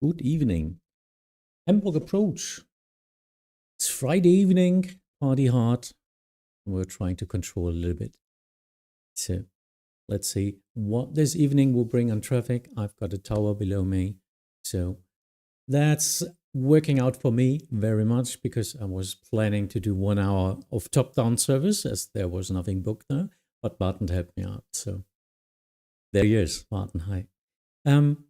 Good evening. Hamburg Approach. It's Friday evening, party hard. We're trying to control a little bit. So let's see what this evening will bring on traffic. I've got a tower below me. So that's working out for me very much because I was planning to do 1 hour of top-down service as there was nothing booked there. But Barton helped me out. So there he is, Barton. Hi.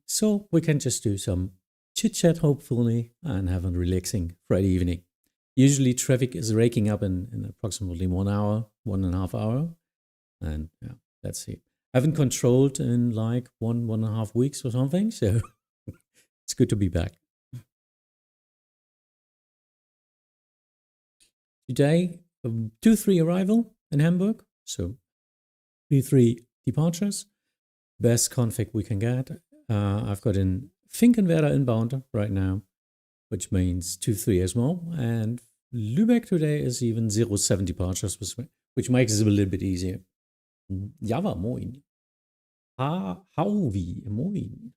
So we can just do some chit-chat, hopefully, and have a relaxing Friday evening. Usually traffic is raking up in approximately 1 hour, 1.5 hours. And yeah, let's see. I haven't controlled in like 1.5 weeks or something. So it's good to be back. Today, 2-3 arrival in Hamburg. So 3 departures. Best config we can get. I've got in Finkenwerder inbound right now, which means 2-3 as well. And Lübeck today is even 0-7 departures, which makes it a little bit easier. Java, moin. Hauvi, moin.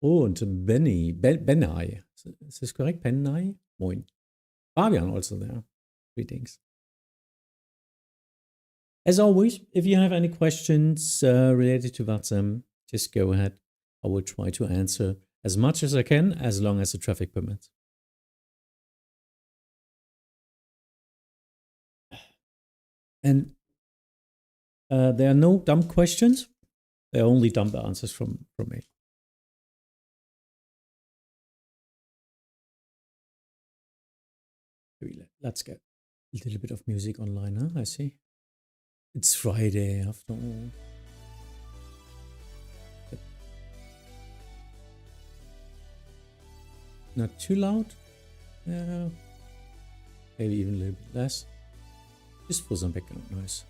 Und Benai. Is this correct? Benai? Moin. Fabian also there. Greetings. As always, if you have any questions related to Vatsim, just go ahead. I will try to answer as much as I can, as long as the traffic permits. And there are no dumb questions. There are only dumb answers from me. Let's get a little bit of music online, huh? I see. It's Friday after all. Not too loud. Yeah. Maybe even a little bit less. Just for some background noise.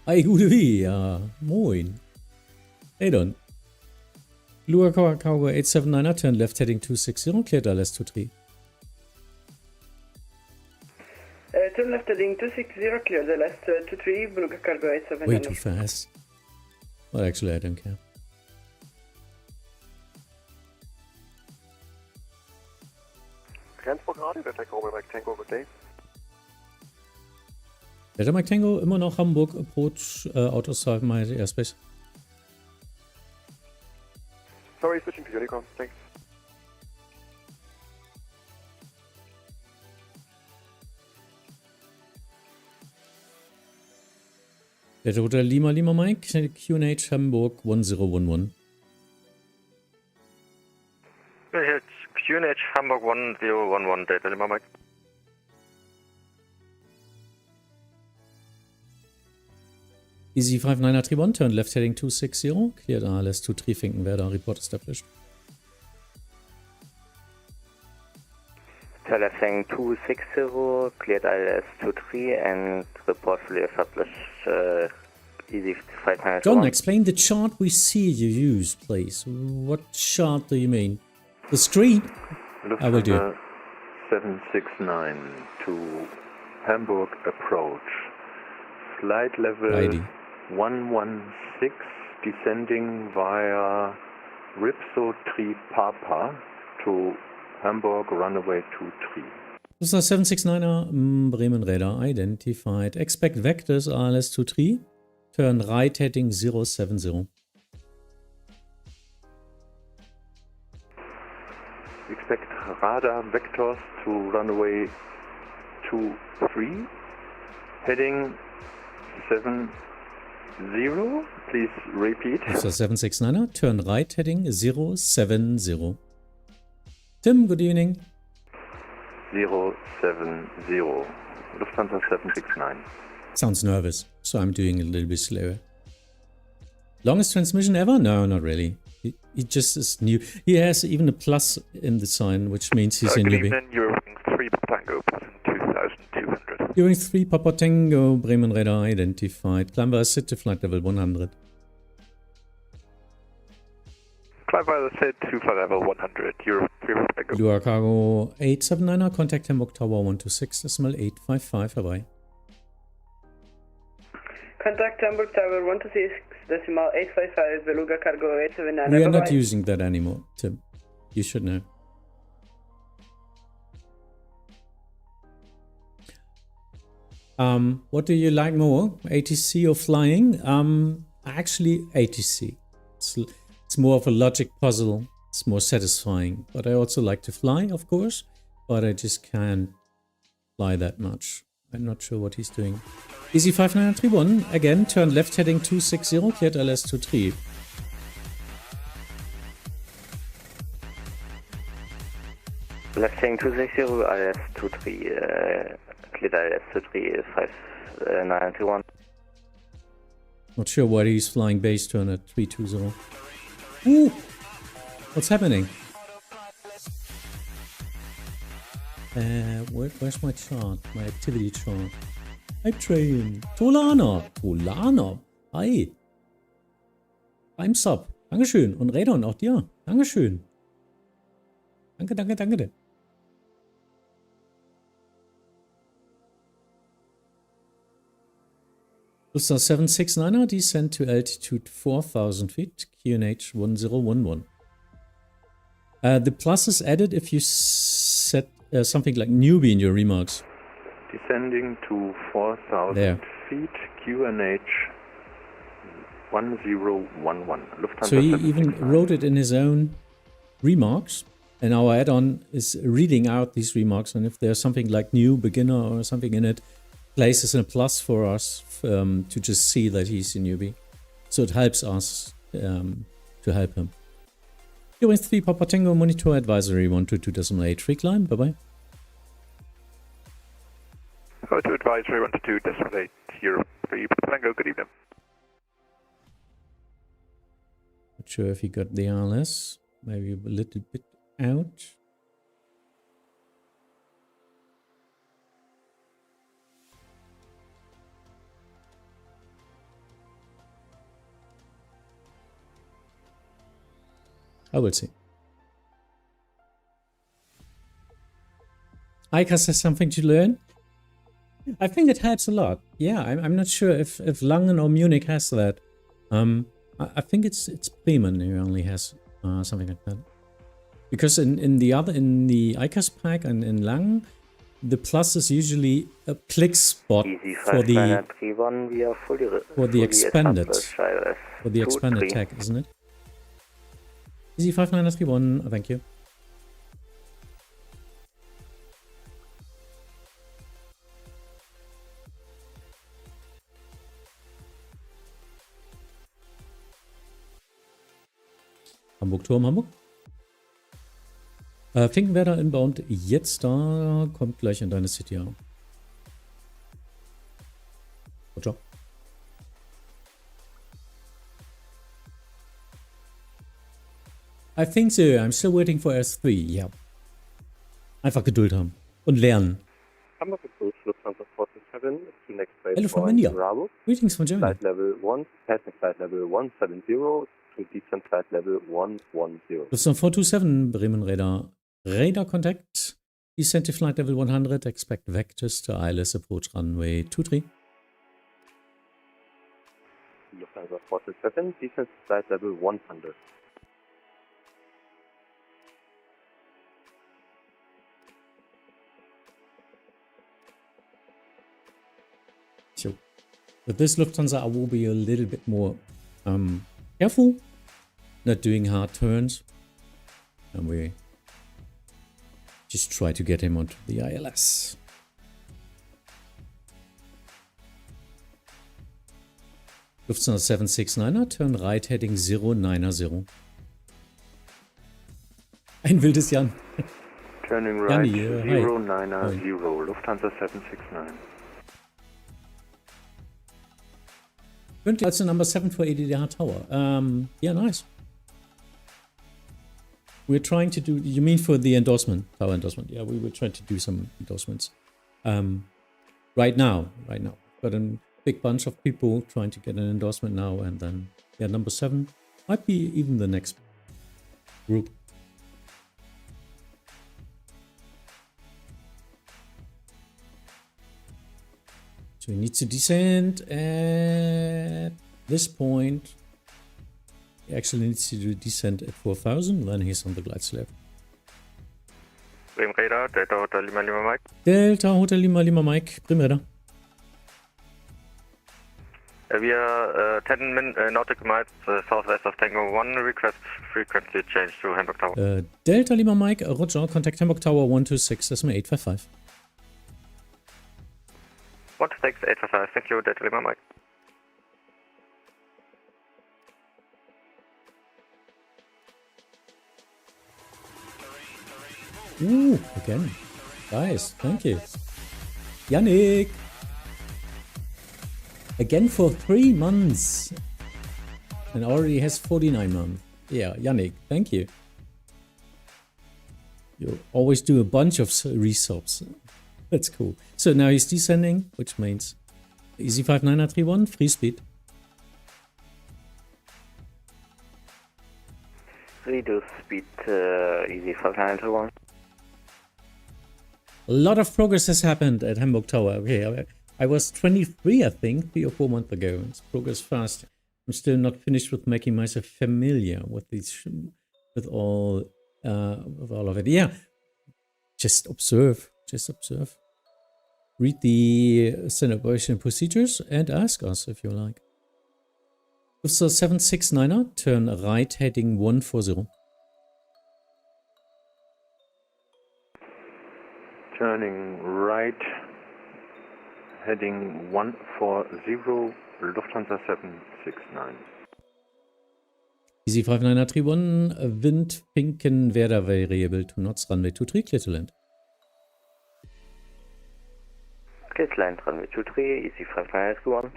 Hi, gute wie, ja. Moin. Hey dann. Lua Cargo 879er, turn left heading 260, cleared LS 23. Turn left heading 260, clear the last 23, Hamburg Cargo 879. Way too fast. Well, actually, I don't care. Hamburg Radio, Bremen Tango, good day. Bremen Tango, immer noch Hamburg Approach, Autos have my airspace. Sorry, switching to Unicom, thanks. Delta Hotel Lima Mike, QNH Hamburg 1011. Here it's QNH Hamburg 1011, Delta Lima Mike. Easy 5931, turn left heading 260, cleared ALS 23 Finkenwerder, report established. Turn left heading 260, cleared ALS 23 and report fully established. Easy 5931. John, explain the chart we see you use, please. What chart do you mean? The screen? I will do. 769 to Hamburg Approach. Flight level ID. 116, descending via Ripso 3 Papa to Hamburg runway 23. This is a 769er Bremen Radar identified. Expect vectors ALS 23. Turn right heading 070. Expect radar vectors to runway 23. Heading 70. Please repeat. This is a 769er. Turn right heading 070. Tim, good evening. 070. Lufthansa 769. Sounds nervous, so I'm doing a little bit slower. Longest transmission ever? No, not really. He just is new. He has even a plus in the sign, which means he's a newbie. You're wing 3 Tango, passing 2200. During 3 Papa Tango, Bremen Radar identified. Climb via City flight level 100. Climb via the SID to flight level 100, Euro 3 Tango. Lua Cargo 879er, contact Hamburg Tower 126.855, bye-bye. Contact Hamburg Tower 126.855 Beluga Cargo 879. We are not Bye-bye. using that anymore, Tim. You should know. What do you like more, ATC or flying? Actually, ATC. It's more of a logic puzzle. It's more satisfying. But I also like to fly, of course. But I just can't fly that much. I'm not sure what he's doing. Easy 5931, again, turn left heading 260, cleared LS 23. Left heading 260, ILS 23, cleared ILS 23, 5931. Not sure why he's flying base turn at 320. Ooh! What's happening? Where's my chart? My activity chart. I train. Tolana. Hi. I'm Sub. Dankeschön. Und Radon, auch dir. Dankeschön. Danke. Lufthansa 769er, descent to altitude 4,000 feet, QNH 1011. The plus is added if you set something like newbie in your remarks. Descending to 4,000 There. feet, QNH 1011. Lufthansa So he 769. even wrote it in his own remarks, and our add-on is reading out these remarks, and if there's something like new, beginner, or something in it, places a plus for us to just see that he's a newbie. So it helps us to help him. Going 3 Papa Tango Monitor Advisory 122.8 free climb. Bye-bye. Go to advisory 122.8 Europe 3 Tango, good evening. Not sure if he got the RLS. Maybe a little bit out. I will see. ICAS has something to learn. I think it helps a lot. Yeah, I'm not sure if Langen or Munich has that. I think it's Bremen who only has something like that. Because in the ICAS pack and in Langen, the plus is usually a click spot for the expanded tag, isn't it? Easy 5931, thank you. Hamburg Turm, Hamburg. Finkenwerder inbound, jetzt da, kommt gleich in deine City. Ja. Ciao. I think so. I'm still waiting for S3. Ja. Einfach Geduld haben. Und lernen. Hamburg Approach, Lufthansa 47, to next base Hello from for India. Bravo. Greetings from Germany. Flight level 1, passing flight level 170 to descent flight level 110. Lufthansa 427, Bremen Radar. Radar contact. Descent to flight level 100. Expect vectors to ILS approach runway 23. Lufthansa 47, descent to flight level 100. So, with this Lufthansa, I will be a little bit more careful, not doing hard turns, and we just try to get him onto the ILS. Lufthansa 769er, turn right heading 090. Ein wildes Jan. Turning right, Janni, hi. 090, Lufthansa 769. That's the number 7 for EDDH Tower. Yeah, nice. We're trying to do, you mean for the endorsement, tower endorsement? Yeah, we were trying to do some endorsements. Right now. Got a big bunch of people trying to get an endorsement now, and then, yeah, number 7 might be even the next group. So we need to descend at this point. He actually needs to do descent at 4,000, then he's on the glide slope. Bremen Radar, Delta Hotel Lima Lima Mike. Delta Hotel Lima Lima Mike, Bremen Radar. We are 10 nautical miles southwest of Tango 1. Request frequency change to Hamburg Tower. Delta Lima Mike, Roger, contact Hamburg Tower 126, SMA 855. 126, 855, thank you, Delta Lima Mike. Ooh, again. Nice, thank you. Yannick! Again for 3 months. And already has 49 months. Yeah, Yannick, thank you. You always do a bunch of resubs. That's cool. So now he's descending, which means easy 5931, free speed. Reduce speed, easy 5931. A lot of progress has happened at Hamburg Tower. Okay, I was 23, I think, 3 or 4 months ago. It's progress fast. I'm still not finished with making myself familiar with these, with all of it. Yeah, just observe. Just observe. Read the standard operation procedures and ask us if you like. So 769er, turn right, heading 140. Turning right, heading 140, Lufthansa 769. Easy 5931, wind, Pinken, Werder variable, 2 knots, runway 23, clear to land. Clear to land, runway 23, easy 5931.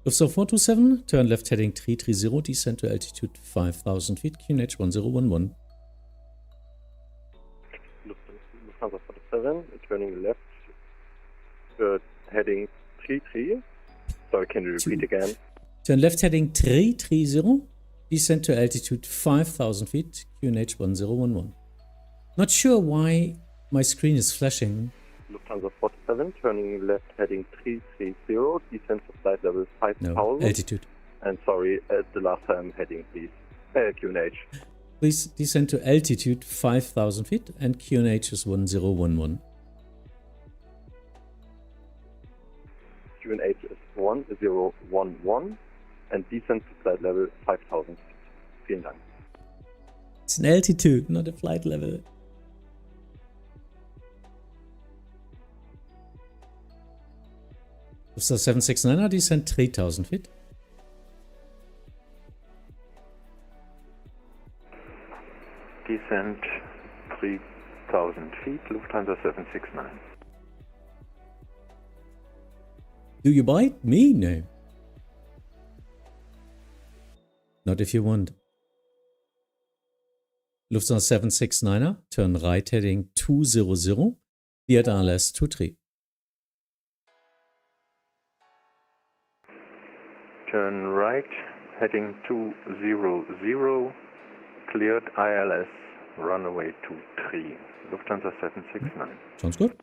Lufthansa 427, turn left heading 330, descend to altitude 5,000 feet, QNH 1011. Lufthansa 47, turning left, heading 33. Sorry, can you repeat again? Turn left heading 330, descend to altitude 5,000 feet, QNH 1011. Not sure why my screen is flashing. Lufthansa 47, turning left heading 330, descend to flight level 5,000. No, altitude. And sorry, the last time heading, please. QNH. Please descend to altitude 5,000 feet and QNH is 1011. QNH is 1011 and descend to flight level 5,000 feet. Vielen Dank. It's an altitude, not a flight level. Lufthansa 769er, descend 3,000 feet. Descent 3,000 feet, Lufthansa 769. Do you bite me? No. Not if you want. Lufthansa 769er, turn right heading 200, cleared ILS 23. Turn right, heading 200, cleared ILS, runway 23, Lufthansa 769. Sounds good.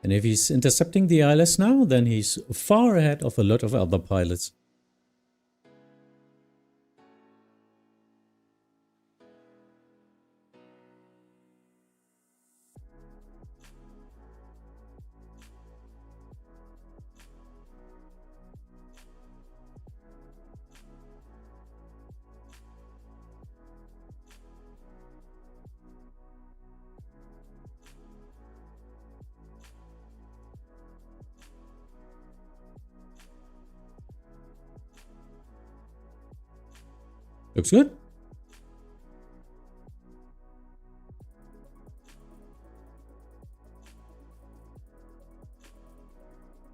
And if he's intercepting the ILS now, then he's far ahead of a lot of other pilots. Looks good.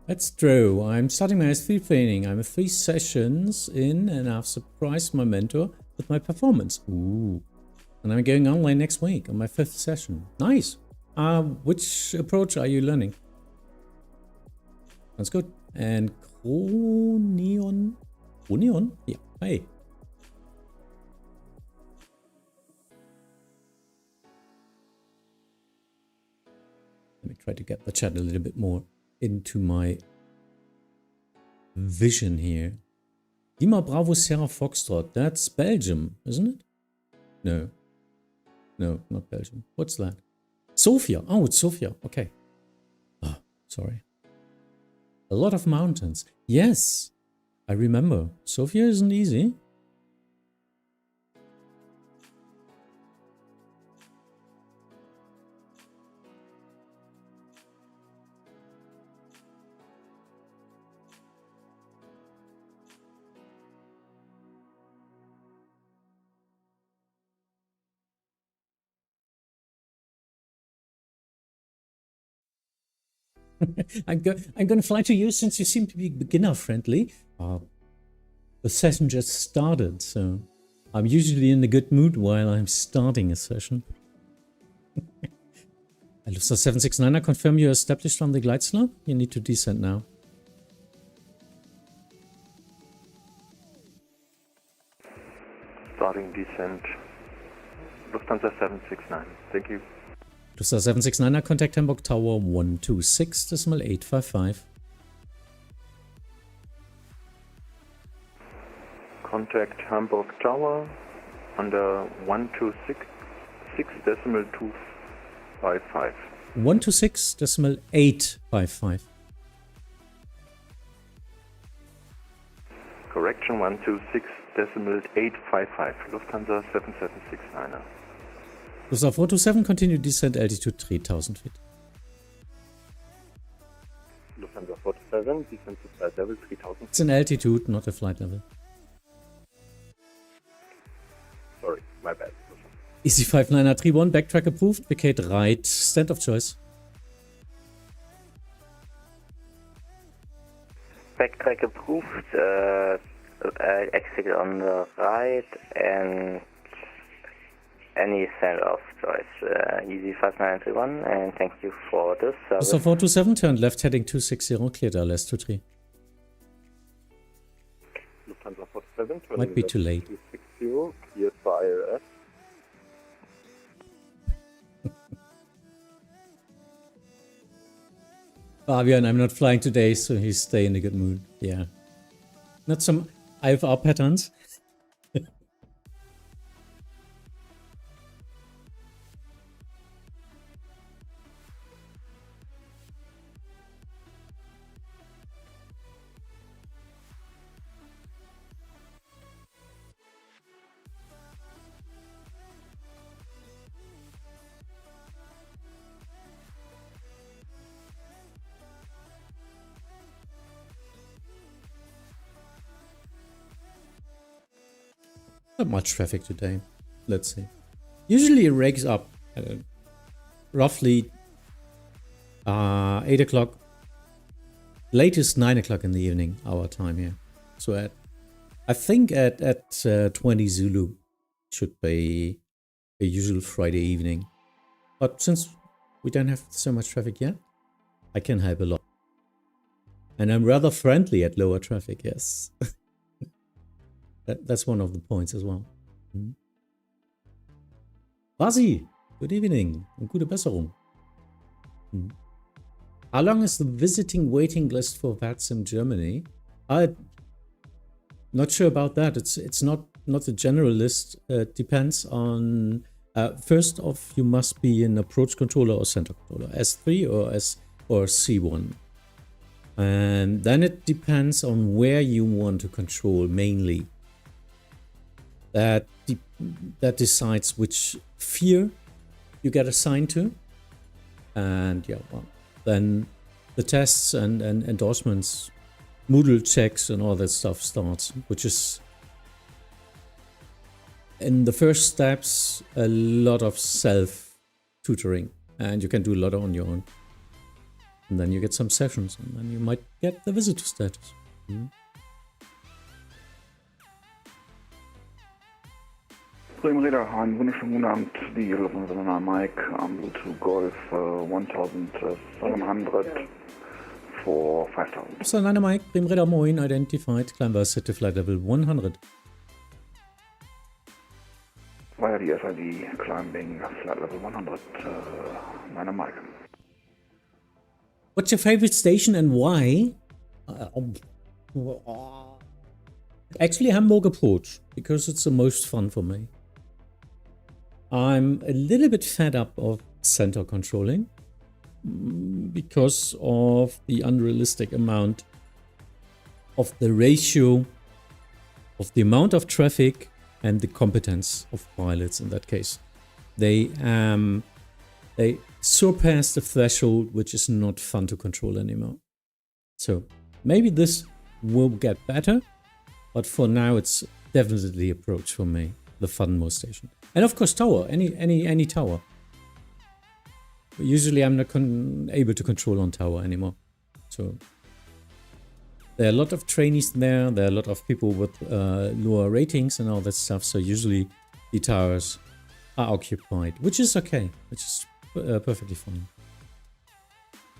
That's true. I'm starting my S3 training. I'm 3 sessions in and I've surprised my mentor with my performance. Ooh. And I'm going online next week on my 5th session. Nice. Which approach are you learning? That's good. And Cronion? Cronion? Yeah. Hey. me try to get the chat a little bit more into my vision here. Lima Bravo Sierra Foxtrot. That's Belgium, isn't it? No. No, not Belgium. What's that? Sofia. Oh, it's Sofia. Okay. Oh, sorry. A lot of mountains. Yes, I remember. Sofia isn't easy. I'm going to fly to you since you seem to be beginner friendly. The session just started, so I'm usually in a good mood while I'm starting a session. Alusa 769, I confirm you're established on the glide slope. You need to descend now. Starting descent. Lufthansa 769. Thank you. Lufthansa 769, contact Hamburg Tower 126.855. Contact Hamburg Tower under 126.255. 126.855. Correction 126.855. Lufthansa 7769. Lufthansa 427, continue descent altitude 3000 feet. Lufthansa 47, descent to flight level 3000. It's an altitude, not a flight level. Sorry, my bad. Easy 5931, backtrack approved, vacate right, stand of choice. Backtrack approved, exit on the right and any stand of choice. Easy 5931 and thank you for this service. So 427, turn left heading 260, cleared LS 23. Lufthansa 47, turning Might be left too late. 260, cleared for ILS. Fabian, I'm not flying today, so he's stay in a good mood. Yeah. Not some IFR patterns. Not much traffic today. Let's see. Usually it rakes up roughly 8 o'clock. Latest 9 o'clock in the evening, our time here. So I think at 20 Zulu should be a usual Friday evening. But since we don't have so much traffic yet, I can help a lot. And I'm rather friendly at lower traffic, yes. That's one of the points as well. Buzzy, good evening and gute Besserung. How long is the visiting waiting list for Vatsim Germany? I'm not sure about that. It's not a general list. It depends on first off, you must be an approach controller or center controller, S3 or C1. And then it depends on where you want to control mainly. That decides which sphere you get assigned to. And yeah, well, then the tests and endorsements, Moodle checks and all that stuff starts, which is in the first steps a lot of self-tutoring, and you can do a lot on your own. And then you get some sessions, and then you might get the visitor status. Bremen Radar, einen wunderschönen guten Abend. Die Lufthansa Mike am Bluetooth Golf 1700 for 5000. So, Nine Mike, Bremen Radar Moin, identified, climb by city flight level 100. Via the SID, climbing flight level 100, Nine Mike. 9 Mike, Bremen Radar Moin, identified, climb by city flight level 100. Via the SID, climbing flight level 100, Nine Mike. 9 Mike, Bremen Radar Moin, identified, climb by city flight level 100. What's your favorite station and why? Actually, Hamburg Approach, because it's the most fun for me. I'm a little bit fed up of center controlling because of the unrealistic amount of the ratio of the amount of traffic and the competence of pilots in that case. They surpass the threshold, which is not fun to control anymore. So maybe this will get better, but for now it's definitely the approach for me, the funmost station. And of course tower, any tower. Usually I'm not able to control on tower anymore. So there are a lot of trainees there, there are a lot of people with lower ratings and all that stuff, so usually the towers are occupied, which is okay, which is perfectly fine.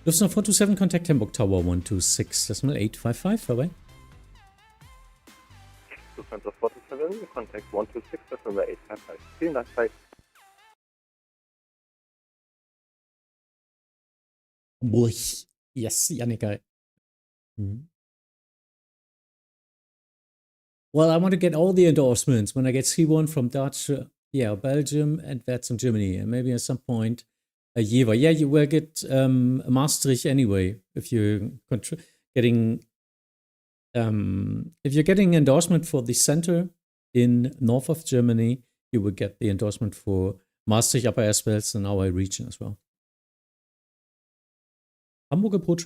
Lufthansa 427, contact Hamburg Tower 126.855, bye-bye. Lufthansa 427, contact 126.855. Vielen Dank, bye. Yes, Yannicka. Well, I want to get all the endorsements when I get C1 from Dutch, Belgium and Vatsim Germany, and maybe at some point a Jever. Yeah, you will get Maastricht anyway if you're getting endorsement for the center in north of Germany. You will get the endorsement for Maastricht upper airspace in our region as well. Hamburg Approach.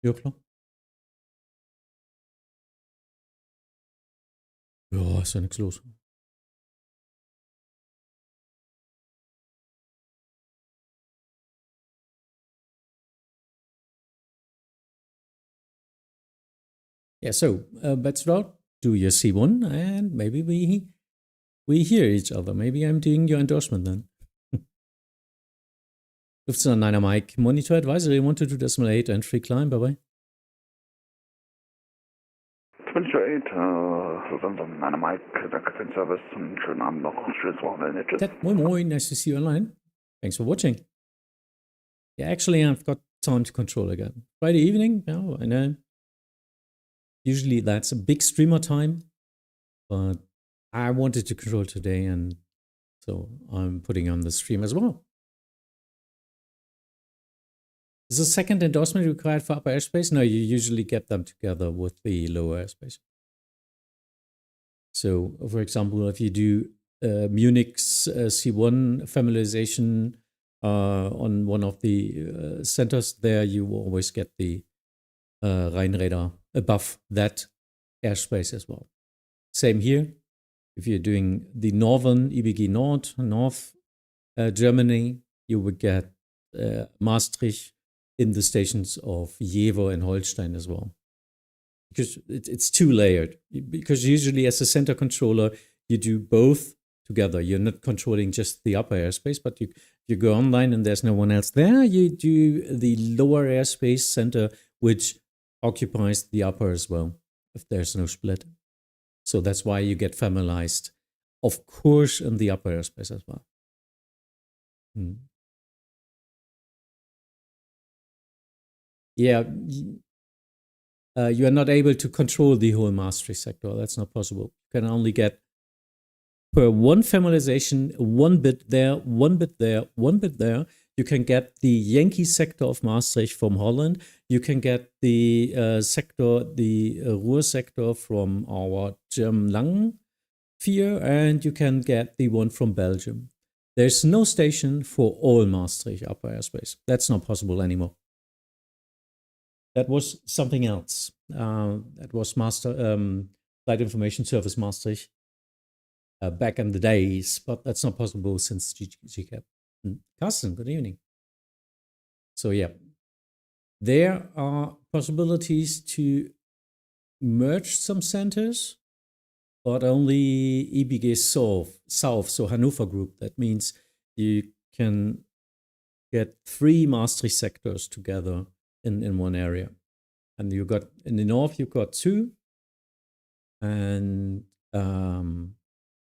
Ja, klar. Ja, ist ja nichts los. Yeah, so Bachelor, do your C1 and maybe we hear each other. Maybe I'm doing your endorsement then. Lufthansa 9er Mike, monitor advisory 122.8 and free climb, bye-bye. 28, Lufthansa 9er Mike, danke für den Service und schönen Abend noch, schönes Wochenende. Tschüss. Ted, moin moin, nice to see you online. Thanks for watching. Yeah, actually I've got time to control again. Friday evening, yeah, I know. Usually that's a big streamer time, but I wanted to control today and so I'm putting on the stream as well. Is a second endorsement required for upper airspace? No, you usually get them together with the lower airspace. So, for example, if you do Munich's C1 familiarization on one of the centers there, you will always get the Bremen Radar above that airspace as well. Same here. If you're doing the northern EBG North Germany, you would get Maastricht in the stations of Jever and Holstein as well. Because it's two-layered. Because usually as a center controller, you do both together. You're not controlling just the upper airspace, but you go online and there's no one else there. You do the lower airspace center, which occupies the upper as well, if there's no split. So that's why you get familiarized, of course, in the upper airspace as well. Yeah, you are not able to control the whole Maastricht sector. That's not possible. You can only get per one familiarization, one bit there, one bit there, one bit there. You can get the Yankee sector of Maastricht from Holland. You can get the sector, the Ruhr sector from our German Langenvier, and you can get the one from Belgium. There's no station for all Maastricht upper airspace. That's not possible anymore. That was something else. That was Flight Information Service Maastricht back in the days, but that's not possible since GCAP. Carsten, good evening. So yeah, there are possibilities to merge some centers, but only EBG South, so Hannover Group. That means you can get 3 Maastricht sectors together in one area. And you got, in the north, you got 2. And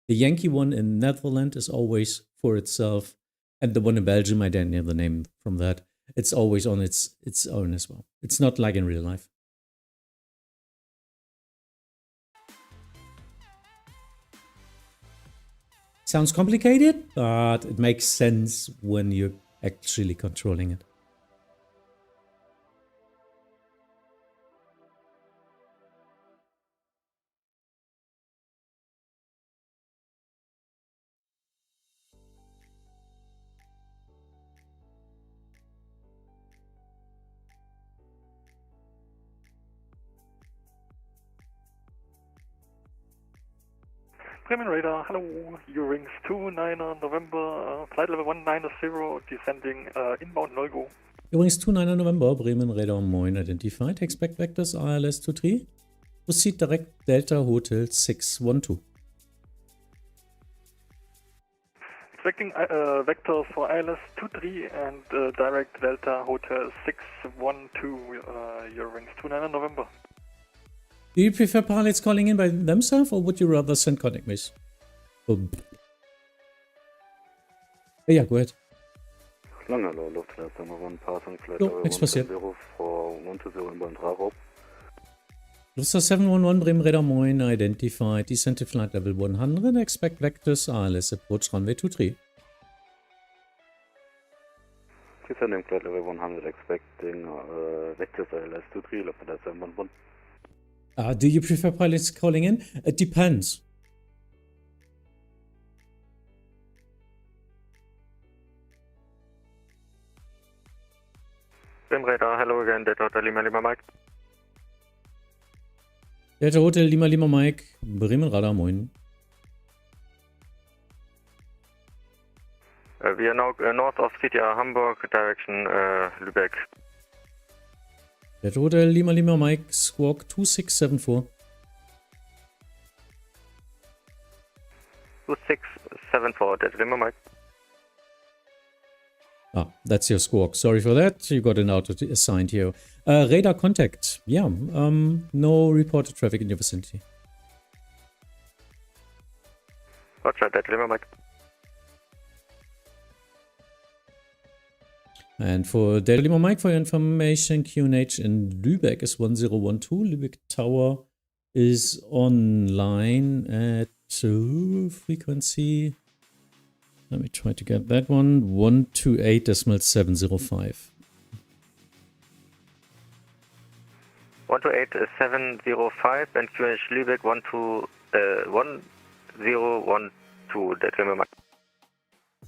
The Yankee one in Netherlands is always for itself, and the one in Belgium, I don't know the name from that. It's always on its own as well. It's not like in real life. Sounds complicated, but it makes sense when you're actually controlling it. Bremen Radar, hello, Eurings 29 on November, flight level 190, descending inbound no-go. Eurings 29 November, Bremen Radar, moin, identified, expect vectors ILS 23, proceed direct Delta Hotel 612. Expecting vectors for ILS 23 and direct Delta Hotel 612, Eurings 29 on November. Do you prefer pilots calling in by themselves, or would you rather send contact miss? Yeah, go ahead. Langerloh, Lufthansa Number 1, passing flight Jo, level nichts passiert. 110 for 120 inbound Rarob. Lufthansa 711, Bremen Radar, moin, identified, descent to flight level 100, expect vectors ILS approach runway 23. Descending flight level 100, expecting vectors ILS 23, Lufthansa 711. Do you prefer pilots calling in? It depends. Bremen Radar, hello again, Delta Hotel Lima Lima Mike. Delta Hotel Lima Lima Mike, Bremen Radar, moin. We are now north of CTR Hamburg, direction Lübeck. Delta Hotel Lima Lima Mike, squawk 2674. 2674, Delta Lima Mike. Ah, that's your squawk. Sorry for that. You got an auto assigned here. Radar contact. Yeah, no reported traffic in your vicinity. Roger, Delta Lima Mike. And for Delta Lima Mike, for your information, QNH in Lübeck is 1012. Lübeck Tower is online at frequency. Let me try to get that one. 128.705. 128.705 and QNH Lübeck 1012, Delta Lima Mike.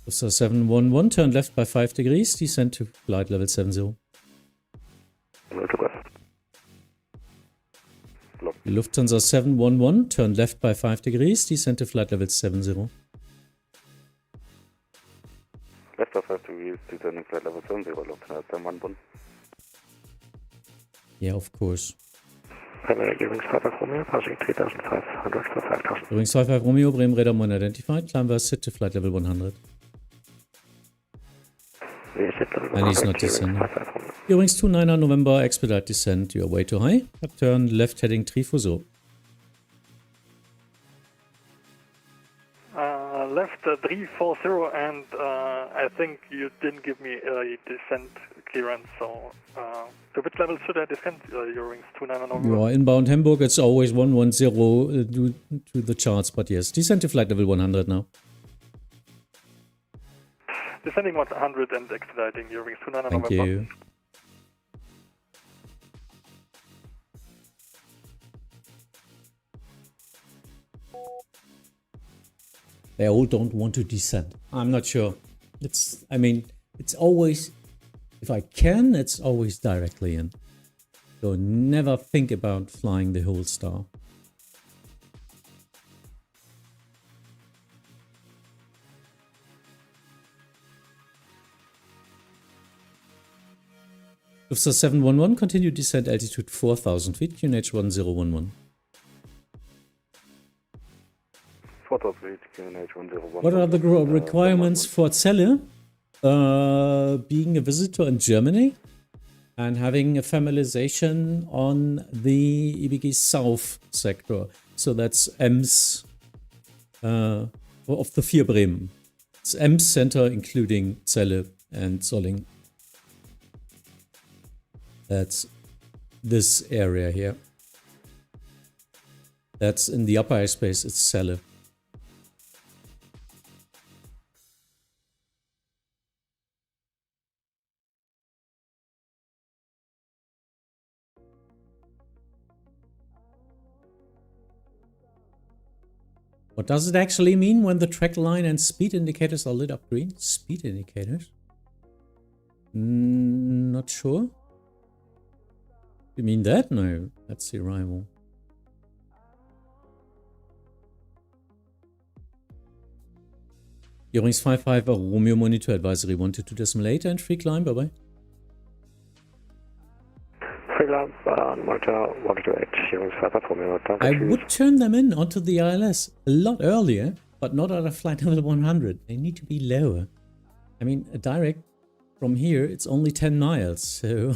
Lufthansa 711, turn left by 5 degrees, descend to flight level 70. Lufthansa 711, turn left by 5 degrees, descend to flight level 70. Left by 5 degrees, descending flight level 70, Lufthansa 711. Yeah, of course. Eurings 55 Romeo, passing 3500 for 5000. Eurings 55 Romeo, Bremen Radar, moin, identified, climb via sit to flight level 100. And he's not descending. Eurings 29 November, expedite descent, you are way too high. Turn left heading 340. Left 340 and I think you didn't give me a descent clearance, so to which level should I descend, Eurings 29 November? You are inbound Hamburg, it's always 110 due to the charts, but yes, descend to flight level 100 now. Descending 100 and expediting Eurings 29 Thank November. you. They all don't want to descend. I'm not sure. It's always, if I can, it's always directly in. So never think about flying the whole star. Lufthansa 711, continue descent altitude 4000 feet, QNH 1011. 4000 feet, QNH 101. What are the requirements for Celle? Being a visitor in Germany and having a familiarization on the EBG South sector. So that's Ems, of the vier Bremen. It's Ems center, including Celle and Solling. That's this area here. That's in the upper airspace, it's Celle. What does it actually mean when the track line and speed indicators are lit up green? Speed indicators? Not sure. You mean that? No, that's the arrival. Eurings 55 Romeo Monitor Advisory 122.8 and free climb, bye bye. Free climb, monitor 128, Eurings 55 Romeo. I would turn them in onto the ILS a lot earlier, but not at a flight level 100. They need to be lower. I mean, a direct from here, it's only 10 miles, so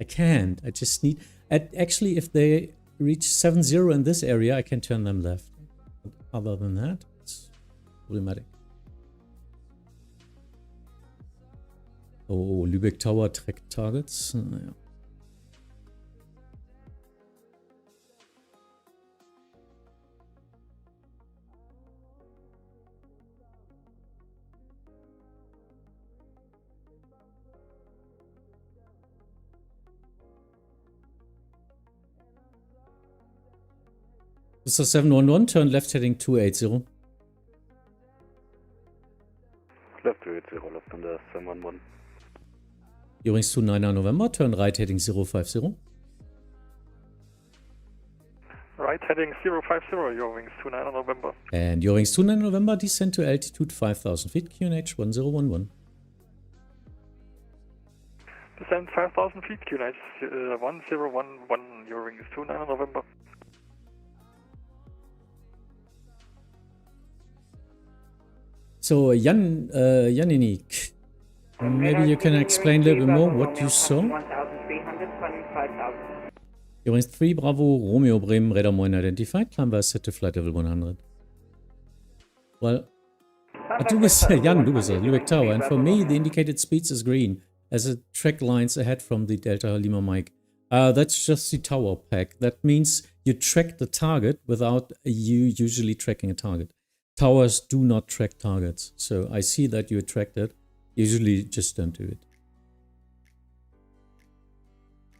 I can't. I just need... Actually, if they reach 70 in this area, I can turn them left. Other than that, it's problematic. Oh, Lübeck Tower track targets. Naja. This is 711, turn left heading 280. Left 280, left on the 711. Eurings 29 November, turn right heading 050. Right heading 050, Eurings 29 November. And Eurings 29 November, descend to altitude 5,000 feet, QNH 1011. Descend 5,000 feet, QNH 1011, Eurings 29 November. So, Janinik, maybe you can explain a little bit more what you saw? 1,300 from 5,000. Eurings 3 Bravo, Romeo Bremen Radar Moin identified, climb by set to flight level 100. Well, du bist Jan, du bist Lübeck Tower, and for me the indicated speeds is green, as it track lines ahead from the Delta Lima Mike. That's just the tower pack. That means you track the target without you usually tracking a target. Towers do not track targets, so I see that you tracked it. Usually just don't do it.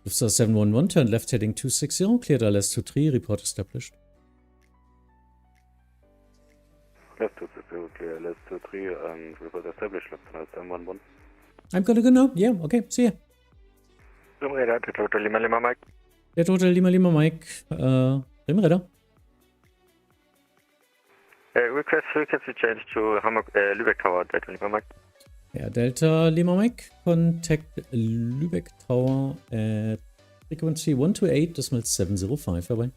Lufthansa 711, turn left heading 260, cleared LS23, report established. Left 260, clear LS23 and report established, Lufthansa 711. I'm gonna go now. Yeah, okay, see ya. Bremen Radar, Total Lima Lima Mike. Der Total Lima Lima Mike, Bremen Radar. Request frequency change to Hamburg, Lübeck Tower, Delta Lima Mike. Yeah, Delta Lima Mike, contact Lübeck Tower at frequency 128.705. Bye bye.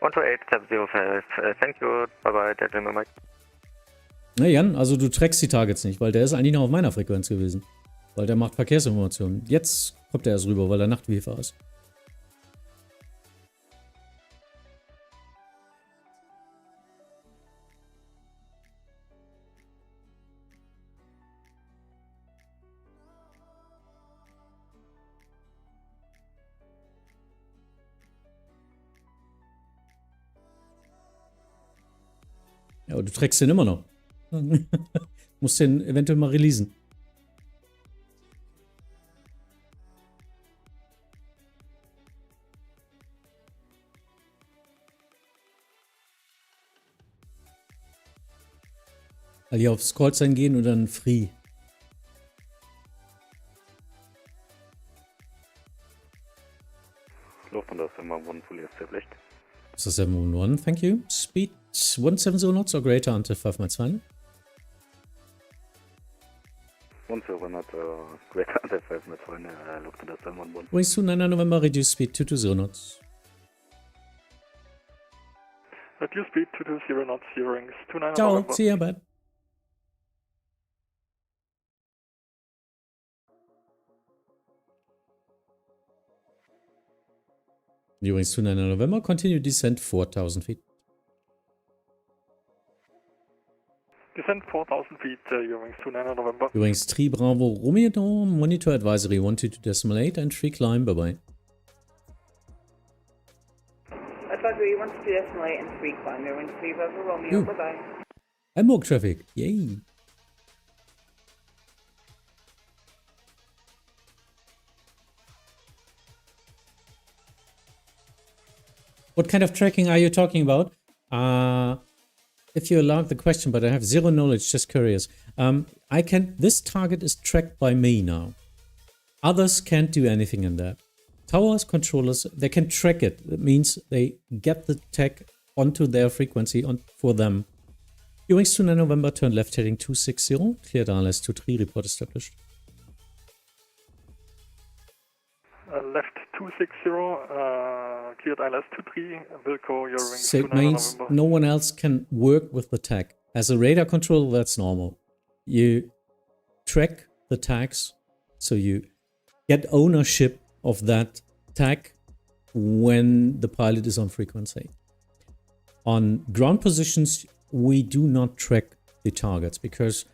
128.705. Thank you. Bye bye, Delta Lima Mike. Na Jan, also du trackst die Targets nicht, weil der ist eigentlich noch auf meiner Frequenz gewesen. Weil der macht Verkehrsinformationen. Jetzt kommt er erst rüber, weil er Nachtwiefer ist. Ja, aber du trackst den immer noch. Musst den eventuell mal releasen. Also hier aufs Callsign gehen und dann Free. Lufthansa 711 fully established. So 711, thank you. Speed 170 knots or greater until 5 miles final. 170 knots greater until 5 miles final, Lufthansa 711. Wings 29 November, reduce speed 220 knots. Reduce speed 220 knots, Eurings 29 Ciao, November. see ya, bye. Viewings 29 November, continue descent 4,000 feet. Descent 4,000 feet, viewings 29 November. Viewings 3 Bravo Romeo, monitor advisory 122.8 and free climb, bye-bye. Advisory 122.8 and free climb, viewings 3 Bravo Romeo, bye-bye. Hamburg traffic, yay! What kind of tracking are you talking about? If you allow the question, but I have zero knowledge, just curious. This target is tracked by me now. Others can't do anything in that. Towers, controllers, they can track it. That means they get the tag onto their frequency for them. Viewings 29 November, turn left heading 260, cleared ILS 23, report established. Left 260, cleared ILS 23, Wilco, your wings So it 29 means November. no one else can work with the tag. As a radar controller, that's normal. You track the tags, so you get ownership of that tag when the pilot is on frequency. On ground positions, we do not track the targets because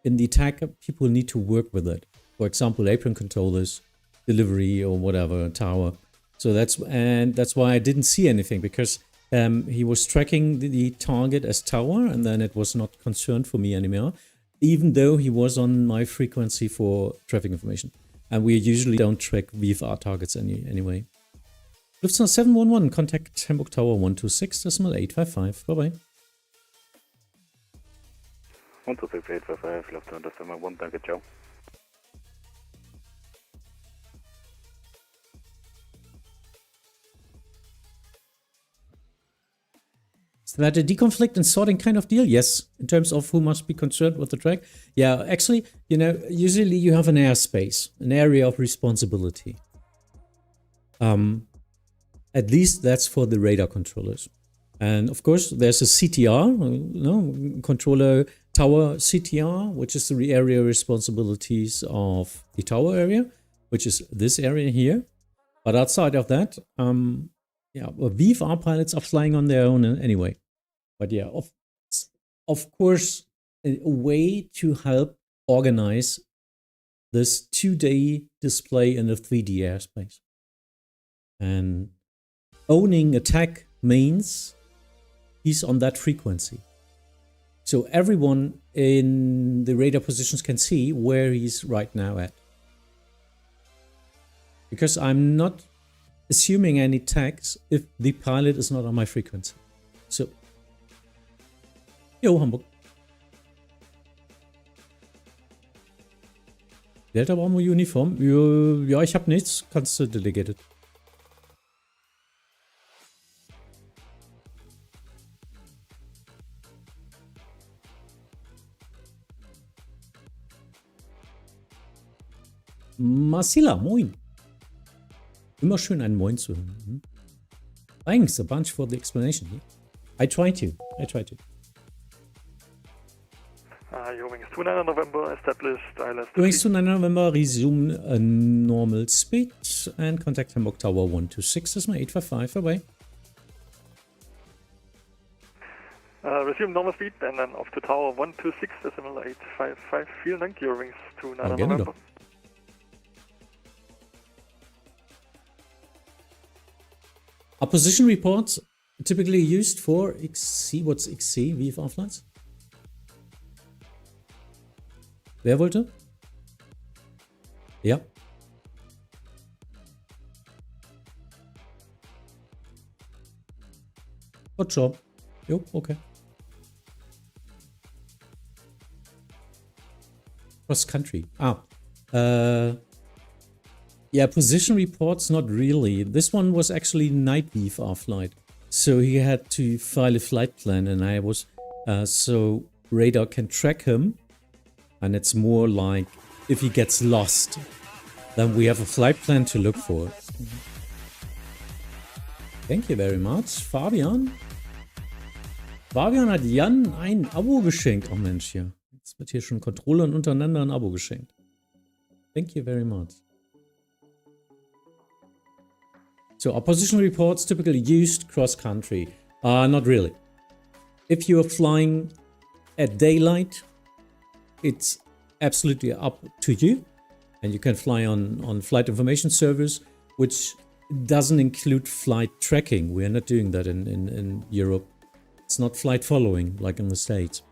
in the tag, people need to work with it. For example, apron controllers, delivery or whatever, tower. So that's why I didn't see anything, because he was tracking the target as tower, and then it was not concerned for me anymore, even though he was on my frequency for traffic information. And we usually don't track VFR targets anyway. Lufthansa 711, contact Hamburg Tower 126.855. Bye-bye. 126.855, Lufthansa 711, danke, ciao. Is that a deconflict and sorting kind of deal? Yes. In terms of who must be concerned with the track? Yeah, actually, usually you have an airspace, an area of responsibility. At least that's for the radar controllers. And of course, there's a CTR, controller tower CTR, which is the area responsibilities of the tower area, which is this area here. But outside of that, VFR pilots are flying on their own anyway. But yeah, of course, a way to help organize this 2-day display in a 3D airspace. And owning a tag means he's on that frequency. So everyone in the radar positions can see where he's right now at. Because I'm not assuming any tags if the pilot is not on my frequency. So, yo, Hamburg. Delta Bravo Uniform. Ja, ich habe nichts. Kannst du delegated. Marcilla, moin. Immer schön ein Moin zu hören. Thanks a bunch for the explanation. I try to. Your wings 29 November, established ILS 23. Wings 29 November, resume a normal speed and contact Hamburg Tower 126.855. Bye-bye. Resume normal speed and then off to Tower 126.855. Vielen Dank, your wings 29 gerne November. doch. Are position reports typically used for XC? What's XC? VFR flights? Wer wollte? Ja. Good job. Jo, okay. Cross country. Yeah, position reports, not really. This one was actually night VFR flight. So he had to file a flight plan, and I was, so radar can track him. And it's more like if he gets lost, then we have a flight plan to look for. Thank you very much, Fabian. Fabian hat Jan ein Abo geschenkt. Oh Mensch, ja. Jetzt wird hier schon Controllern untereinander ein Abo geschenkt. Thank you very much. So are position reports typically used cross-country? Not really. If you are flying at daylight, it's absolutely up to you. And you can fly on flight information service, which doesn't include flight tracking. We are not doing that in Europe. It's not flight following like in the States.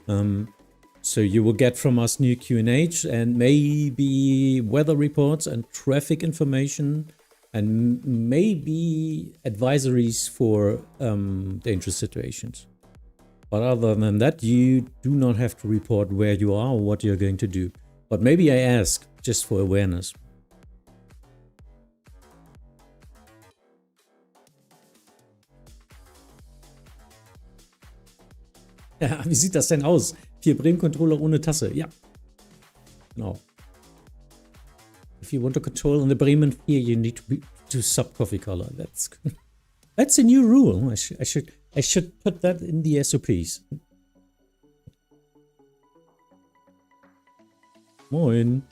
So you will get from us new QNH and maybe weather reports and traffic information and maybe advisories for dangerous situations. But other than that, you do not have to report where you are or what you're going to do. But maybe I ask just for awareness. Ja, wie sieht das denn aus? 4 Bremen-Controller ohne Tasse. Ja, genau. If you want to control in the Bremen 4, you need to sub coffee color. That's a new rule. I should put that in the SOPs. Moin.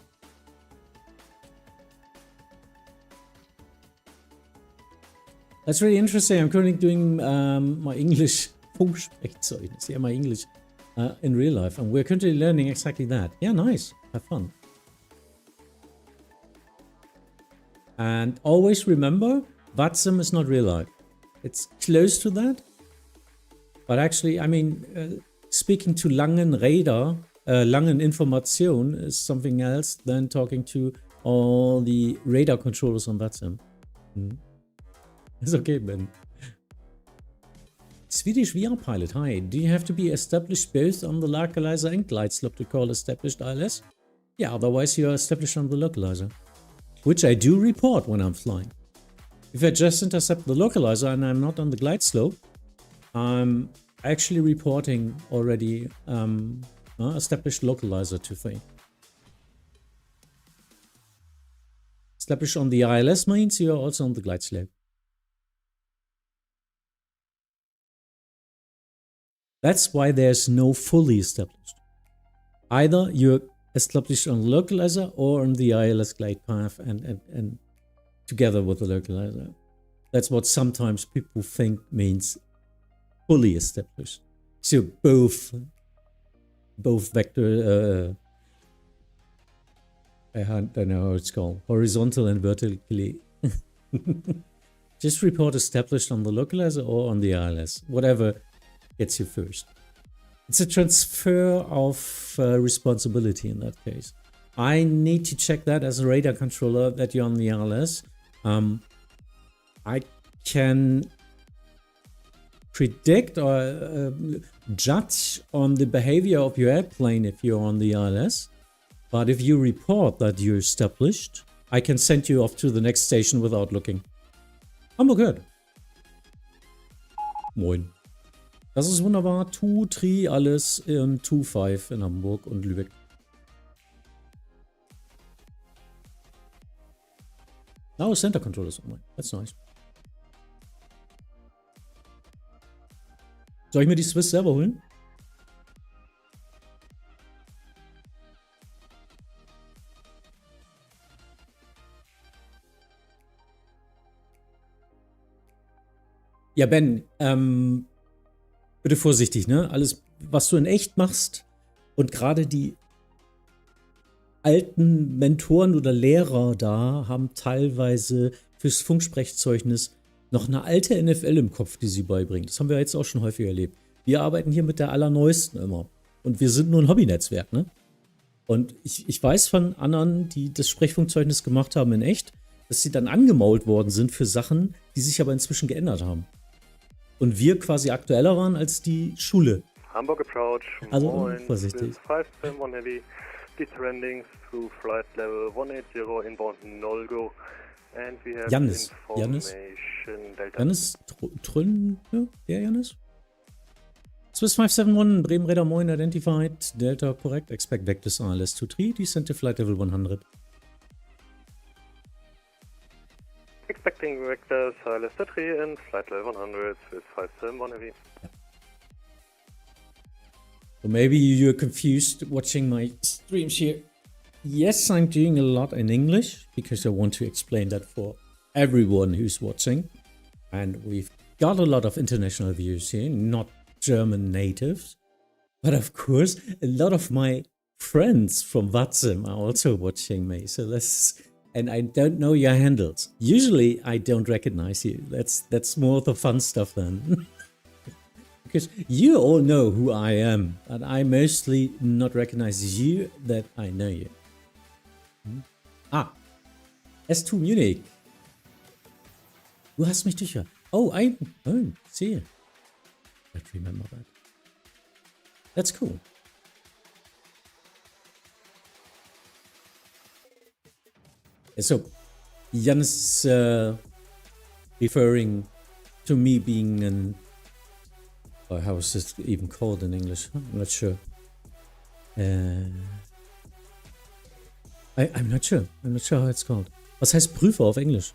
That's really interesting. I'm currently doing my English Funksprechzeugnis. Yeah, my English in real life. And we're currently learning exactly that. Yeah, nice. Have fun. And always remember, Vatsim is not real life. It's close to that. But actually, I mean, speaking to Langen Radar, Langen Information is something else than talking to all the radar controllers on Vatsim. It's okay, Ben. Swedish VR pilot, hi. Do you have to be established both on the localizer and glide slope to call established ILS? Yeah, otherwise you are established on the localizer. Which I do report when I'm flying. If I just intercept the localizer and I'm not on the glide slope, I'm actually reporting already established localizer to thing. Established on the ILS means you are also on the glide slope. That's why there's no fully established. Either you're established on the localizer or on the ILS glide path and together with the localizer. That's what sometimes people think means fully established. So both vector, I don't know how it's called, horizontal and vertically. Just report established on the localizer or on the ILS, whatever gets you first. It's a transfer of responsibility in that case. I need to check that as a radar controller that you're on the ILS. I can predict or judge on the behavior of your airplane if you're on the ILS. But if you report that you're established, I can send you off to the next station without looking. Hamburg hört. Moin. Das ist wunderbar. 2, 3, alles in 2, 5 in Hamburg und Lübeck. Oh, center controllers. Oh, that's nice. Soll ich mir die Swiss selber holen? Ja, Ben, bitte vorsichtig, ne? Alles, was du in echt machst und gerade die alten Mentoren oder Lehrer da haben teilweise fürs Funksprechzeugnis noch eine alte NFL im Kopf, die sie beibringen. Das haben wir jetzt auch schon häufig erlebt. Wir arbeiten hier mit der allerneuesten immer. Und wir sind nur ein Hobbynetzwerk, ne? Und ich weiß von anderen, die das Sprechfunkzeugnis gemacht haben in echt, dass sie dann angemault worden sind für Sachen, die sich aber inzwischen geändert haben. Und wir quasi aktueller waren als die Schule. Hamburg Approach. Also Moin, vorsichtig. 571 Heavy. Descending through flight level 180 inbound null go. And we have Jannis. information Delta. Jannis Trünn, ja, der Jannis? Swiss 571, Bremen Radar, moin, identified. Delta, correct. Expect vectors ILS 23, descent to flight level 100. Expecting vectors ILS 23 and flight level 100 with 571 Heavy. So maybe you're confused watching my streams here. Yes, I'm doing a lot in English because I want to explain that for everyone who's watching. And we've got a lot of international viewers here, not German natives. But of course, a lot of my friends from Vatsim are also watching me. So and I don't know your handles. Usually I don't recognize you. That's more the fun stuff then. Because you all know who I am, but I mostly not recognize you that I know you. Ah, S2 Munich. Du hast mich sicher. Oh, see. I don't remember that. That's cool. So, Jan is referring to me being an... how is this even called in English? I'm not sure. I'm not sure. I'm not sure how it's called. Was heißt Prüfer auf Englisch?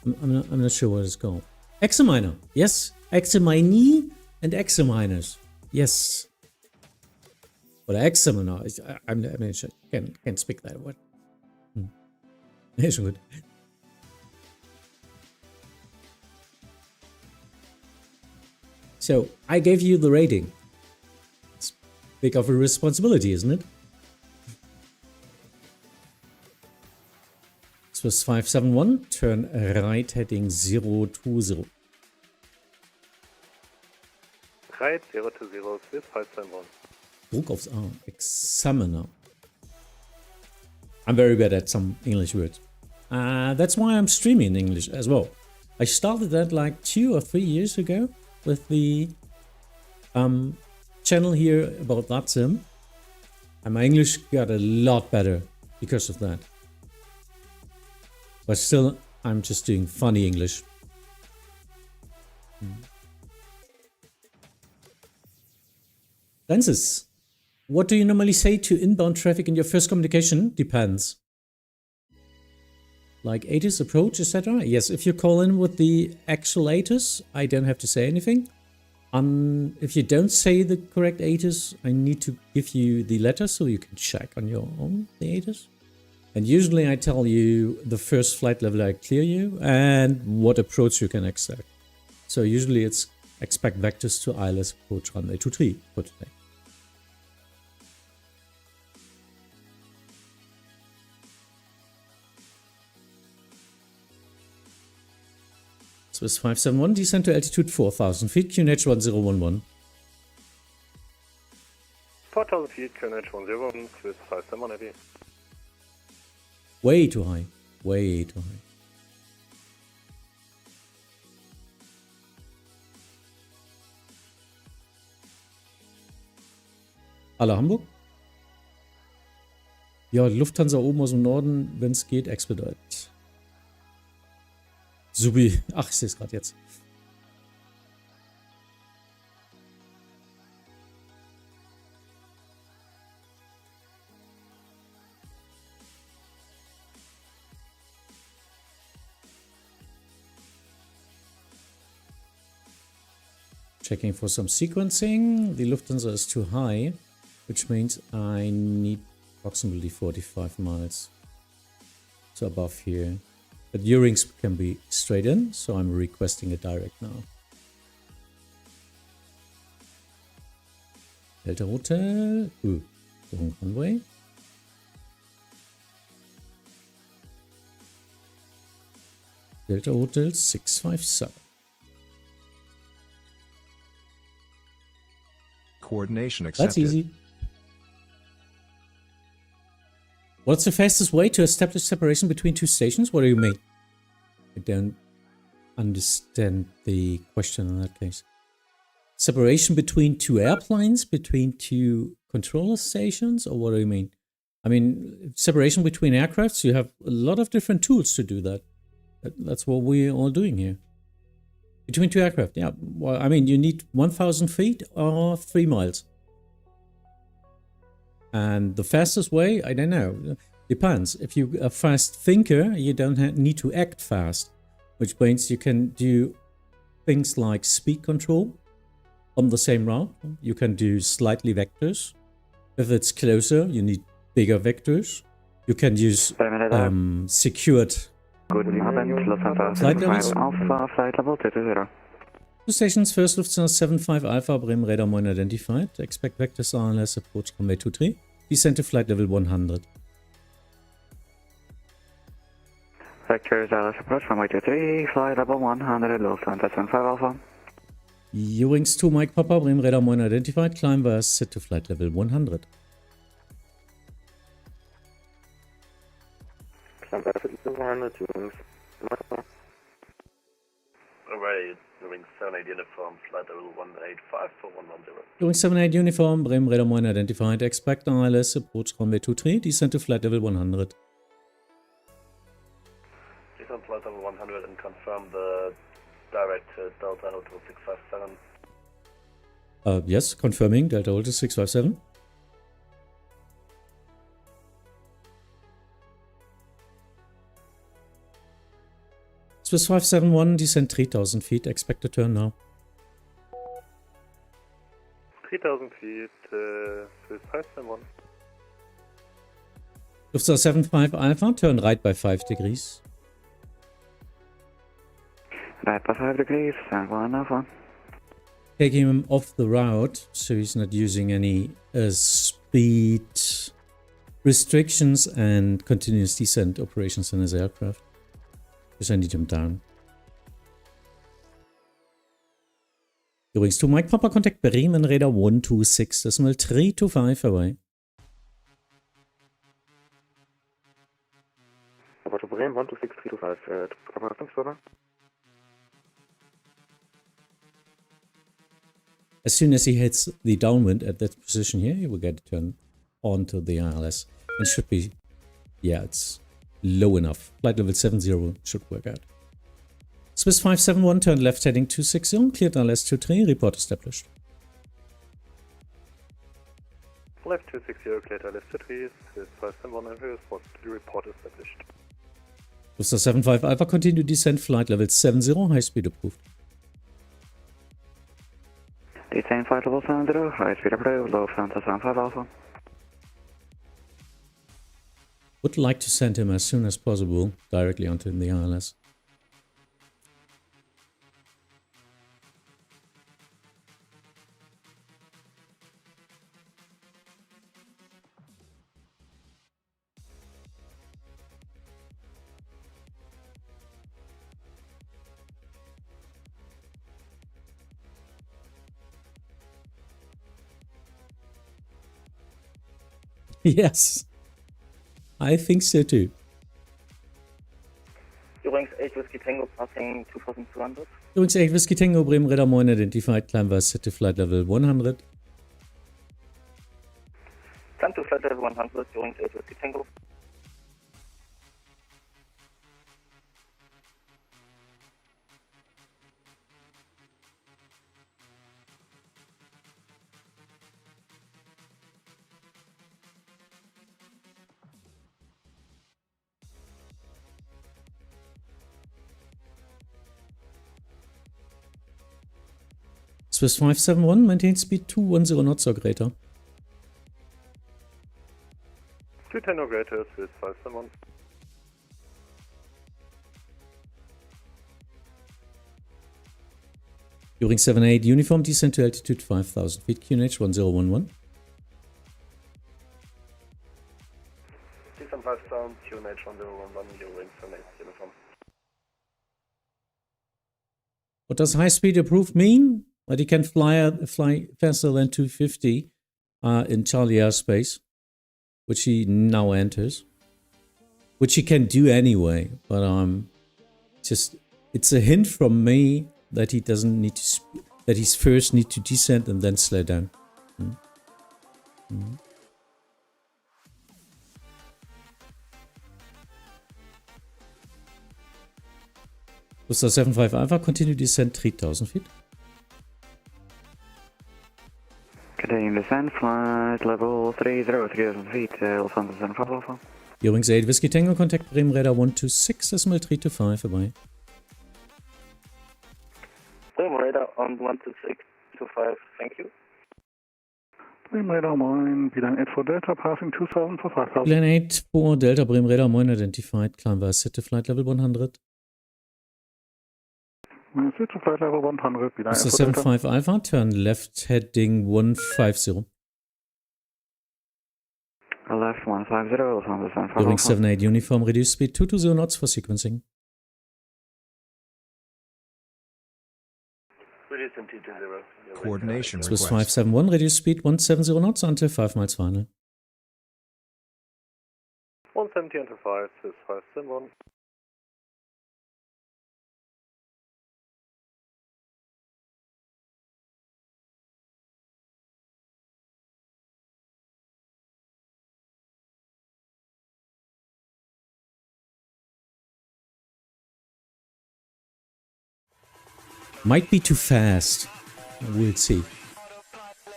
I'm not sure what it's called. Examiner. Yes. Examinee and examiners. Yes. Or examiner. I can't speak that word. Nee, schon gut. So, I gave you the rating. It's big of a responsibility, isn't it? This was 571, turn right heading 020. Right, 020, Swiss 571. Druck aufs A, examiner. I'm very bad at some English words. That's why I'm streaming in English as well. I started that like 2 or 3 years ago with the channel here about Vatsim. And my English got a lot better because of that. But still, I'm just doing funny English. Francis, what do you normally say to inbound traffic in your first communication? Depends. Like ATIS approach, etc. Yes, if you call in with the actual ATIS, I don't have to say anything. If you don't say the correct ATIS, I need to give you the letter so you can check on your own the ATIS. And usually I tell you the first flight level I clear you and what approach you can expect. So usually it's expect vectors to ILS approach runway 23 for today. Swiss 571, descend to altitude 4,000 feet, QNH 1011. 4,000 feet, QNH 1011, Swiss 571 heavy. Way too high. Way too high. Hallo Hamburg? Ja, Lufthansa oben aus dem Norden, wenn es geht, expedite. Subi. Ach, ich sehe es gerade jetzt. Checking for some sequencing. The Lufthansa is too high, which means I need approximately 45 miles. So above here. But Eurings can be straight in, so I'm requesting a direct now. Delta Hotel. Wrong runway. Delta Hotel 657. Coordination accepted. That's easy. What's the fastest way to establish separation between two stations? What do you mean? I don't understand the question in that case. Separation between two airplanes, between two controller stations, or what do you mean? I mean, separation between aircrafts, you have a lot of different tools to do that. That's what we're all doing here. Between two aircraft, yeah. Well, I mean, you need 1,000 feet or 3 miles. And the fastest way, I don't know. Depends. If you're a fast thinker, you don't need to act fast. Which means you can do things like speed control on the same route. You can do slightly vectors. If it's closer, you need bigger vectors. You can use secured Guten Abend, Lufthansa Flight levels? 75 Alpha, flight level 220. Two stations, first Lufthansa 75 Alpha, Bremen Radar Moin identified. Expect vectors RLS approach runway 23. Descent to flight level 100. Vectors RLS approach runway 23, flight level 100, Lufthansa 75 Alpha. Eurings 2 Mike Papa, Bremen Radar Moin identified. Climb via set to flight level 100. Climb via set to 100, Eurings. Array, Eurings 78 uniform, flight level 185 for 110. Eurings 78 uniform, Bremen Radar Moin identified. Expect RLS approach runway 23. Descent to flight level 100. Descent flight level 100 and confirm the direct Delta Hotel 657. Yes, confirming Delta Hotel 657. Swiss 571, descent 3000 feet. Expect to turn now. 3000 feet, Swiss 571. Lufthansa 75 Alpha, turn right by 5 degrees. Right by 5 degrees, San Juan Alpha. Taking him off the route, so he's not using any speed restrictions and continuous descent operations on his aircraft. Because I need him down. Eurings 2 Mike Papa, contact Bremen Radar 126.325 away. Over to Bremen 126.325, Papa, thanks, Papa. As soon as he hits the downwind at that position here, he will get a turn onto the ILS. It should be, yeah, it's low enough. Flight level 70 should work out. Swiss 571, turn left heading 260, cleared ILS 23, report established. Left 260, cleared ILS 23, Swiss 571 and report established. Lufthansa 75 Alpha, continue descent, flight level 70, high speed approved. Descent flight level 70, high speed approved, Lufthansa 75 Alpha. Would like to send him as soon as possible directly onto the ILS. Yes, I think so too. Eurings 8 Whiskey Tango passing 2200. Eurings 8 Whiskey Tango, Bremen Radar Moin identified, climb via set to flight level 100. Climb to flight level 100, Eurings 8 Whiskey Tango. Swiss 571, maintain speed 210 knots or greater. 210 or greater, Swiss 571. During 78 uniform, descent to altitude 5000 feet, QNH 1011. Descent 5000, QNH 1011, Eurings 78 uniform. What does high speed approved mean? That he can fly faster than 250 in Charlie airspace, which he now enters, which he can do anyway. But just it's a hint from me that he doesn't need to that he's first need to descend and then slow down. Lufthansa 75 Alpha, continue descent 3000 feet. Continue descent, flight level 30,000 feet, Lufthansa 75 Alpha. Eurings 8 Whiskey Tango, contact Bremen Radar 126.325 away. Bremen Radar on 12625, thank you. Bremen Radar, moin. Beeline 8 for Delta, passing 2000 for 5000. Beeline 8 for Delta, Bremen Radar, moin, identified, climb via city flight level 100. City flight level 100, Beeline 8 Mr. for Delta. 75 Alpha, turn left heading 150. Left 150, Lufthansa 75 During Alpha. 78 uniform, reduce speed 220 knots for sequencing. Reducing 220. Coordination Swiss request. 571, reduce speed 170 knots until 5 miles final. 170 until 5, Swiss 571. Might be too fast. We'll see.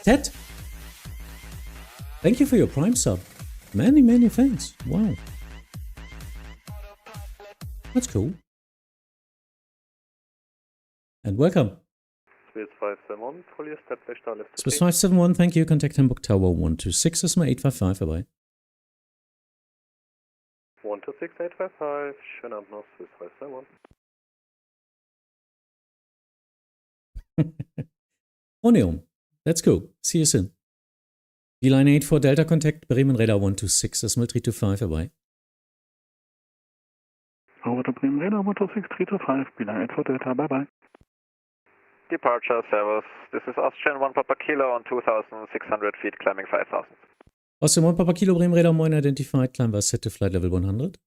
Ted, thank you for your Prime sub. Many, many thanks. Wow. That's cool. And welcome. Swiss 571, fully established, now left. Swiss 571, thank you. Contact Hamburg Tower 126, Isma 855, bye-bye. 126855, schönen Abend noch, Swiss 571. Oneum. Let's go. See you soon. Beeline 8 for Delta contact Bremen Radar 126, Isma 325, bye-bye. Over to Bremen Radar 126, 325, Beeline 8 for Delta, bye-bye. Departure, Servus. This is Austrian 1 Papa Kilo on 2,600 feet, climbing 5,000. Austrian 1 Papa Kilo, Bremen Radar, moin, identified, climb via set to flight level 100.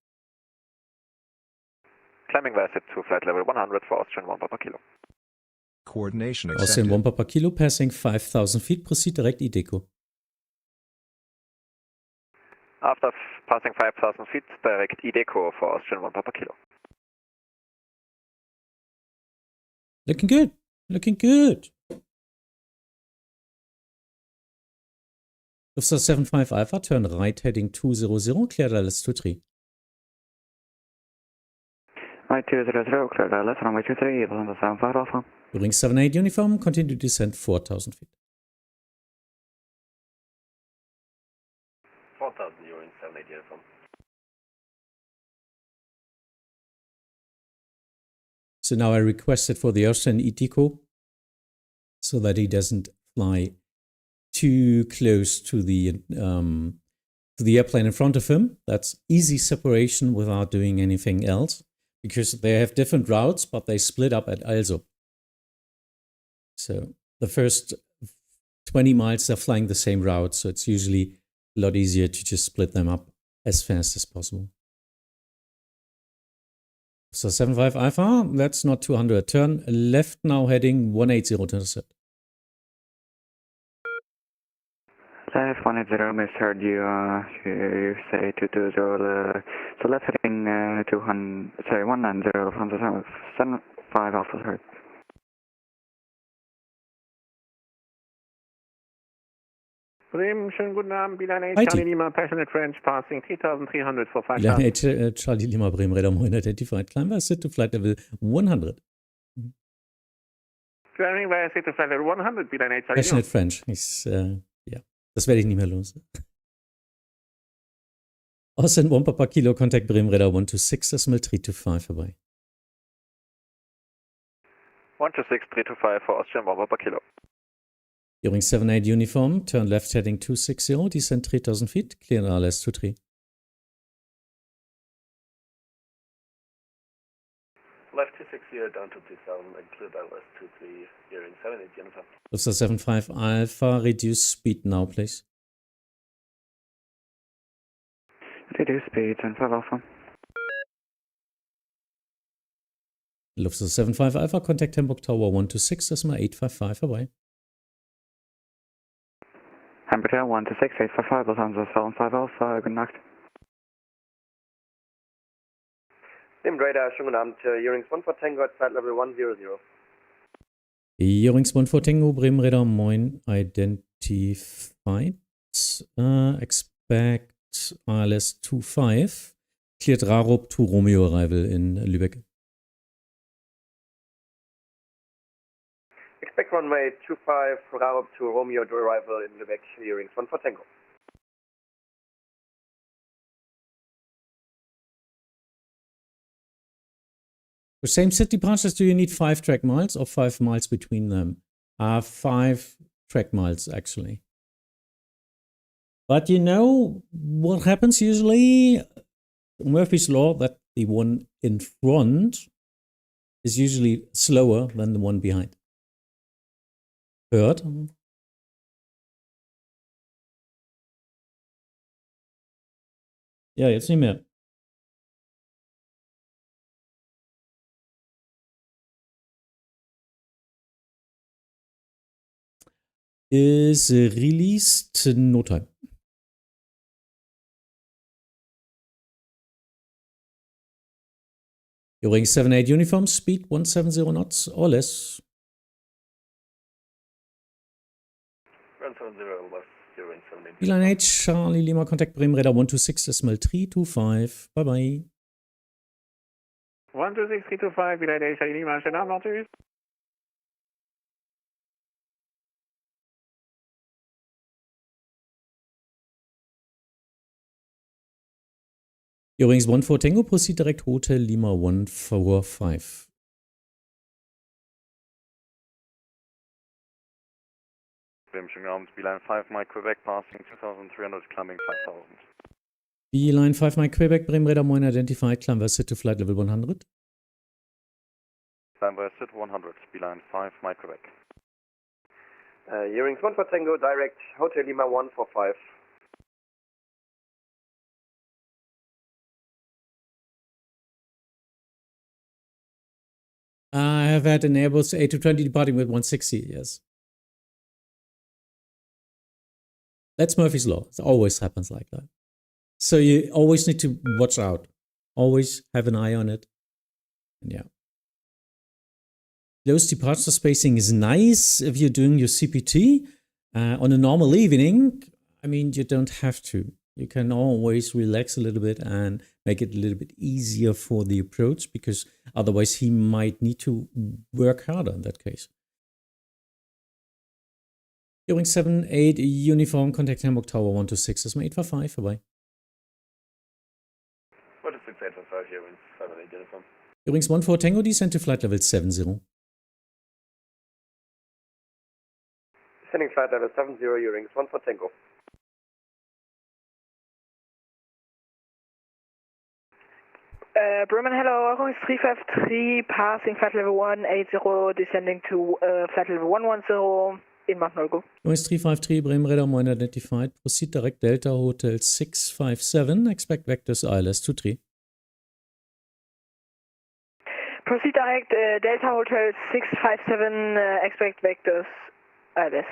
Climbing via set to flight level 100 for Austrian 1 Papa Kilo. Coordination Austrian accepted. 1 Papa Kilo, passing 5,000 feet, proceed direct EDDH. After passing 5,000 feet, direct EDDH for Austrian 1 Papa Kilo. Looking good. Looking good. Lufthansa 75 Alpha, turn right heading 200, clear Dallas 23. Right 200, clear Dallas, runway 23, Lufthansa 75 Alpha. During 78 uniform, continue descent 4,000 feet. 4000 euro in 78 uniform. So now I requested for the Austrian EDDH so that he doesn't fly too close to the airplane in front of him. That's easy separation without doing anything else, because they have different routes, but they split up at also. So the first 20 miles they're flying the same route, so it's usually a lot easier to just split them up as fast as possible. So 75 Alpha, that's not 200. Turn left now heading 180 to intercept. Left 180, misheard you, you say 220, so left heading 200, sorry, 190, Lufthansa 75 Alpha, heard. Bremen, schönen guten Abend, Beeline 8, Heidi. Charlie Lima, passionate French, passing 3,300 for 5,000. Beeline 8, Charlie Lima, Bremen Radar, moin, identified, climb via sit to flight level 100. Climbing via sit to flight level 100, Beeline 8, Charlie Lima. Passionate French. Ja, das werde ich nicht mehr los. Austrian 1 Papa Kilo, contact Bremen Radar 126, decimal 325, vorbei. 126, 325 for Austrian 1 Papa Kilo. During 78 uniform, turn left heading 260, descend 3,000 feet, clear RLS 23. Left 260 down to 2000 and clear Dallas 23 during 78 uniform. Lufthansa 75 Alpha, reduce speed now, please. Reduce speed, 75 Alpha. Lufthansa 75 Alpha, contact Hamburg Tower 126, decimal 855, vorbei. Hamburg Tower 126, 855, Lufthansa 75 Alpha, gute Nacht. Bremen Radar, schönen guten Abend, Eurings 1 for Tango at flight level 100. Eurings 1 for Tango, Bremen Radar, moin, identified. Expect RLS 25, cleared Rarup to Romeo arrival in Lübeck. Expect runway 25, Bravo to Romeo to arrival in Lübeck, hearings 1 for Tango. For same set departures, do you need 5 track miles or 5 miles between them? 5 track miles, actually. But you know what happens usually? Murphy's Law, that the one in front is usually slower than the one behind. Heard? Ja, jetzt nicht mehr. Is released no time. During 78 uniform, speed 170 knots or less. 170 less, during 78. EDDH Charlie Lima, contact Bremen Radar 126.325. Bye bye. 126.325, EDDH Charlie Lima, schönen Abend noch, tschüss. Übrigens 14 Tango, proceed direct Hotel Lima 145. Schönen Abend, Beeline 5, Mike Quebec, passing 2300, climbing 5000. Beeline 5 Mike Quebec, Bremen Radar 1 identified, climb set to flight level 100. Climb set 100, Beeline 5, Mike Quebec. Hearings 1 for Tango, direct Hotel Lima 145. I have had an Airbus A220 departing with 160, yes. That's Murphy's Law. It always happens like that. So you always need to watch out. Always have an eye on it. And yeah. Close departure spacing is nice if you're doing your CPT. On a normal evening, I mean, you don't have to. You can always relax a little bit and make it a little bit easier for the approach, because otherwise he might need to work harder in that case. During 7-8 uniform, contact Hamburg Tower 126, is 855, bye-bye. 126, 855, hearings 7-8 uniform. During 14 Tango, descend to flight level 70. Descending flight level 70, hearings 1 for Tango. Bremen, hello, Orange 353, passing flight level 180, descending to flight level 110, inbound no go. Orange 353, Bremen Radar 1 identified, proceed direct Delta Hotel 657, expect vectors ILS 23. Proceed direct Delta Hotel 657, expect vectors ILS.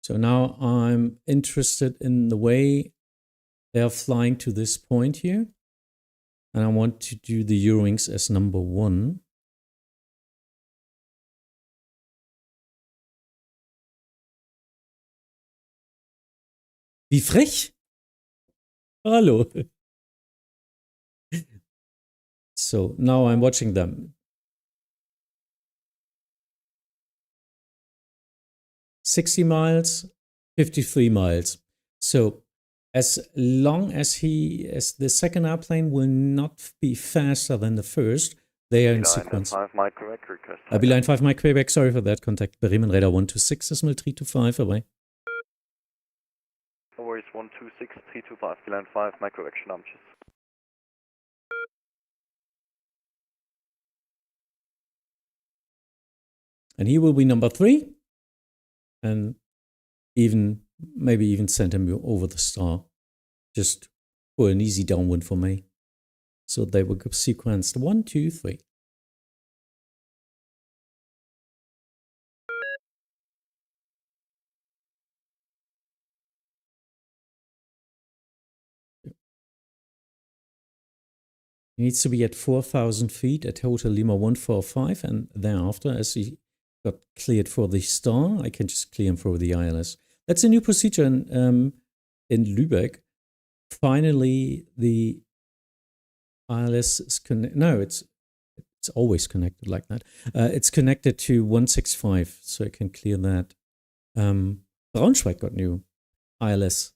So now I'm interested in the way they are flying to this point here. And I want to do the Eurowings as number 1. Wie frech? Hallo. So now I'm watching them. 60 miles, 53 miles. So as long as the second airplane will not be faster than the first, they are in sequence. Beeline 5 Mike Quebec, request. Beeline 5 Mike Quebec, sorry for that. Contact Bremen Radar 126.325, bye-bye. No worries, 126.325, Beeline 5 Mike Quebec, schönen Abend, tschüss. And he will be number 3. And maybe even send him over the star, just for an easy downwind for me. So they will sequenced 1, 2, 3. He needs to be at 4,000 feet at Hotel Lima 145, and thereafter, as he got cleared for the star, I can just clear him for the ILS. That's a new procedure in Lübeck. Finally, the ILS is connected. No, it's always connected like that. It's connected to 165, so I can clear that. Braunschweig got new ILS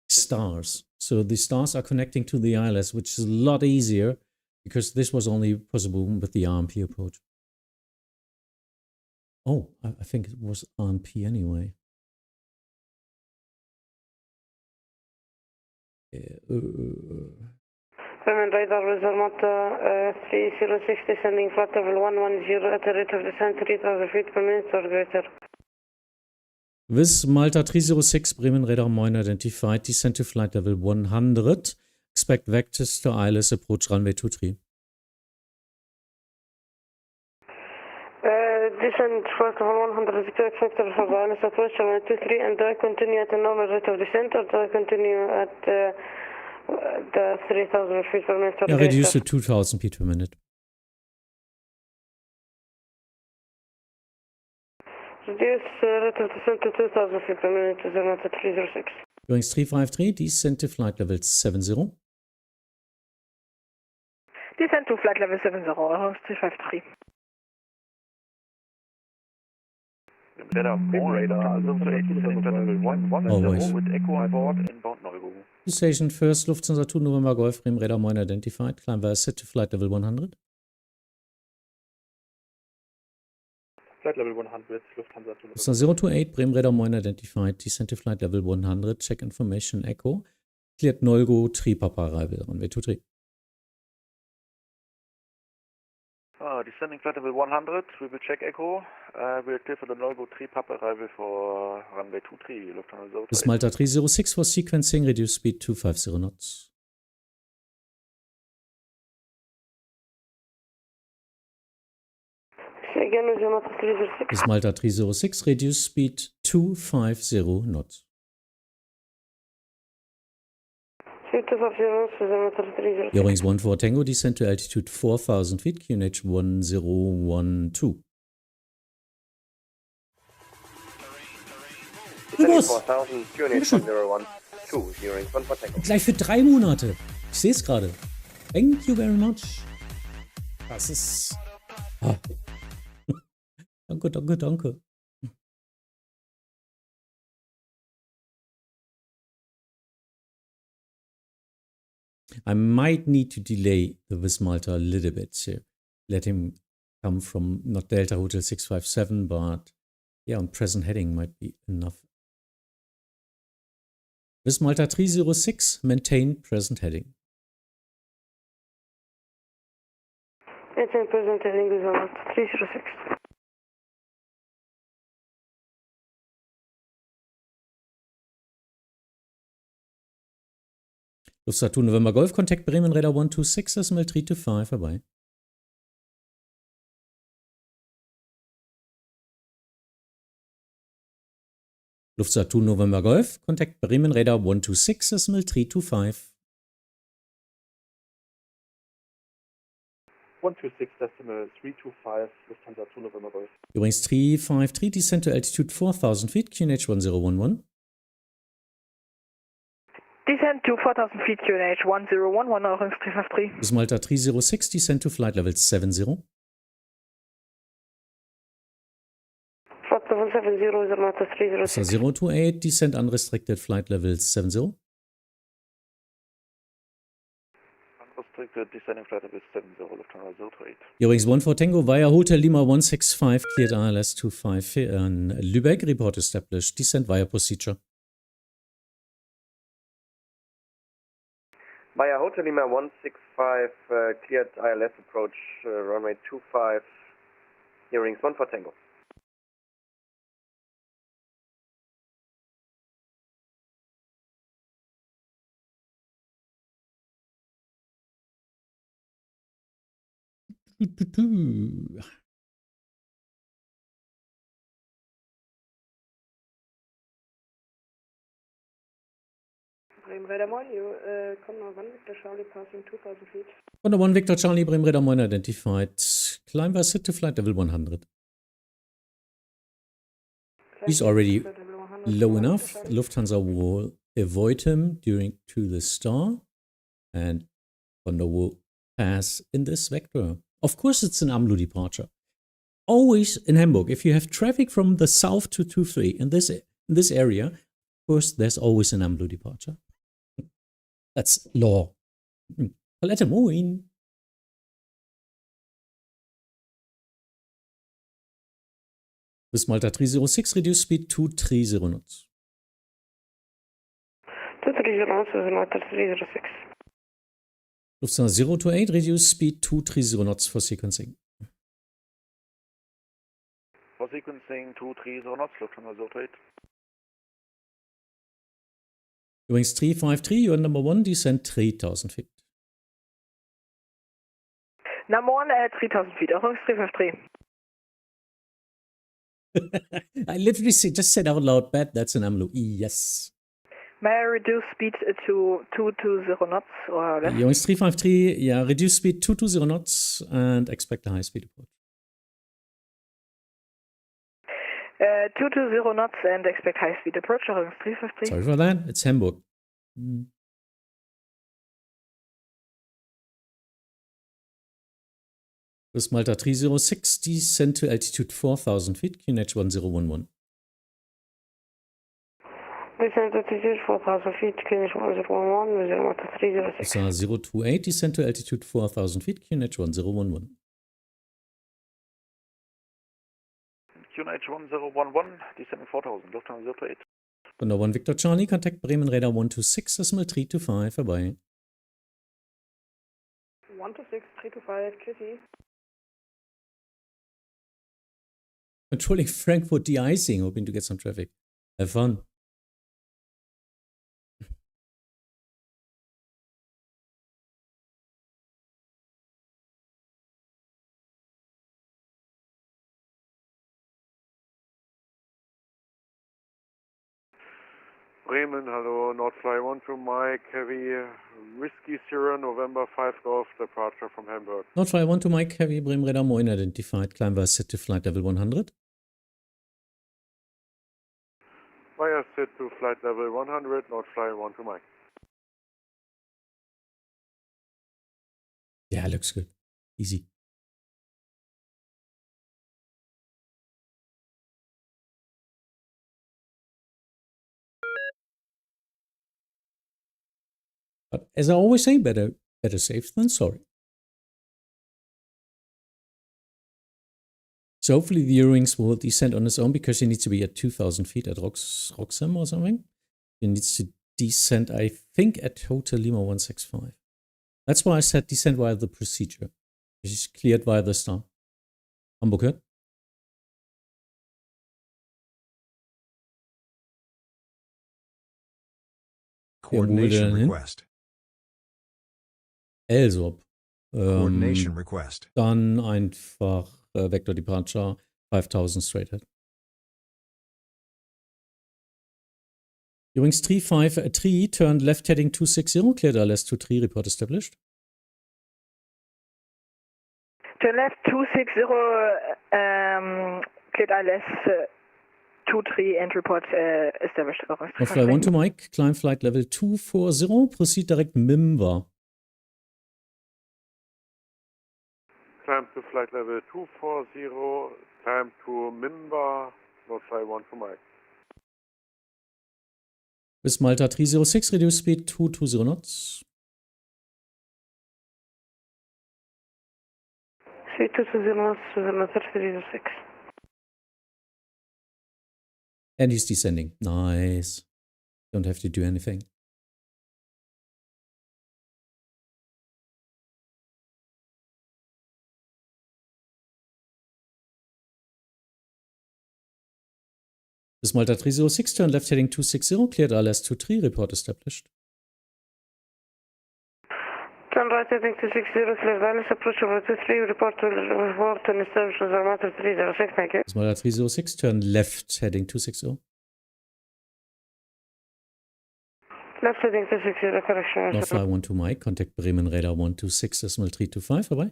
stars. So the stars are connecting to the ILS, which is a lot easier because this was only possible with the RMP approach. Oh, I think it was RMP anyway. Bremen Radar result 306 descending flight level 110 at a rate of descent 3000 feet per minute or greater. This Malta 306 Bremen Radar Moin identified descent to flight level 100. Expect vectors to ILS approach runway 23. Descent flight level 100 expect for the ILS approach runway 23 and do I continue at a normal rate of descent or do I continue at the 3000 feet per minute or greater? Reduce to 2000 feet per minute. Reduce rate of descent to 2000 feet per minute to the Malta 306. Going 353, descent to flight level 70. Descent to flight level 70, 353. Radar, more radar, also for 80 descending flight level 110 with echo on board, inbound Neuro. Station first, Lufthansa 2 November Golf, Bremen Radar Moin identified. Climb via set to flight level 100. Flight level 100, Lufthansa 2 Lufthansa 028, Bremen Radar Moin identified. Descent to flight level 100. Check information echo. Cleared Nolgo, Tripapa arrival, runway 23. Descending flight level 100, we will check echo. We'll clear for the Nolgo 3 Papa arrival for runway 23, Lufthansa 028. This Malta 306 for sequencing, reduce speed 250 knots. Say again, is Malta 306? This Malta 306, reduce speed 250 knots. 250 knots is Malta 306. Eurings 14 Tango, descent to altitude 4000 feet, QNH 1012. Descending 4000, QNH 1012, Eurings 14 Tango. Gleich für 3 Monate. Ich sehe es gerade. Thank you very much. Das ist... Ah. Danke, danke, danke. I might need to delay the Wizz Malta a little bit to let him come from not Delta Hotel 657, but yeah, on present heading might be enough. Wizz Malta 306, maintain present heading. Maintain present heading with Malta 306. Lufthansa 2 November Golf, contact Bremen Radar 126, decimal 325, vorbei. Lufthansa 2 November Golf, contact Bremen Radar 126, decimal 325. 126 decimal 325, Lufthansa 2 November Golf. Übrigens 353, descent to altitude 4000 feet, QNH 1011. Descent to 4000 feet, QNH 1011, Eurings 353. This Malta 306, descent to flight level 70. Flight level 70 is Malta 306. So 028, descent unrestricted flight level 70. Unrestricted descending flight level 70, Lufthansa 028. Eurings 14 Tango via Hotel Lima 165, cleared ILS 25 in Lübeck, report established, descent via procedure. Via Hotel Lima 165, cleared ILS approach, runway 25, Eurings 14 Tango. Bremen Radar Moin, you Condor 1 Victor Charlie passing 2000 feet. Condor 1 Victor Charlie, Bremen Radar Moin identified. Climb via set to flight level 100. He's already low enough. Lufthansa will avoid him to the star. And Condor will pass in this vector. Of course, it's an AMLO departure. Always in Hamburg, if you have traffic from the south to 23 in this area, of course, there's always an AMLO departure. That's law. Palette, moin. Bis Malta 306, reduce speed to 30 knots. 230 knots is Malta 306. Lufthansa 028, reduce speed to 30 knots for sequencing. For sequencing 230 knots, Lufthansa 028. Wings 353, you're number 1, descend 3,000 feet. Number 1 at 3,000 feet, Wings 353. I literally just said out loud, bad, that's an AMLO. Yes. May I reduce speed to 220 knots or less? Wings 353, yeah, reduce speed 220 knots and expect a high speed approach. 220 knots and expect high speed approach, Wings 353. Sorry for that, it's Hamburg. This Malta 306, descend to altitude 4,000 feet, QNH 1011. Descend to altitude 4,000 feet, QNH 1011, with Malta 306. 028, descend to altitude 4,000 feet, QNH 1011. QNH 1011, descending 4000, Lufthansa 028. Under 1 Victor Charlie, contact Bremen Radar 126, decimal 325, vorbei. 126, 325, QT. Controlling Frankfurt de-icing, hoping to get some traffic. Have fun. Bremen, hello, Nordfly 12 Mike, heavy, Whiskey Sierra, November 5 Golf, departure from Hamburg. Nordfly 12 Mike, heavy, Bremen Radar, moin, identified, climb was set to flight level 100. Via set to flight level 100, Nordfly 12 Mike. Yeah, looks good. Easy. But as I always say, better safe than sorry. So hopefully the Eurowings will descend on its own because he needs to be at 2,000 feet at Roxham or something. He needs to descend, I think, at Hotel Lima 165. That's why I said descend via the procedure. He's cleared via the star. Hamburg hört? Coordination request. Also, Coordination request. Dann einfach Vector Departure 5000 straight ahead. Eurowings 353, turned left heading 260, cleared ILS 23, report established. Turn left 260, cleared ILS 23 and report established. Fly 1 to Mike, climb flight level 240, proceed direct MIMVA. Climb to flight level 240, climb to Mimba, Nordfly 12 Mike. Bis Malta 306, reduce speed 220 knots. Speed 220 knots, Malta 306. And he's descending. Nice. Don't have to do anything. Bis Malta 306, turn left heading 260, cleared ILS 23, report established. Turn right heading 260, cleared ILS, approach over 23, report and establish Malta 306, thank you. Bis Malta 306, turn left heading 260. Left heading 260, correction. Nordfly 12 Mike, contact Bremen Radar 126, decimal 325, vorbei.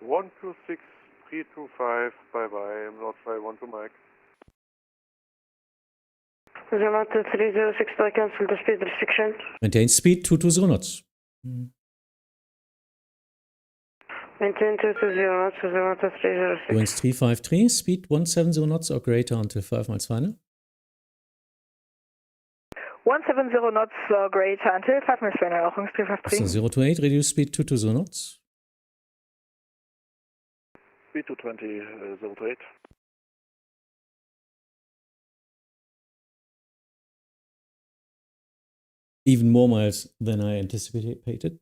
126, 325, bye bye, Nordfly 12 Mike. Yamato 306, I cancel the speed restriction. Maintain speed 220 knots. Maintain 220 knots, Yamato 306. Wings 353, speed 170 knots or greater until 5 miles final. 170 knots or greater until 5 miles final. Wings 353. So 028, reduce speed 220 knots. Speed 220, 028. Even more miles than I anticipated.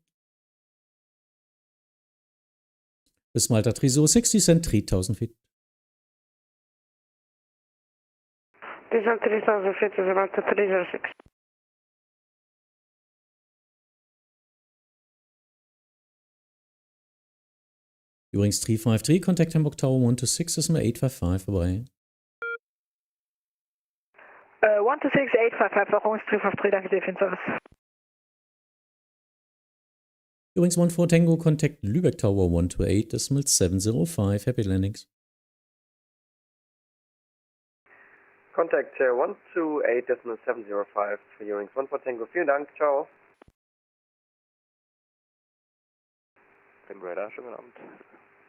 With Malta 306, descend 3,000 feet. Descend 3,000 feet is Yamato 306. Übrigens 353, contact Hamburg Tower 126, ist mal 855 vorbei. 126, 855, Wings 353, danke dir für den Service. Übrigens 14 Tango, contact Lübeck Tower 128, das mal 705, happy landings. Contact 128.705 für Eurings 14 Tango. Vielen Dank, ciao. Bremen Radar, schönen guten Abend.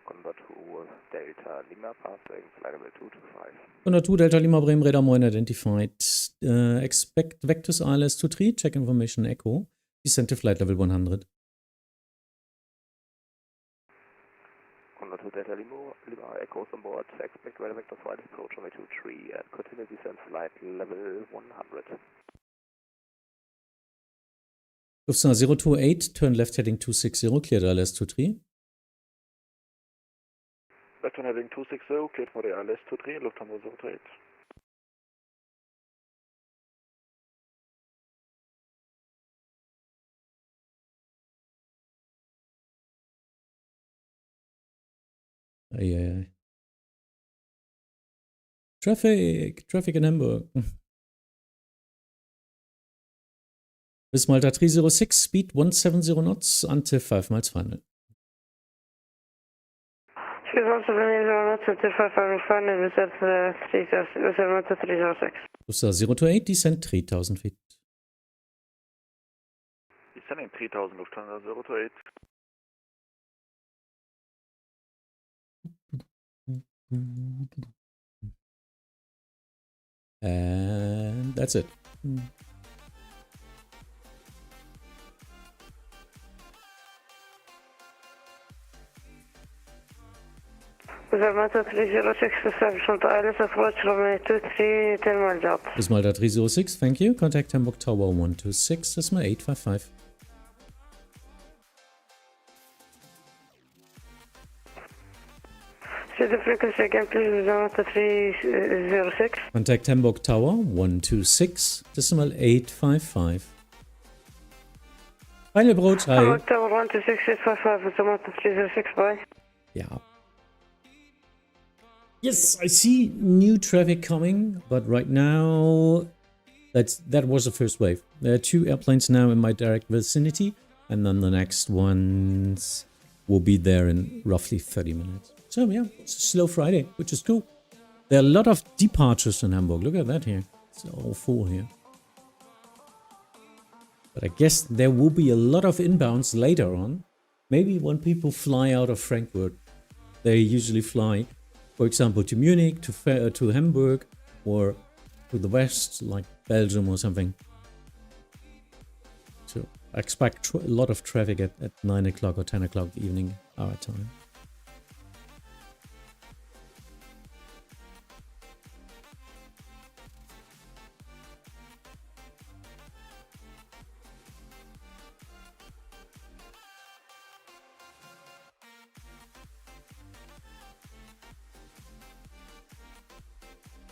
Condor 2 Delta Lima passing, flight level 225. Condor 2 Delta Lima Bremen Radar Moin identified. Expect Vectus ILS to 3, check information echo. Descent to flight level 100. Condor 2 Delta Lima echoes on board. Expect radar vector flight approach runway 23 and continue descent flight level 100. Lufthansa 028, turn left heading 260, cleared ILS to 3. Left turn heading 260, cleared for the ILS 23, Lufthansa 028. Eieiei. Traffic in Hamburg. Bis Malta 306, speed 170 knots until 5 miles final. Speed 170 knots until 5 miles final, descent 306. Lufthansa 028, descent 3,000 feet. Descending 3000, Lufthansa 028. And that's it. Yamato 306, establishment ILS approach runway 23, 10 miles out. Bis Malta 306, thank you. Contact Hamburg Tower 126, das ist mal 855. Say the frequency again, please, Yamato 306. Contact Hamburg Tower 126, decimal 855. Final approach, hi. Hamburg Tower 126, 855, Yamato 306, bye. Yeah. Yes, I see new traffic coming, but right now, that was the first wave. There are 2 airplanes now in my direct vicinity, and then the next ones will be there in roughly 30 minutes. So yeah, it's a slow Friday, which is cool. There are a lot of departures in Hamburg. Look at that here. It's all full here. But I guess there will be a lot of inbounds later on. Maybe when people fly out of Frankfurt, they usually fly, for example, to Munich, to Hamburg, or to the west, like Belgium or something. So I expect a lot of traffic at 9 o'clock or 10 o'clock evening our time.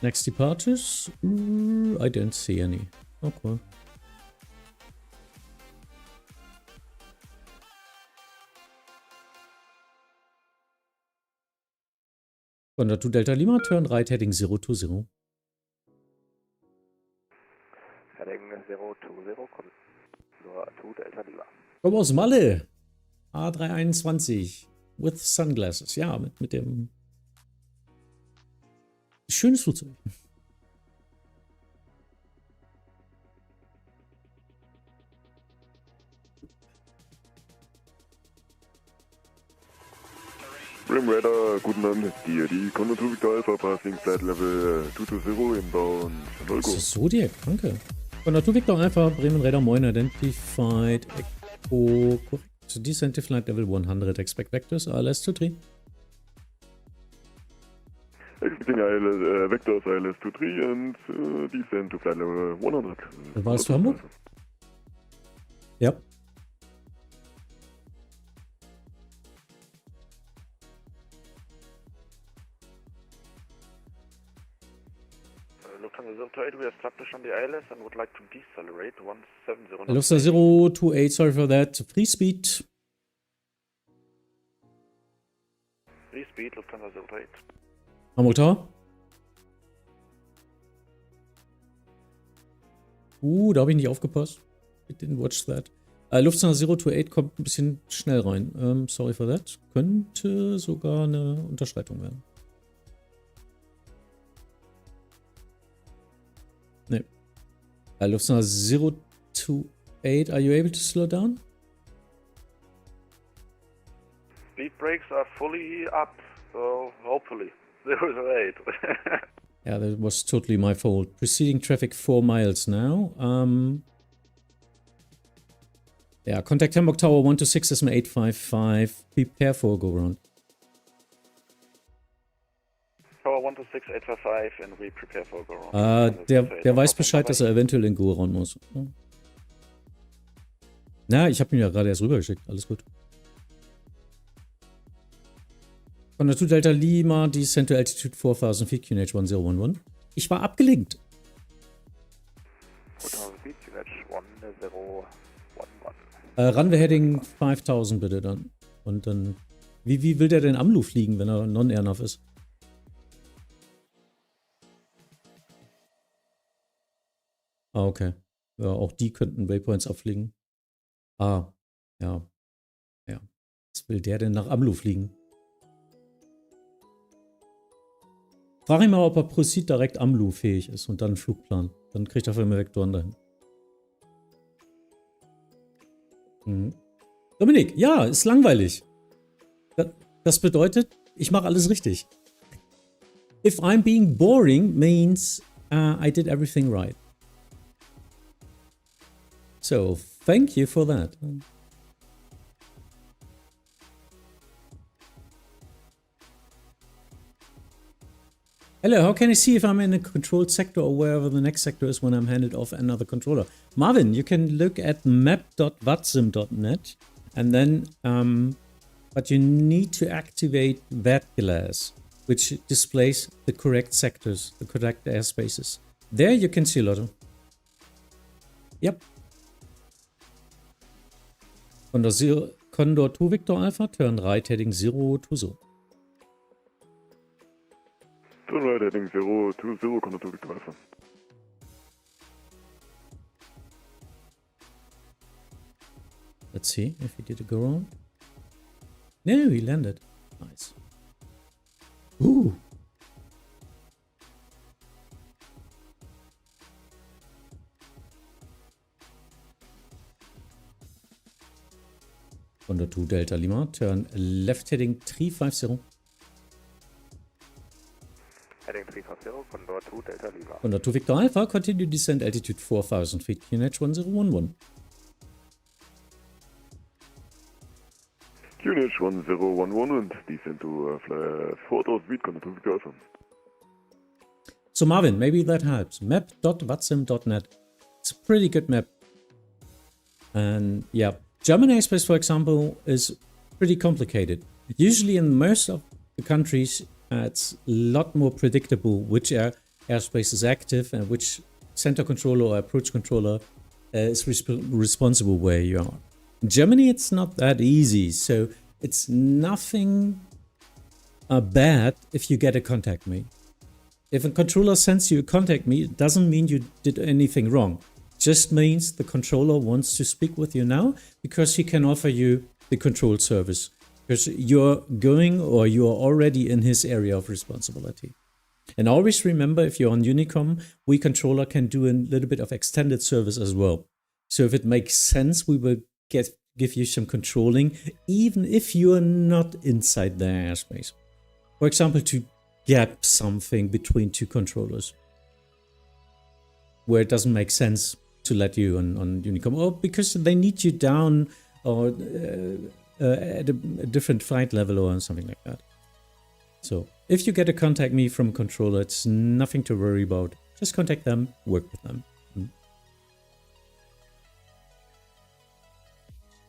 Next departures? I don't see any. Okay. Condor 2 Delta Lima, turn right heading 020. Heading 020, Condor 2 Delta Lima. Komm aus Malle! A321 with sunglasses. Ja, mit dem... Schönes Flugzeug. Bremen Radar, guten Abend. Die Konto Victor Alpha passing flight level 220 inbound Nolgo. Das ist Zodiac, danke. Konto Victor Alpha, Bremen Radar, moin, identified, echo, korrekt. Descent to flight level 100, expect vectors, ALS 23. Expecting ILS, vectors ILS 23 and descent to flight level 100. Warst du Hamburg? Ja. Lufthansa 028, we established on the ILS and would like to decelerate 170. Lufthansa 028, sorry for that. Free speed. Free speed, Lufthansa 028. Hamburg Tower. Da habe ich nicht aufgepasst. I didn't watch that. Lufthansa 028 kommt ein bisschen schnell rein. Sorry for that. Könnte sogar eine Unterschreitung werden. Nee. Lufthansa 028, are you able to slow down? Speed brakes are fully up, so hopefully 008. Yeah, that was totally my fault. Preceding traffic 4 miles now. Yeah, contact Hamburg Tower 126 SM 855. Prepare for go round. Tower 126 855 and we prepare for go round. Der weiß Bescheid, dass er eventuell in go round muss. Na, ich habe ihn ja gerade erst rübergeschickt. Alles gut. Von der 2 Delta Lima, descent to altitude 4000 feet, QNH 1011. Ich war abgelenkt. 4000 feet, QNH 1011. Runway Heading 5000 bitte dann. Und dann, wie will der denn am Luft fliegen, wenn er non-airnav ist? Ah, okay. Ja, auch die könnten Waypoints abfliegen. Ah, ja. Ja. Was will der denn nach Amlu fliegen? Frag ihn mal, ob er Proceed direkt Amlu fähig ist und dann einen Flugplan. Dann kriegt er für immer Vektoren dahin. Dominik, ja, ist langweilig. Das bedeutet, ich mache alles richtig. If I'm being boring means I did everything right. So, thank you for that. Hello, how can I see if I'm in a controlled sector or wherever the next sector is when I'm handed off another controller? Marvin, you can look at map.vatsim.net and then, but you need to activate that glass, which displays the correct sectors, the correct airspaces. There you can see a lot of. Yep. Condor 2 Victor Alpha, turn right heading 020. Turn right heading 020, Condor 2 Victor Alpha. Let's see if he did a go round. No, he landed. Nice. Ooh. Condor 2 Delta Lima, turn left heading 350. Heading 350, Condor 2 Delta Lima. Condor 2 Victor Alpha, continue descent altitude 4000 feet, QNH 1011. QNH 1011 and descent to 4000 feet, Condor 2 Victor Alpha. So Marvin, maybe that helps. Map.vatsim.net. It's a pretty good map. And yeah, German airspace, for example, is pretty complicated. Usually in most of the countries, it's a lot more predictable which airspace is active and which center controller or approach controller is responsible where you are. In Germany, it's not that easy, so it's nothing bad if you get a contact me. If a controller sends you a contact me, it doesn't mean you did anything wrong. Just means the controller wants to speak with you now because he can offer you the control service because you're going or you're already in his area of responsibility. And always remember, if you're on Unicom, we controller can do a little bit of extended service as well. So if it makes sense, we will give you some controlling, even if you are not inside their airspace. For example, to gap something between two controllers, where it doesn't make sense to let you on Unicom, or because they need you down or at a different flight level or something like that. So if you get a contact me from controller, it's nothing to worry about. Just contact them, work with them.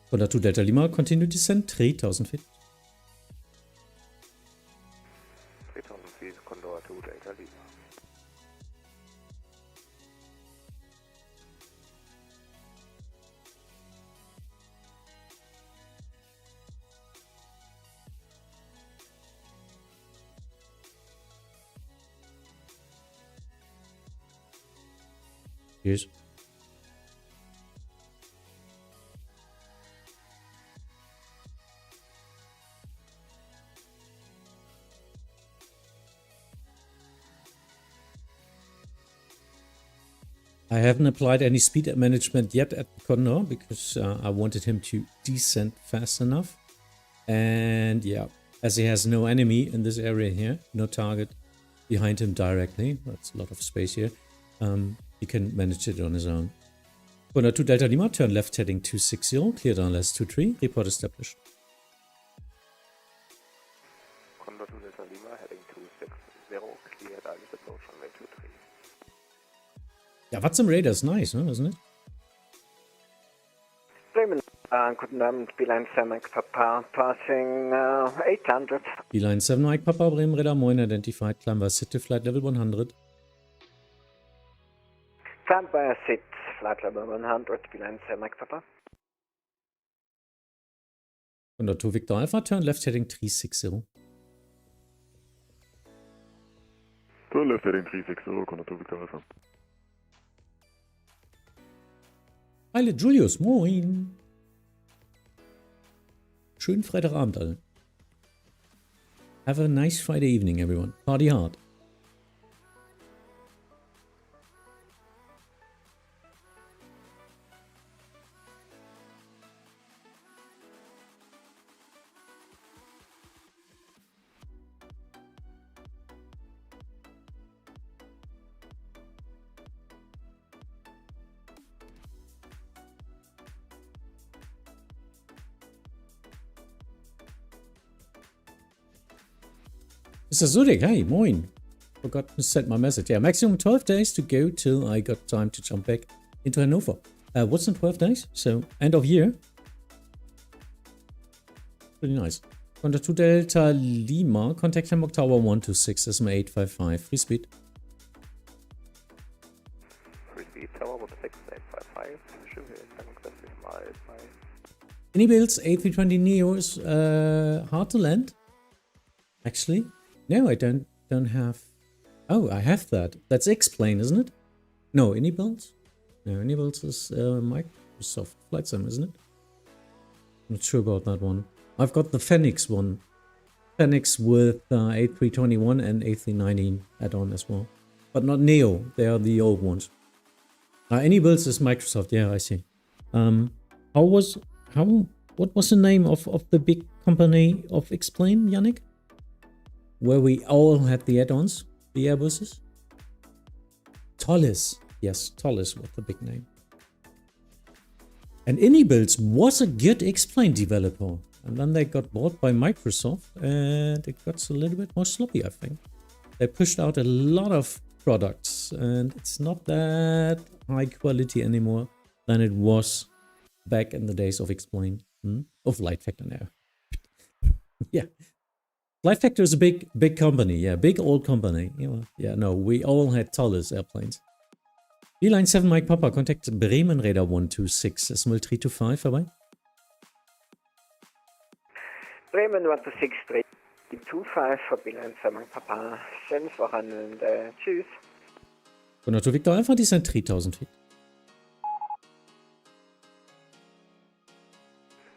Condor 2 Delta Lima, continue descent, 3000 feet. 3000 feet, Condor 2 Delta Lima. Yes. I haven't applied any speed management yet at the Condor because I wanted him to descend fast enough. And yeah, as he has no enemy in this area here, no target behind him directly, that's a lot of space here, he can manage it on his own. Condor 2 Delta Lima, turn left heading 260, cleared on last 23, report established. Condor 2 Delta Lima, heading 260, cleared ILS approach runway 23. Yeah, Vatsim Radar is nice, huh, isn't it? Bremen, guten Abend, Beeline 7 Mike Papa, passing 800. Beeline 7 Mike Papa, Bremen Radar, moin, identified, climb via sit to flight level 100. Climb via sit, flight level 100, Beeline 7 Mike Papa. Condor 2 Victor Alpha, turn left heading 360. Turn left heading 360, Condor 2 Victor Alpha. Pilot Julius, moin. Schönen Freitagabend, alle. Have a nice Friday evening, everyone. Party hard. Mr. Zudek, hey, moin. Forgot to send my message. Yeah, maximum 12 days to go till I got time to jump back into Hanover. What's in 12 days? So, end of year. Pretty nice. Condor 2 Delta Lima, contact Hamburg Tower 126, SMA 855. Free speed. Free speed, Tower 16855. Should be successfully my. Any builds? A320 Neo is hard to land. Actually. No, I don't have... Oh, I have that. That's X-Plane, isn't it? No, any builds? No, any builds is Microsoft Flight Sim, isn't it? Not sure about that one. I've got the Phoenix one. Phoenix with A321 and A319 add-on as well. But not Neo. They are the old ones. Any builds is Microsoft. Yeah, I see. What was the name of the big company of X-Plane, Yannick? Where we all had the add-ons, the Airbuses? Tollis. Yes, Tollis was the big name. And Anybuilds was a good X-Plane developer. And then they got bought by Microsoft and it got a little bit more sloppy, I think. They pushed out a lot of products and it's not that high quality anymore than it was back in the days of X-Plane. Of Light Factor now. Yeah. Light Factor is a big company, yeah, big old company. Yeah, no, we all had Tollis airplanes. Beeline 7 Mike Papa, contact Bremen Radar 126, SML 325, vorbei. Bremen 126, 325 for Beeline 7 Mike Papa, schönes Wochenende, tschüss. Condor 2 Victor Alpha, descent 3000 feet.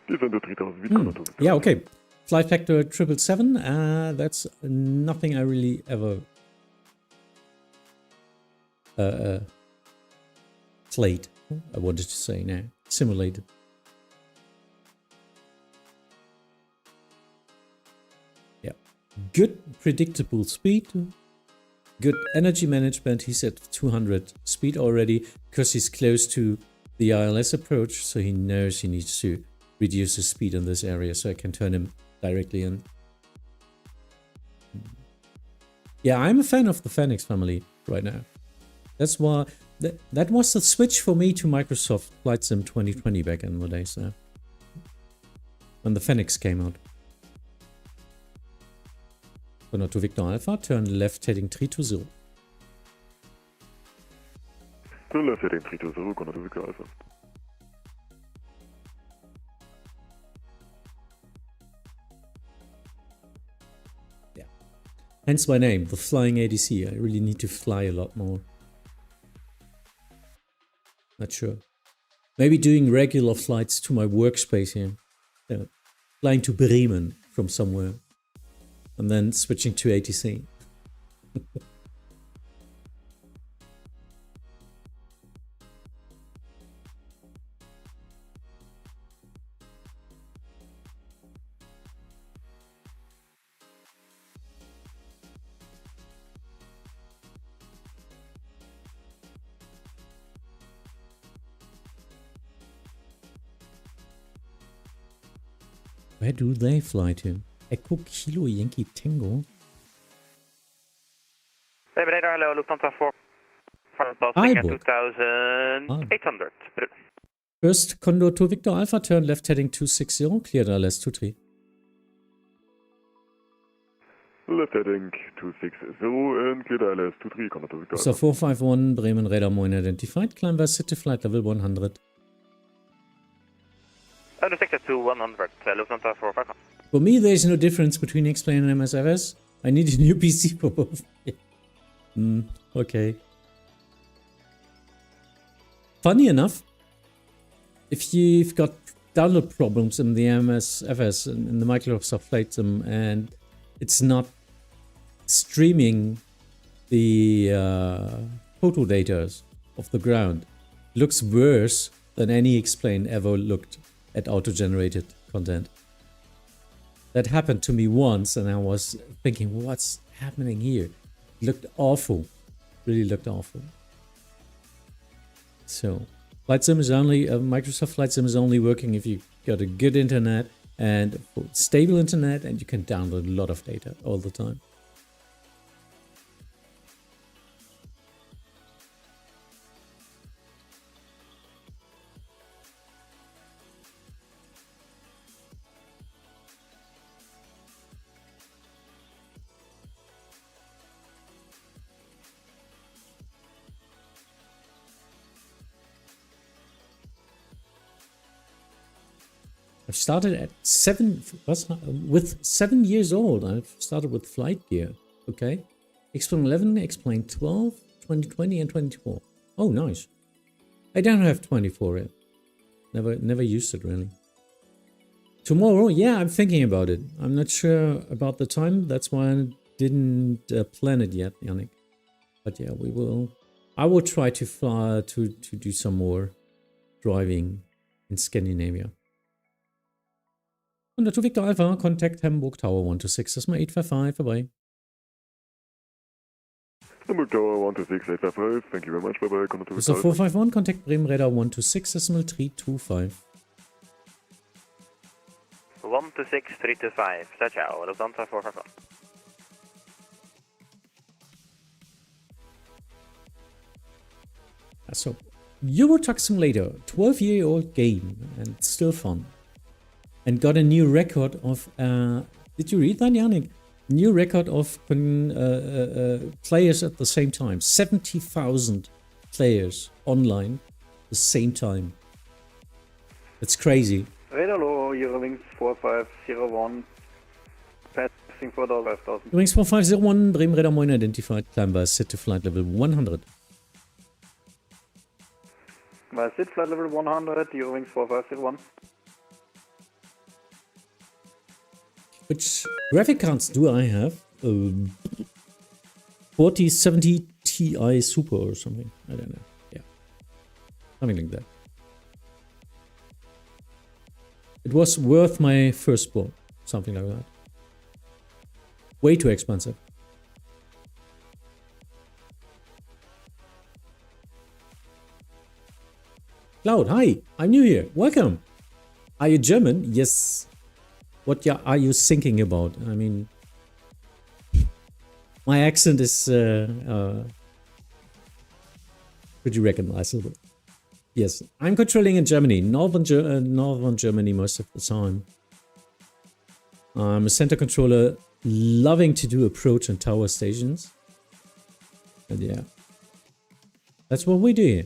Descent 3000 feet, Condor 2 Victor. Yeah, okay. Flight Factor 777, that's nothing I really ever played, I wanted to say now. Simulated. Yeah. Good predictable speed. Good energy management. He's at 200 speed already because he's close to the ILS approach. So he knows he needs to reduce his speed in this area. So I can turn him directly in. Yeah, I'm a fan of the Phoenix family right now. That's why that was the switch for me to Microsoft Flight Sim 2020 back in the days. When the Phoenix came out. Condor to Victor Alpha, turn left heading 320. Turn left heading 320, Condor to Victor Alpha. Yeah. Hence my name, the Flying ATC. I really need to fly a lot more. Not sure. Maybe doing regular flights to my workspace here. Flying to Bremen from somewhere. And then switching to ATC. Where do they fly to? Echo Kilo Yankee Tango. Bremen Radar, hello, Lufthansa 4. Passing 2800. First Condor to Victor Alpha, turn left heading 260, cleared ILS 23. Left heading 260 and cleared ILS 23, Condor to Victor Alpha. So 451, Bremen Radar Moin identified, climb via city flight level 100. Undetected to 100, Lufthansa 451. For me, there's no difference between X-Plane and MSFS. I need a new PC for both. Okay. Funny enough, if you've got download problems in the MSFS, in the Microsoft Flight Sim, and it's not streaming the photo data of the ground, it looks worse than any X-Plane ever looked at auto-generated content. That happened to me once, and I was thinking, what's happening here? It looked awful. Really looked awful. So, Flight Sim is only, Microsoft Flight Sim is only working if you got a good internet and stable internet, and you can download a lot of data all the time. I've started at 7 years old. I've started with flight gear. Okay. X-Plane 11, X-Plane 12, 2020 and 24. Oh, nice. I don't have 24 yet. Never used it really. Tomorrow, yeah, I'm thinking about it. I'm not sure about the time. That's why I didn't plan it yet, Yannick. But yeah, we will. I will try to fly to do some more driving in Scandinavia. Condor to Victor Alpha, contact Hamburg Tower 126, das mal 855, bye-bye. Hamburg Tower 126, 855, thank you very much, bye-bye, Condor to Victor Alpha. 451, contact Bremen Radar 126, decimal 325. 126, 325, ciao, Lufthansa 451. So, Euro Truck Simulator, 12-year-old game, and still fun. And got a new record of, did you read that, Yannick? New record of players at the same time. 70,000 players online at the same time. That's crazy. Hello, Eurowings 4501, passing for the 5,000. Eurowings 4501, Bremen Radar Moin identified, climb by sit to flight level 100. By sit flight level 100, Eurowings 4501. Which graphic cards do I have? 4070 Ti Super or something. I don't know. Yeah. Something like that. It was worth my firstborn. Something like that. Way too expensive. Cloud, hi, I'm new here. Welcome. Are you German? Yes. What are you thinking about? I mean, my accent is pretty recognizable. Yes, I'm controlling in Germany, northern Germany most of the time. I'm a center controller, loving to do approach and tower stations. And yeah, that's what we do here.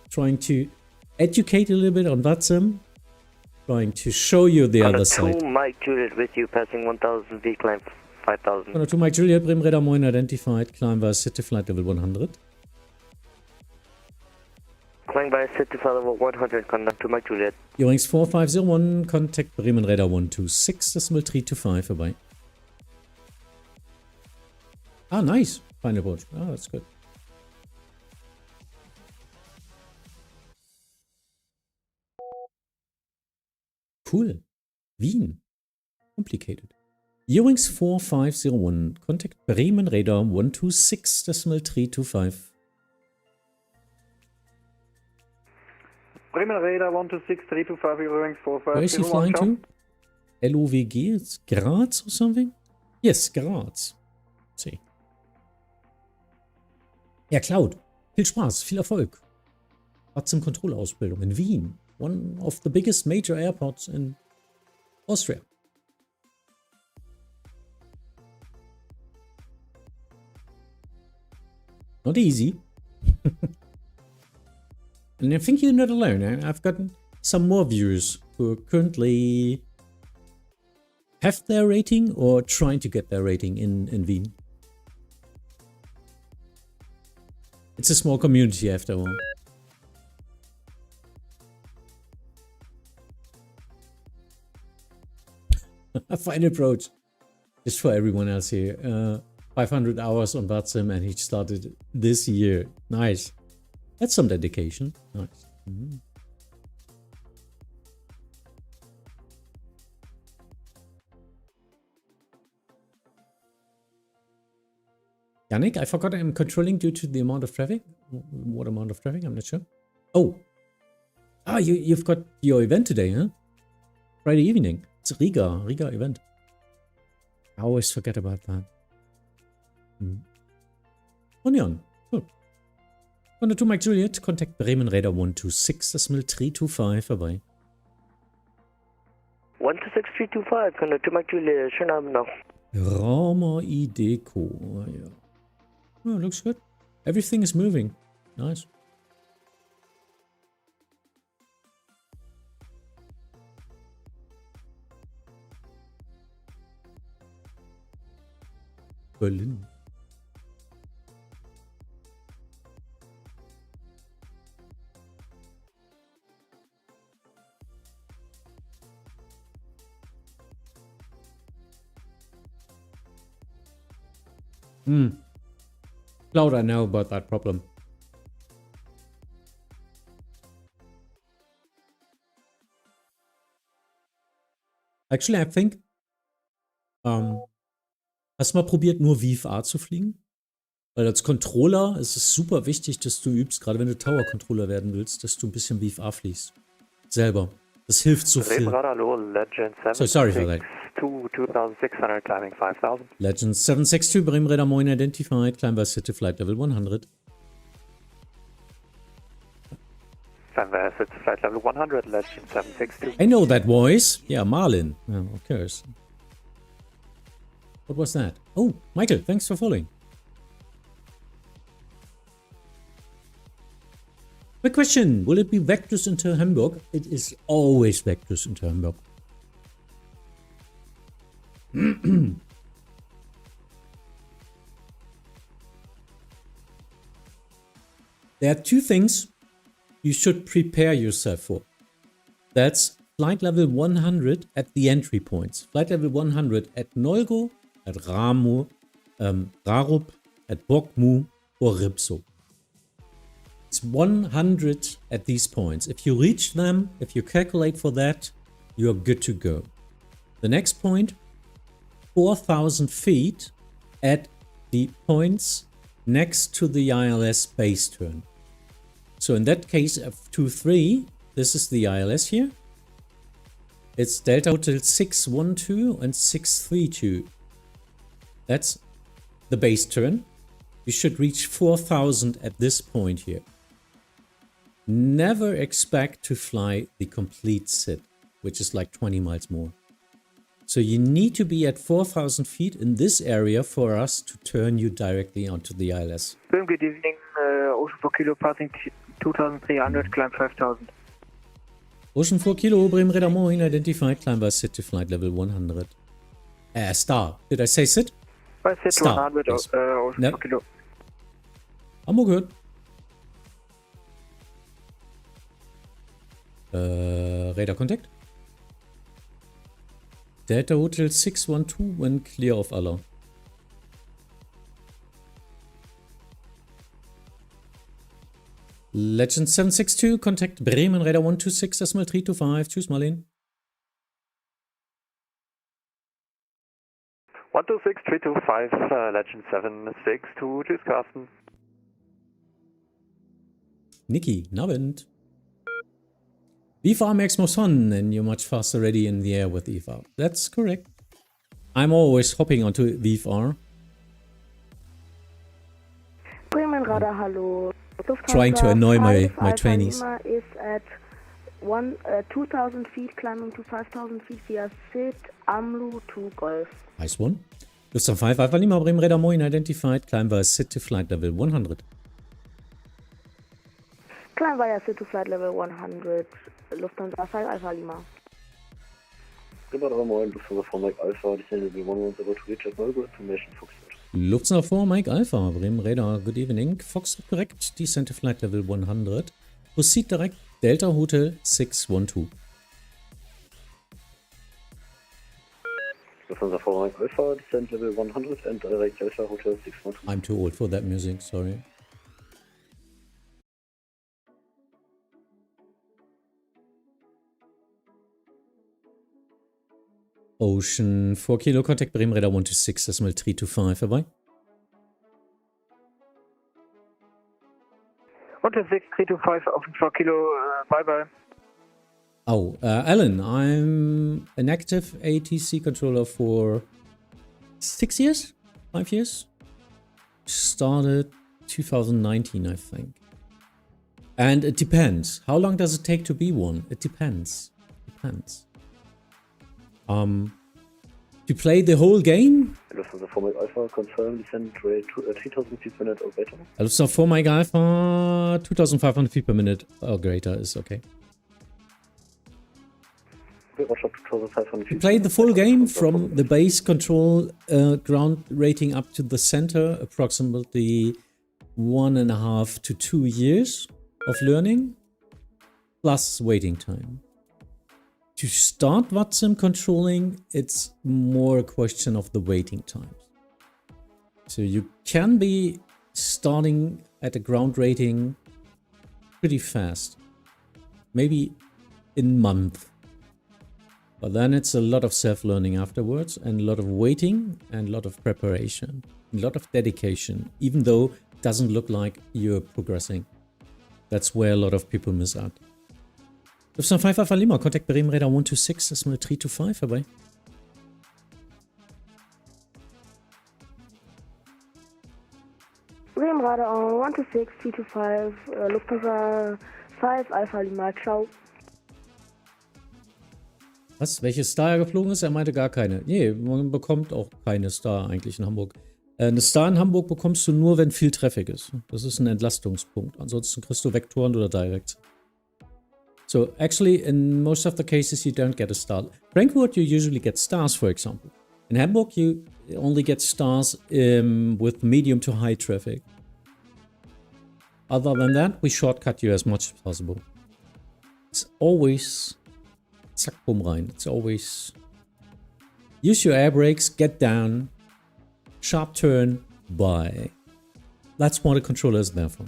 Trying to educate a little bit on Vatsim. Trying to show you the other side. Mike Juliet with you, passing 1000 V, climb 5000. 102 Mike Juliet, Bremen Radar, Moin identified, climb via city flight level 100. Flying by city flight level 100, contact to Mike Juliet. Eurings 4501, contact Bremen Radar 126, decimal 325, vorbei. Ah, nice. Final approach. Ah, that's good. Cool. Wien. Complicated. Eurings 4501, contact Bremen Radar 126, decimal 325. Bremen Radar 126-325, Eurings 4501. Where is he flying to? LOVG? It's Graz or something? Yes, Graz. Let's see. Ja, Cloud. Viel Spaß, viel Erfolg. Vatsim Controller-Ausbildung in Wien. One of the biggest major airports in Austria. Not easy. And I think you're not alone. I've gotten some more viewers who currently have their rating or trying to get their rating in Wien. It's a small community after all. A fine approach. Just for everyone else here. 500 hours on Vatsim and he started this year. Nice. That's some dedication. Nice. Mm-hmm. Yannick, I forgot I'm controlling due to the amount of traffic. What amount of traffic? I'm not sure. Oh. Ah, you've got your event today, huh? Friday evening. It's a Riga event. I always forget about that. Onion. Cool. 102 Mike Juliet, contact Bremen Radar 126, decimal 325, vorbei. 126-325, 102 Mike Juliet, schönen Abend noch. Rama Ideco. Oh, yeah. Oh, looks good. Everything is moving. Nice. Berlin. Cloud, I know about that problem. Actually, I think, hast du mal probiert, nur VFA zu fliegen? Weil als Controller ist es super wichtig, dass du übst, gerade wenn du Tower-Controller werden willst, dass du ein bisschen VFA fliegst. Selber. Das hilft so viel. So sorry for that. 2600, climbing 5000. Legend 762, Bremen Radar Moin identified, climb by city flight level 100. Climb by city flight level 100, Legend 762. I know that voice. Yeah, Marlin. Oh, of course. What was that? Oh, Michael, thanks for following. Quick question. Will it be vectors into Hamburg? It is always vectors into Hamburg. There are two things you should prepare yourself for. That's flight level 100 at the entry points. Flight level 100 at Nolgo, at Rarup, at Bokmu, or Ripso. It's 100 at these points. If you reach them, if you calculate for that, you're good to go. The next point, 4,000 feet at the points next to the ILS base turn. So in that case of 23, this is the ILS here. It's Delta Hotel 612 and 632. That's the base turn. You should reach 4,000 at this point here. Never expect to fly the complete SID, which is like 20 miles more. So you need to be at 4,000 feet in this area for us to turn you directly onto the ILS. Good evening, Ocean 4 Kilo passing 2,300, climb 5,000. Ocean 4 Kilo, Bremen Radar Moin, identified, climb by SID to flight level 100. Star. Did I say SID? By SID Star. 100, Yes. Ocean No. 4 Kilo. Hamburg hört. Radar contact. Delta Hotel 612 when clear of Allah. Legend 762, contact Bremen Radar 126, decimal 325. Tschüss, Marlene. 126, 325, Legend 762, tschüss, Carsten. Nikki, Nabend. VFR makes more fun and you're much faster ready in the air with VFR. That's correct. I'm always hopping onto VFR. Bremen Radar, hallo. Trying to annoy my trainees. Lima is at 2,000 feet, climbing to 5,000 feet via SID, AMLU to Golf. Nice one. Lufthansa 5 Alpha Lima, Bremen Radar Moin, identified, climb via SID to flight level 100. Climb via SID to flight level 100, Lufthansa 5 Alpha Lima. Bremen Radar Moin, Lufthansa 4 Mike Alpha, descending level 110 to reach at Nolgo, information Foxtrot. Lufthansa 4 Mike Alpha, Bremen Radar, good evening. Foxtrot correct, descend to flight level 100. Proceed direct, Delta Hotel 612. Lufthansa 4 Mike Alpha, descend level 100 and direct Delta Hotel 612. I'm too old for that music, sorry. Ocean 4 Kilo, contact Bremen Radar 126, decimal 325, bye-bye. 126, 325, Ocean 4 Kilo, bye-bye. Oh, Alan, I'm an active ATC controller for 6 years? 5 years? Started 2019, I think. And it depends. How long does it take to be one? It depends. Depends. To play the whole game? Lufthansa 4 Mike Alpha, confirm descent rate 3,000 feet per minute or greater. Lufthansa 4 Mike Alpha, 2,500 feet per minute or greater is okay. Roger, 2,500 feet. To play the full game from the base control ground rating up to the center, approximately 1.5 to 2 years of learning, plus waiting time. To start Vatsim controlling, it's more a question of the waiting times. So you can be starting at a ground rating pretty fast. Maybe in a month. But then it's a lot of self-learning afterwards and a lot of waiting and a lot of preparation. A lot of dedication, even though it doesn't look like you're progressing. That's where a lot of people miss out. Lufthansa 5 Alpha Lima, contact Bremen Radar 126, decimal 325, bye-bye. Bremen Radar 126, 325, Lufthansa 5 Alpha Lima, ciao. Was? Welche Star er geflogen ist? Er meinte gar keine. Nee, man bekommt auch keine Star eigentlich in Hamburg. Eine Star in Hamburg bekommst du nur, wenn viel Traffic ist. Das ist ein Entlastungspunkt. Ansonsten kriegst du Vektoren oder Directs. So, actually, in most of the cases, you don't get a star. Frankfurt, you usually get stars, for example. In Hamburg, you only get stars with medium to high traffic. Other than that, we shortcut you as much as possible. It's always... Zack, boom, rein. It's always... Use your air brakes, get down, sharp turn, bye. That's what a controller is there for.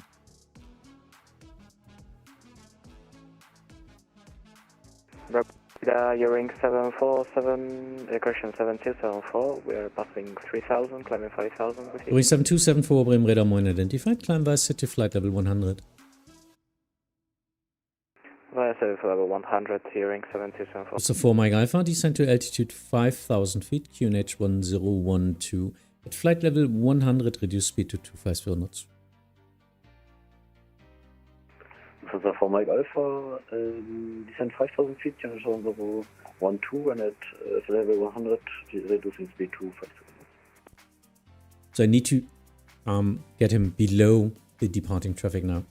Ring 747, correction 7274, we are passing 3000, climbing 5000 with you. Ring 7274, Bremen Radar Moin identified, climb via city flight level 100. Via city level 100, Ring 7274. So 4 Mike Alpha, descend to altitude 5000 feet, QNH 1012. At flight level 100, reduce speed to 250 knots. So 4 Mike Alpha, descend 5000 feet, QNH 1012, and at level 100, reducing speed to 50 knots. So I need to get him below the departing traffic now.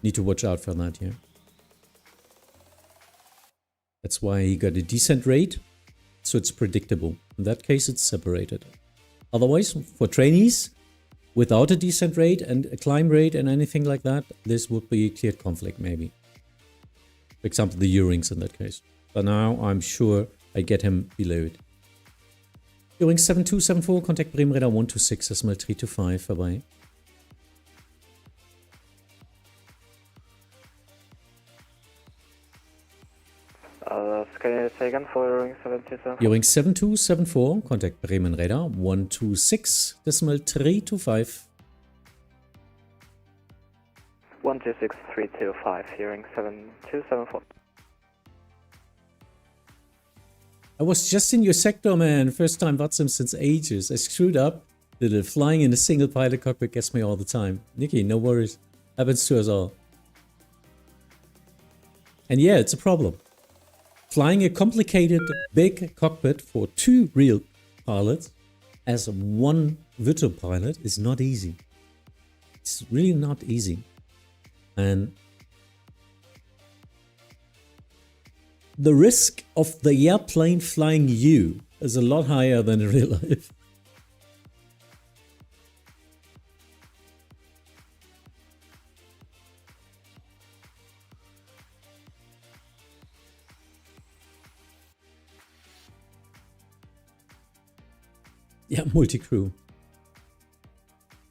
Need to watch out for that here. That's why he got a descent rate, so it's predictable. In that case, it's separated. Otherwise, for trainees, without a descent rate and a climb rate and anything like that, this would be a clear conflict maybe. For example, the U-rings in that case. But now I'm sure I get him below it. U-ring 7274, contact Bremen Radar 126, decimal 325, vorbei. Can you say again for Ring 7274? U-ring 7274, contact Bremen Radar 126, decimal 325. 126325, Ring 7274. I was just in your sector, man. First time Vatsim since ages. I screwed up. Little flying in a single pilot cockpit gets me all the time. Nikki, no worries. Happens to us all. And yeah, it's a problem. Flying a complicated big cockpit for 2 real pilots as 1 virtual pilot is not easy. It's really not easy. And the risk of the airplane flying you is a lot higher than in real life. Yeah, multi-crew.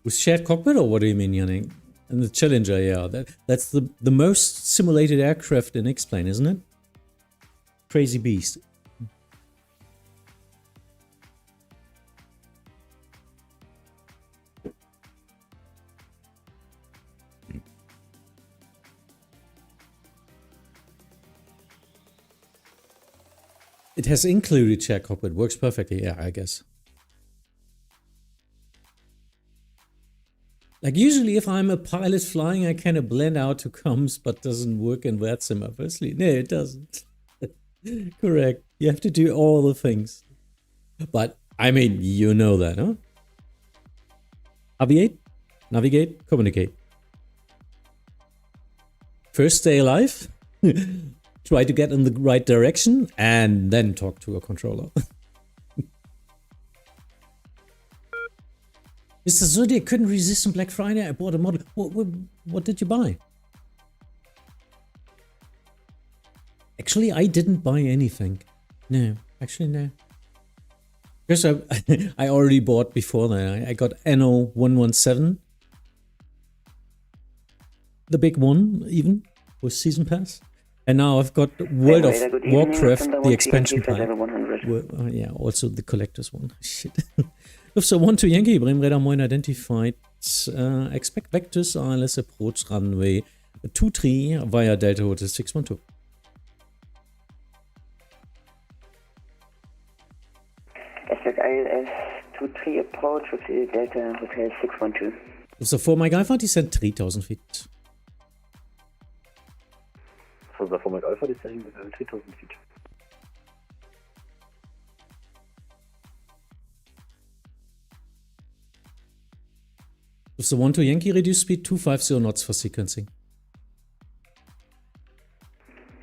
With shared cockpit, or what do you mean, Yannick? And the Challenger, yeah. That's the most simulated aircraft in X-Plane, isn't it? Crazy beast. It has included shared cockpit. Works perfectly, yeah, I guess. Like usually if I'm a pilot flying, I kind of blend out to comms, but doesn't work in Vatsim, obviously. No, it doesn't. Correct. You have to do all the things. But, I mean, you know that, huh? Aviate, navigate, communicate. First stay alive, try to get in the right direction, and then talk to a controller. Mr. Zodiac couldn't resist on Black Friday. I bought a model. What did you buy? Actually, I didn't buy anything. No, actually, no. Because I already bought before that. I got NO 117. The big one, even, with Season Pass. And now I've got World of Warcraft, the expansion pack. Yeah, also the collector's one. Shit. So 1 to Yankee, Bremen Radar Moin identified. Expect vectors ILS approach runway 23 via Delta Hotel 612. Expect ILS 23 approach with the Delta Hotel 612. So 4 Mike Alpha, descend 3000 feet. So 4 Mike Alpha, descending 3000 feet. So 1 to Yankee, reduce speed 250 knots for sequencing.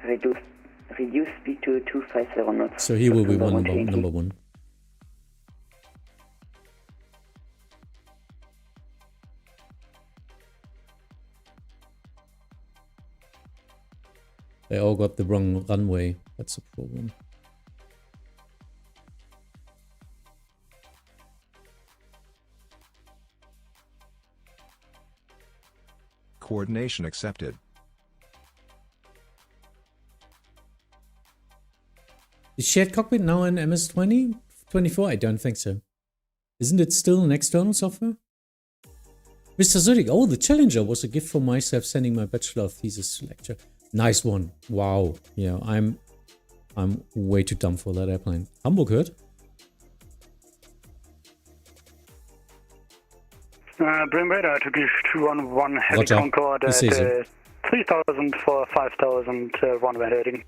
Reduce speed to 250 knots. So he will be number one. They all got the wrong runway. That's a problem. Coordination accepted. Is shared cockpit now in MS-20? 24? I don't think so. Isn't it still an external software? Mr. Zurich, oh, the Challenger was a gift for myself sending my bachelor thesis lecture. Nice one. Wow. Yeah, I'm way too dumb for that airplane. Hamburg hört? Bremen Radar, Turkish 211 Heavy Roger. Concorde at 3000 for 5000 runway heading.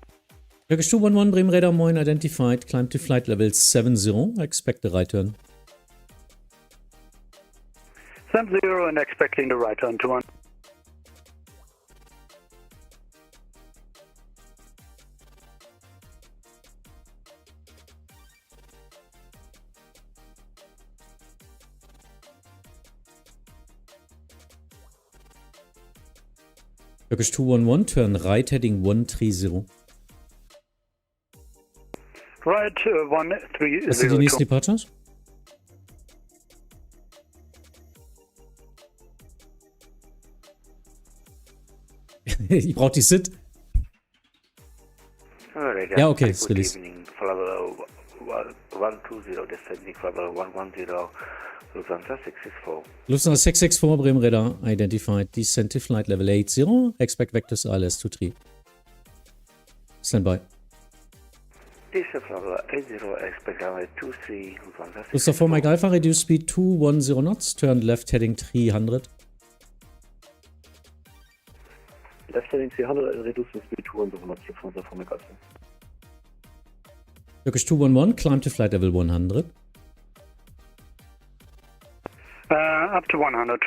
Turkish 211, Bremen Radar, Moin, identified. Climb to flight level 70. Expect the right turn. 70 and expecting the right turn to 1. Turkish 211, turn right, heading 130. Right, 130. Was sind die nächsten Departures? Ich brauche die SID. Ja, okay, ist released. Lufthansa 664, Bremen Radar, identified. Descent to flight level 80. Expect vectors ILS 23. Stand by. Lufthansa 4 Mike Alpha, reduce speed 210 knots. Turn left heading 300. Left heading 300 and reducing speed 210 knots. Lufthansa 4 Mike Alpha. Turkish 211, climb to flight level 100. Up to 100.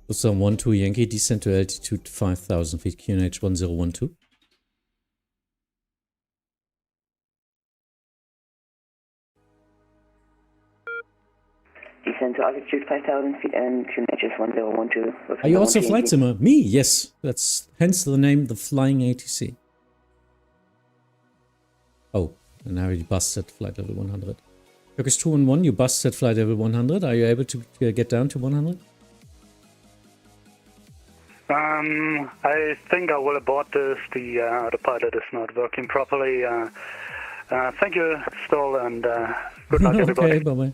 Lufthansa 12 Yankee, descent to altitude 5000 feet, QNH 1012. Descent to altitude 5,000 feet and QNH is 1012. Are you also flight simmer? Me? Yes. That's hence the name, the Flying ATC. Oh, and now you busted flight level 100. Turkish 211, you busted flight level 100. Are you able to get down to 100? I think I will abort this. The pilot is not working properly. Thank you, Stoll, and good luck, everybody. Okay, bye-bye.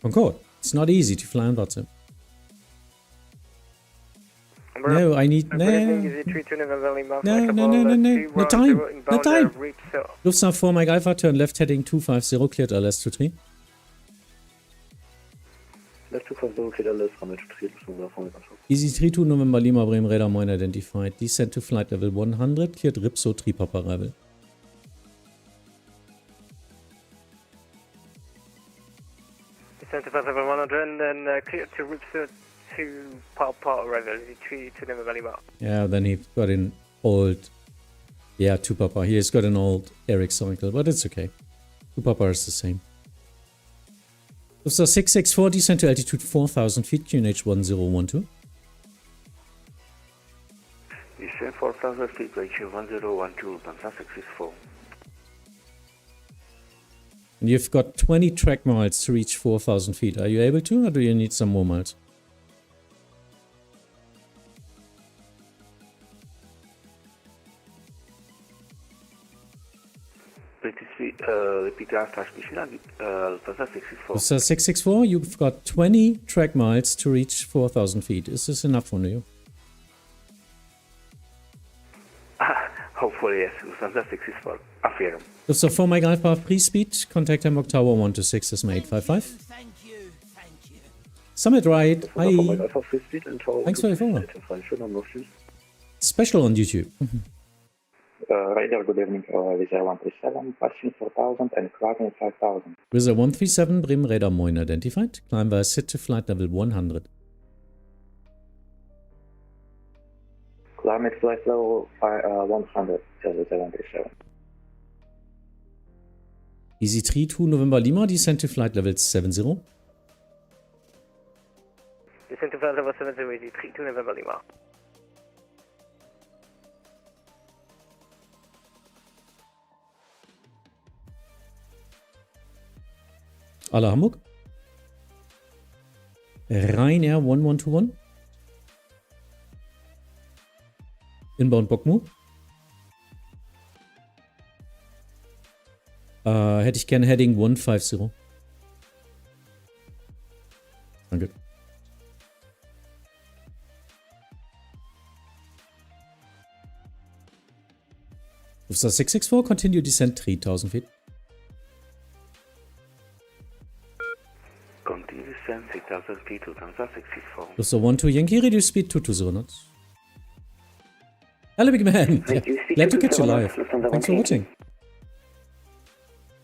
Concorde. It's not easy to fly on Vatsim. No, I need... No time. No time. Lufthansa 4 Mike Alpha, turn left heading 250, cleared LS 23. Left 250, cleared LS, runway 23, Lufthansa 4 Mike Alpha. Easy 32 November Lima, Bremen Radar, Moin, identified. Descent to flight level 100, cleared Ripso 3 Papa arrival. Descent to flight level 100 and then cleared to Ripso 2 Papa arrival, 3 to November Lima. Yeah, then he got an old... Yeah, 2 Papa. He's got an old Eric cycle, but it's okay. 2 Papa is the same. Lufthansa 664, descent to altitude 4000 feet, QNH 1012. Descent 4000 feet, QNH 1012, Lufthansa 664. And you've got 20 track miles to reach 4000 feet. Are you able to, or do you need some more miles? Repeat last transmission, Lufthansa 664. Lufthansa 664, you've got 20 track miles to reach 4000 feet. Is this enough for you? Hopefully, yes. Lufthansa 664. Affirm. Lufthansa 4 Mike Alpha, pre-speed. Contact Hamburg Tower 126, Desma 855. Thank you. Summit right. Hi. Thanks for your follow. Special on YouTube. Radar, good evening. Wizz Air 137, passing 4000 and climbing 5000. Wizz Air 137, Bremen Radar, Moin, identified. Climb via SID to flight level 100. Climb at flight level 100, Wizz Air 137. Easy 32 November Lima, descent to flight level 70. Descent to flight level 70, Easy 32 November Lima. Alle Hamburg? Ryanair 1121. Inbound Bokmu. Hätte ich gerne Heading 150. Danke. Lufthansa 664, continue descent 3000 feet. Continue descent 3000 feet, Lufthansa 664. Lufthansa 12 Yankee, reduce speed to 20 knots. Hello, big man. Glad to catch you live. Thanks for watching.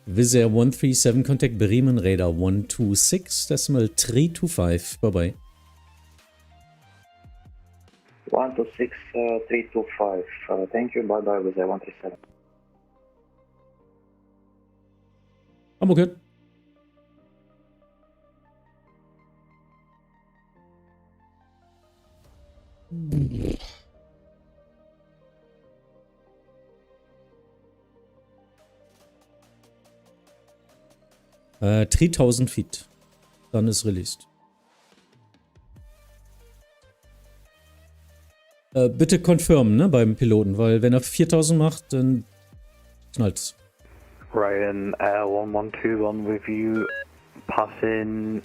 Wizz Air 137, contact Bremen Radar 126.325. Bye-bye. 126.325. Thank you. Bye-bye, Wizz Air 137. I'm okay. Uh, 3000 feet. Dann ist released. Bitte confirmen, ne, beim Piloten, weil wenn er 4000 macht, dann knallt's. Ryan Air 1121 with you, passing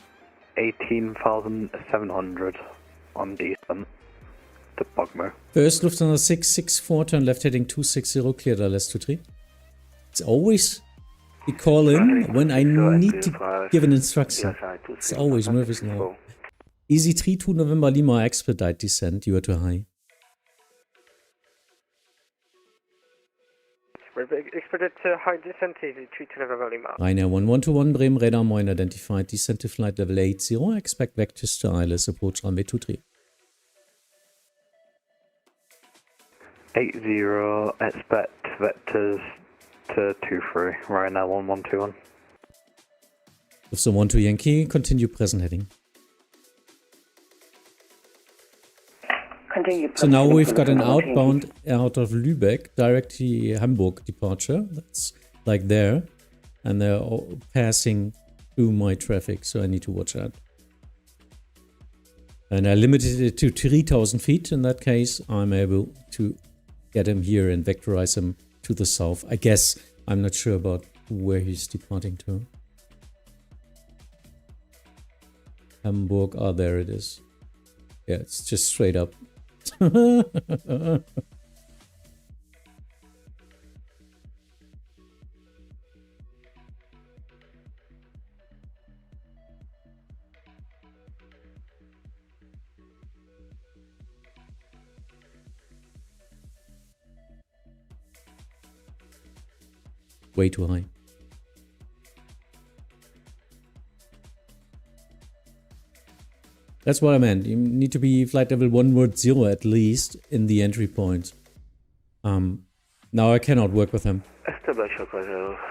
18,700 on descent to Bogmo. First Lufthansa 664, turn left heading 260, clear Dallas 23. It's always a call in when I need to give an instruction. It's always Murphy's Law. Easy 32 November Lima, expedite descent, you are too high. Expedite to high descent, easy 32 November Lima. Ryanair 1121, Bremen Radar, Moin identified, descent to flight level 80, expect vectors to ILS, approach runway 23. 80, expect vectors to 23, Ryanair 1121. Lufthansa 12 Yankee, continue present heading. So now we've got an outbound out of Lübeck, directly Hamburg departure. That's like there. And they're all passing through my traffic, so I need to watch that. And I limited it to 3000 feet. In that case, I'm able to get him here and vectorize him to the south. I guess I'm not sure about where he's departing to. Hamburg, oh, there it is. Yeah, it's just straight up. Way too high. That's what I meant. You need to be flight level 110 at least in the entry point. Now I cannot work with him. Establish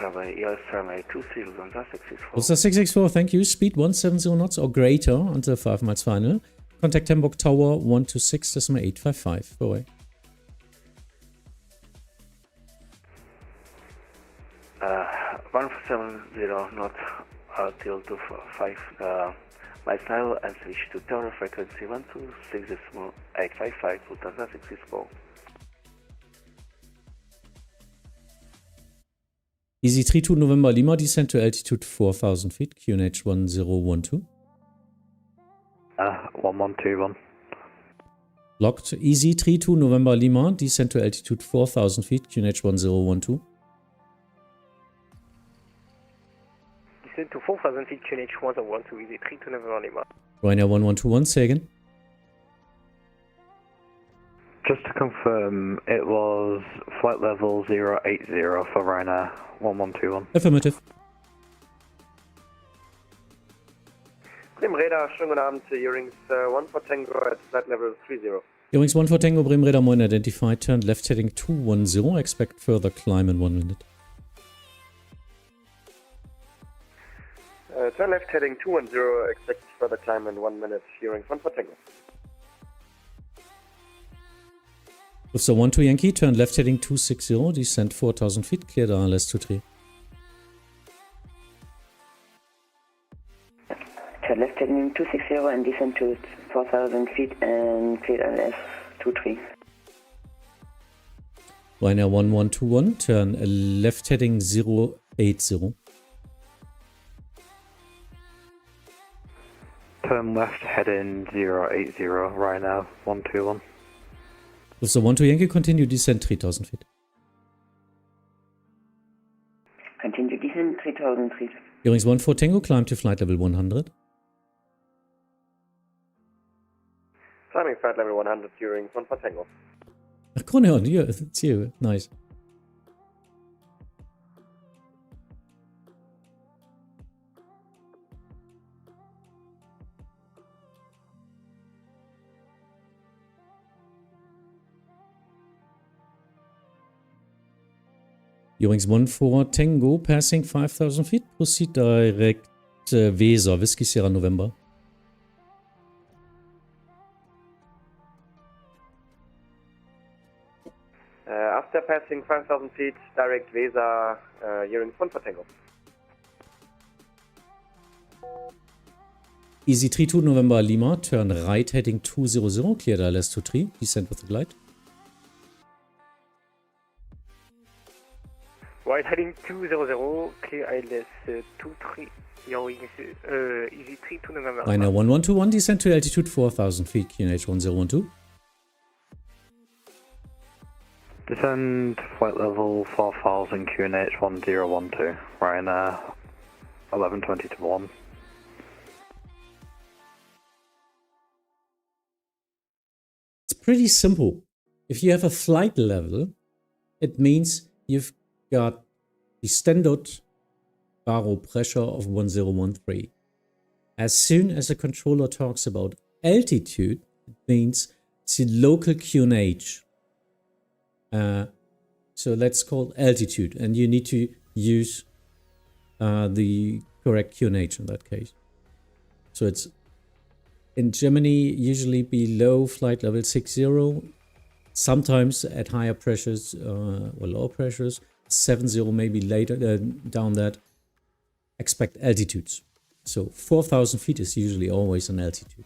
runway ELS runway 23, Lufthansa 664. Lufthansa 664, thank you. Speed 170 knots or greater until 5 miles final. Contact Hamburg Tower 126.855. Bye-bye. 170 knots till 25 miles final and switch to tower frequency 126.855 Lufthansa 664. Easy 32 November Lima, descent to altitude 4000 feet, QNH 1012. 1121. Locked. Easy 32 November Lima, descent to altitude 4000 feet, QNH 1012. Descent to 4000 feet, QNH 1012, easy 32 November Lima. Ryanair 1121, say again. Just to confirm, it was flight level 080 for Ryanair 1121. Affirmative. Bremen Radar, schönen guten Abend. Earrings 1 for Tango at flight level 30. Earrings 1 for Tango, Bremen Radar, Moin identified, turned left heading 210, expect further climb in 1 minute. Turn left heading 210, expect further climb in 1 minute. Earrings 1 for Tango. Lufthansa 12 Yankee, turn left heading 260, descent 4000 feet, clear the ILS 23. Turn left heading 1260 and descend to 4,000 feet and clear ILS 23. Ryanair 1121, turn left heading 080. Turn left heading 080, Ryanair 121. So 12 Yankee, continue descent 3,000 feet. Continue descent 3,000 feet. Earings 14 Tango, climb to flight level 100. Climbing flight level 100 during 14 Tango. Ach, Cornelian, yeah, it's you. Nice. Earings 14 Tango, passing 5,000 feet, proceed direct Weser, Whiskey Sierra November. After passing 5,000 feet, direct Weser, Earings 14 Tango. Easy 32 November Lima, turn right heading 200, clear ILS 23, descend with the glide. Right heading 200, clear ILS 23, easy 32 November. Ryanair 1121, descend to altitude 4,000 feet, QNH 1012. Descend flight level 4,000, QNH 1012, Ryanair 1120 to 1. It's pretty simple. If you have a flight level, it means you've got the standard baro pressure of 1013. As soon as the controller talks about altitude, it means it's the local QNH. So that's called altitude, and you need to use the correct QNH in that case. So it's in Germany usually below flight level 60, sometimes at higher pressures or lower pressures, 70 maybe later down that. Expect altitudes. So 4,000 feet is usually always an altitude,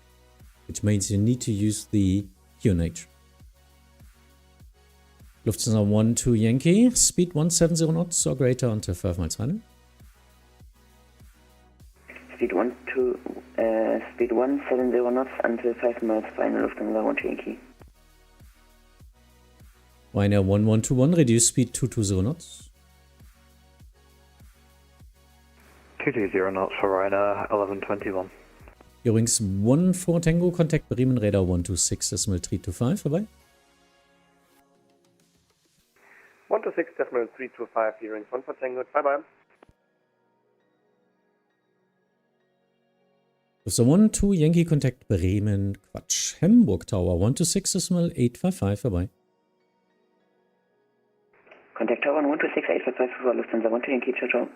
which means you need to use the QNH. Lufthansa 12 Yankee, speed 170 knots or greater until 5 miles final. Speed 170 knots until 5 miles final, Lufthansa 12 Yankee. Ryanair 1121, reduce speed 220 knots. 220 knots for Ryanair 1121. Earings 14 Tango, contact Bremen Radar 126.325, vorbei. 126.325, Earings 14 Tango, bye bye. So 12 Yankee, contact Bremen, Quatsch, Hamburg Tower 126.855, vorbei. Contact Tower 126.855 for Lufthansa 12 Yankee, ciao ciao.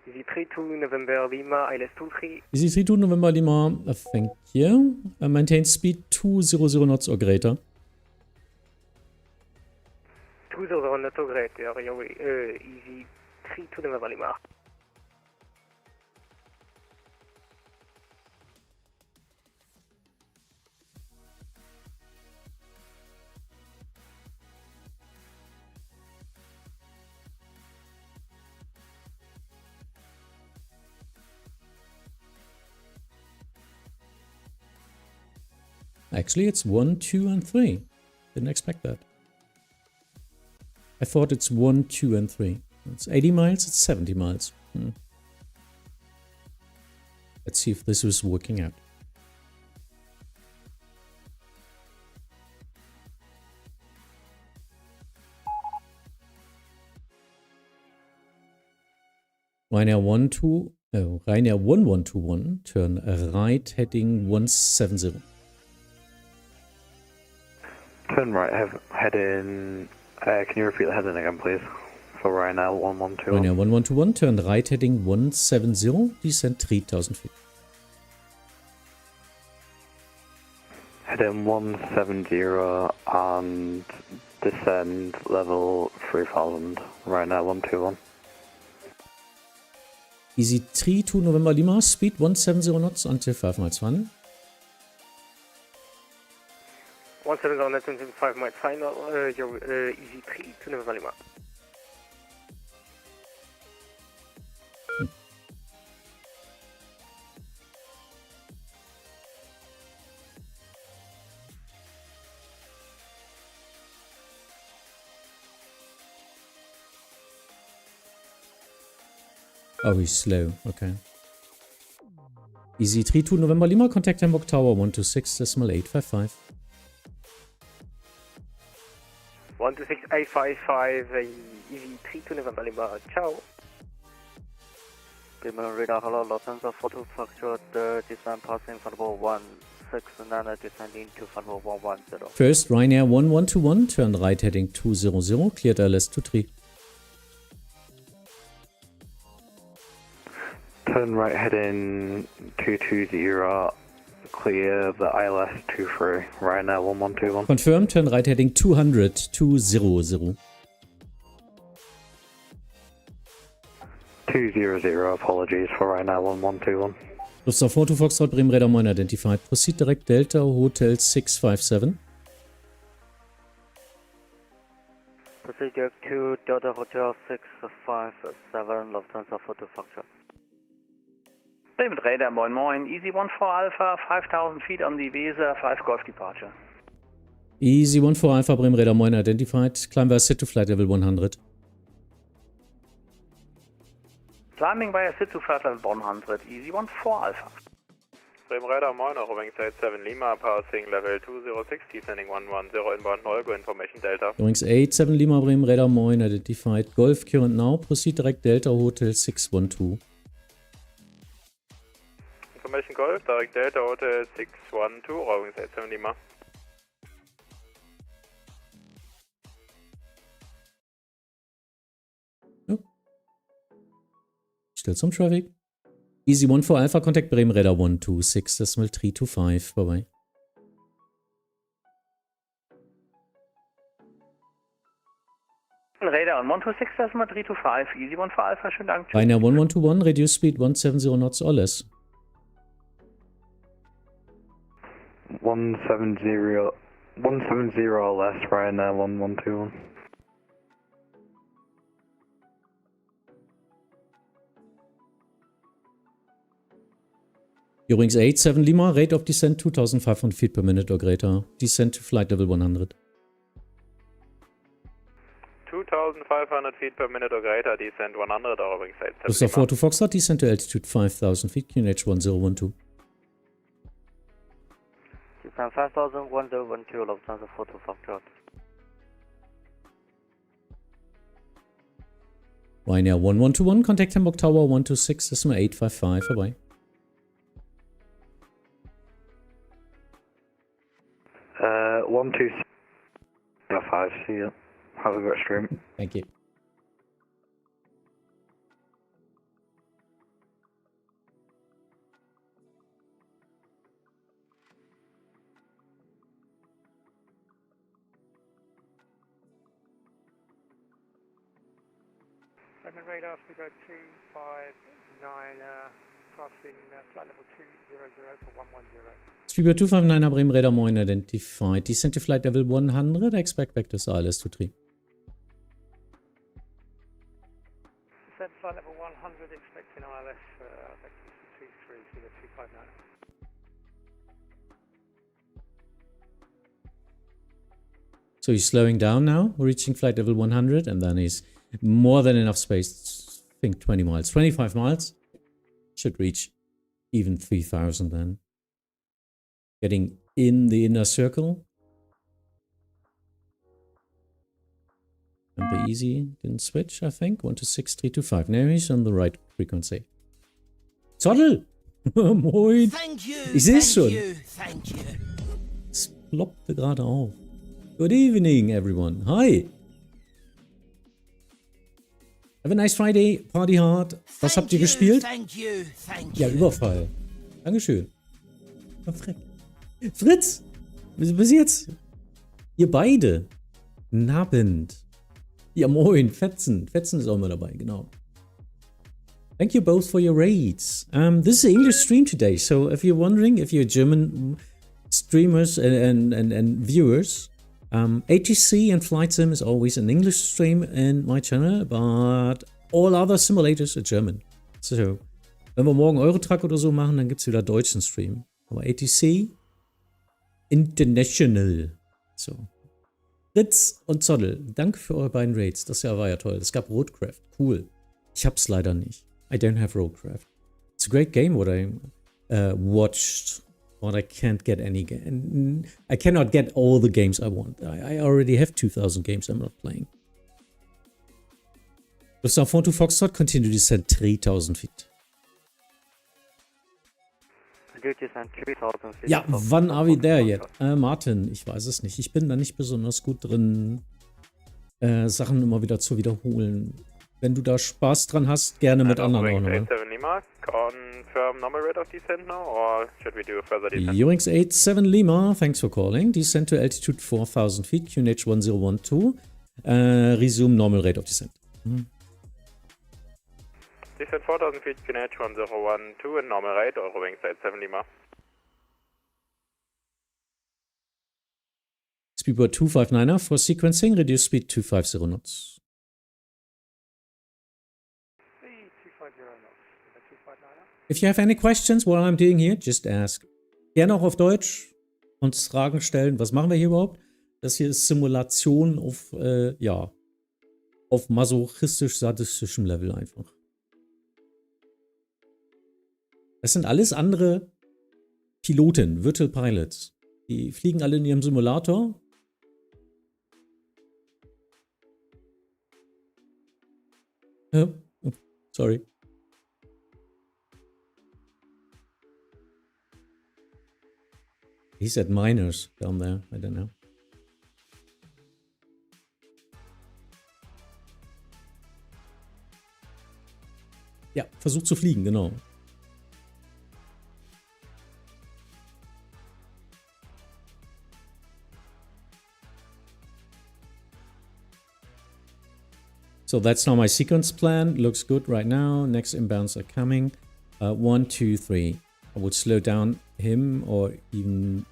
Easy 32 November Lima, ILS 23. Easy 32 November Lima, thank you. Maintain speed 200 knots or greater. 200 knots or greater, easy 32 November Lima. Actually, it's 1, 2, and 3. Didn't expect that. I thought it's 1, 2, and 3. It's 80 miles, it's 70 miles. Let's see if this is working out. Ryanair 1121, turn right heading 170. Turn right, heading. Can you repeat the heading again, please? for Ryanair 1121. Ryanair 1121, turn right heading 170, descend 3000 feet. Heading 170 and descend level 3000, Ryanair 121. Easy 32 November Lima, speed 170 knots until 5 miles final. 170 knots until 5 miles final, easy 3 to November Lima. Oh, he's slow. Okay. Easy 32 November Lima, contact Hamburg Tower 126.855. 126.855, easy 32 November Lima. Ciao. Bremen Radar, hello, Lufthansa photo factor, descent passing Funable 169, descending to Funable 110. First, Ryanair 1121, turn right heading 200, cleared ILS 23. Turn right heading 220, clear the ILS 23, Ryanair 1121. Confirm, turn right heading 200, 200. 200, apologies for Ryanair 1121. Lufthansa Photo Foxtrot, Bremen Radar 9 identified. Proceed direct Delta Hotel 657. Proceed direct to Delta Hotel 657, Lufthansa photo factor. Bremen Radar, moin moin, Easy 14 Alpha, 5000 feet on the Weser, 5 Golf departure. Easy 14 Alpha, Bremen Radar 9 identified. Climb via sit to flight level 100. Climbing via sit to flight level 100, Easy 14 Alpha. Bremen Radar 9, Roving Site 7 Lima, passing level 206, descending 110, inbound Nolgo, information Delta. Wings 87 Lima, Bremen Radar 9 identified. Golf current now, proceed direct Delta Hotel 612. Information Golf, direct Delta Hotel 612, Roving Site 7 Lima. Still some traffic. Easy 14 Alpha, contact Bremen Radar 126.325. Bye bye. Radar on 126.325, Easy 14 Alpha, schönen Dank. Ryanair 1121, reduce speed 170 knots or less. 170 or less, Ryanair 1121. Eurowings 87 Lima, rate of descent 2500 feet per minute or greater. Descent to flight level 100. 2500 feet per minute or greater, descent 100, Eurowings 87 Lima. Lufthansa 4 to Foxtrot, descent to altitude 5000 feet, QNH 1012. Descent 5000, 1012, Lufthansa photo factor. Ryanair 1121, contact Hamburg Tower 126.855. Bye-bye. 126.5, see you. Have a good stream. Thank you. Bremen Radar, speaker 259, crossing flight level 200 for 110. Speedbird 259 Bremen Radar 9 identified. Descent to flight level 100. Expect vectors ILS 23. Descent flight level 100, expecting ILS vectors 23, speaker 259. So he's slowing down now, reaching flight level 100, and then he's more than enough space. I think 20 miles, 25 miles. Should reach even 3000 then. Getting in the inner circle. And the easy didn't switch, I think. 126.325. Now he's on the right frequency. Zottel! Moin! Thank you, Ich seh's schon. Thank you. Es ploppte gerade auf. Good evening, everyone. Hi! Have a nice Friday, party hard. Was habt ihr gespielt? Thank you. Ja, Überfall. Dankeschön. Fritz! Bis jetzt? Ihr beide. Nabend. Ja, moin. Fetzen. Fetzen ist auch mal dabei, genau. Thank you both for your raids. This is an English stream today, so if you're wondering, if you're German streamers and viewers, ATC and Flight Sim is always an English stream in my channel, but all other simulators are German. So, wenn wir morgen Eurotruck oder so machen, dann gibt es wieder deutschen Stream. Aber ATC International. So. Fritz und Zoddel, danke für eure beiden Raids. Das Jahr war ja toll. Es gab Roadcraft. Cool. Ich hab's leider nicht. I don't have Roadcraft. It's a great game what I watched, but I can't get any I cannot get all the games I want. I already have 2,000 games I'm not playing. Gustav 4 to Foxtrot, continue to descend 3,000 feet. Ja, wann are we there yet? Martin, ich weiß es nicht. Ich bin da nicht besonders gut drin, Sachen immer wieder zu wiederholen. Wenn du da Spaß dran hast, gerne mit anderen auch noch. Confirm normal rate of descent now, or should we do a further descent? Ewings 87 Lima, thanks for calling. Descent to altitude 4,000 feet, QNH 1012. Resume normal rate of descent. Descent 4,000 feet, QNH 1012 and normal rate, or wings 87 Lima. Speedbird 259er for sequencing, reduce speed 250 knots. If you have any questions while I'm doing here, just ask. Gerne auch auf Deutsch uns Fragen stellen. Was machen wir hier überhaupt? Das hier ist Simulation auf, ja, auf masochistisch-sadistischem Level einfach. Das sind alles andere Piloten, Virtual Pilots. Die fliegen alle in ihrem Simulator. Sorry. He said miners down there. I don't know. Ja, versucht zu fliegen, genau. So that's now my sequence plan. Looks good right now. Next inbounds are coming. 1, 2, 3. I would slow down him or even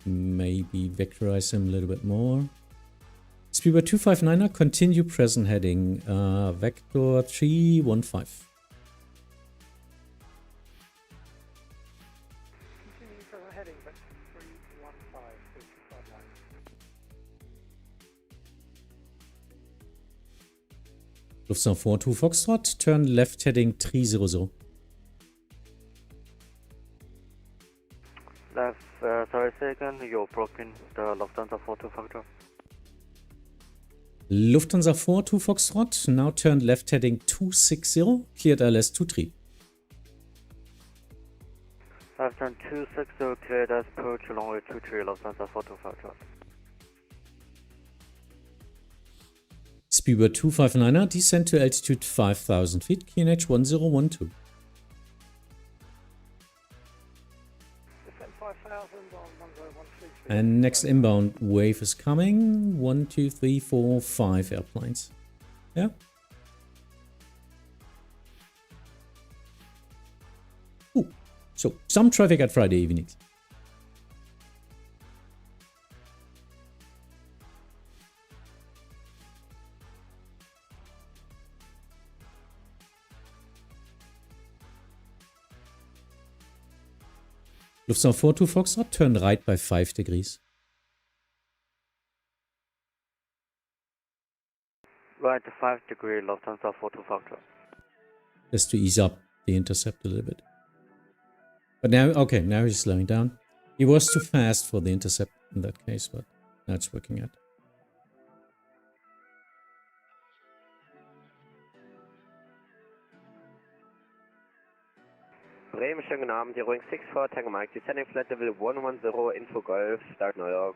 maybe vectorize him a little bit more. Speedbird 259er, continue present heading. Vector 315. Lufthansa 42 Foxtrot, turn left heading 300. That's, sorry, second, you're broken the Lufthansa 42 Foxtrot. Lufthansa 42 Foxtrot, now turn left heading 260, cleared ILS 23. Left turn 260, cleared as approach along with 23, Lufthansa 42 Foxtrot. Speedbird 259er, descend to altitude 5,000 feet, QNH 1012. And next inbound wave is coming. 1, 2, 3, 4, 5 airplanes. Yeah. Ooh. So some traffic at Friday evenings. Lufthansa 42 Foxtrot, turn right by 5 degrees. Right, 5 degree, Lufthansa 42 Foxtrot. Just to ease up the intercept a little bit. But now, okay, now he's slowing down. He was too fast for the intercept in that case, but now it's working out. Bremen, schönen guten Abend, hier Ring 64, Tango Mike, descending flight level 110, Info Golf, start null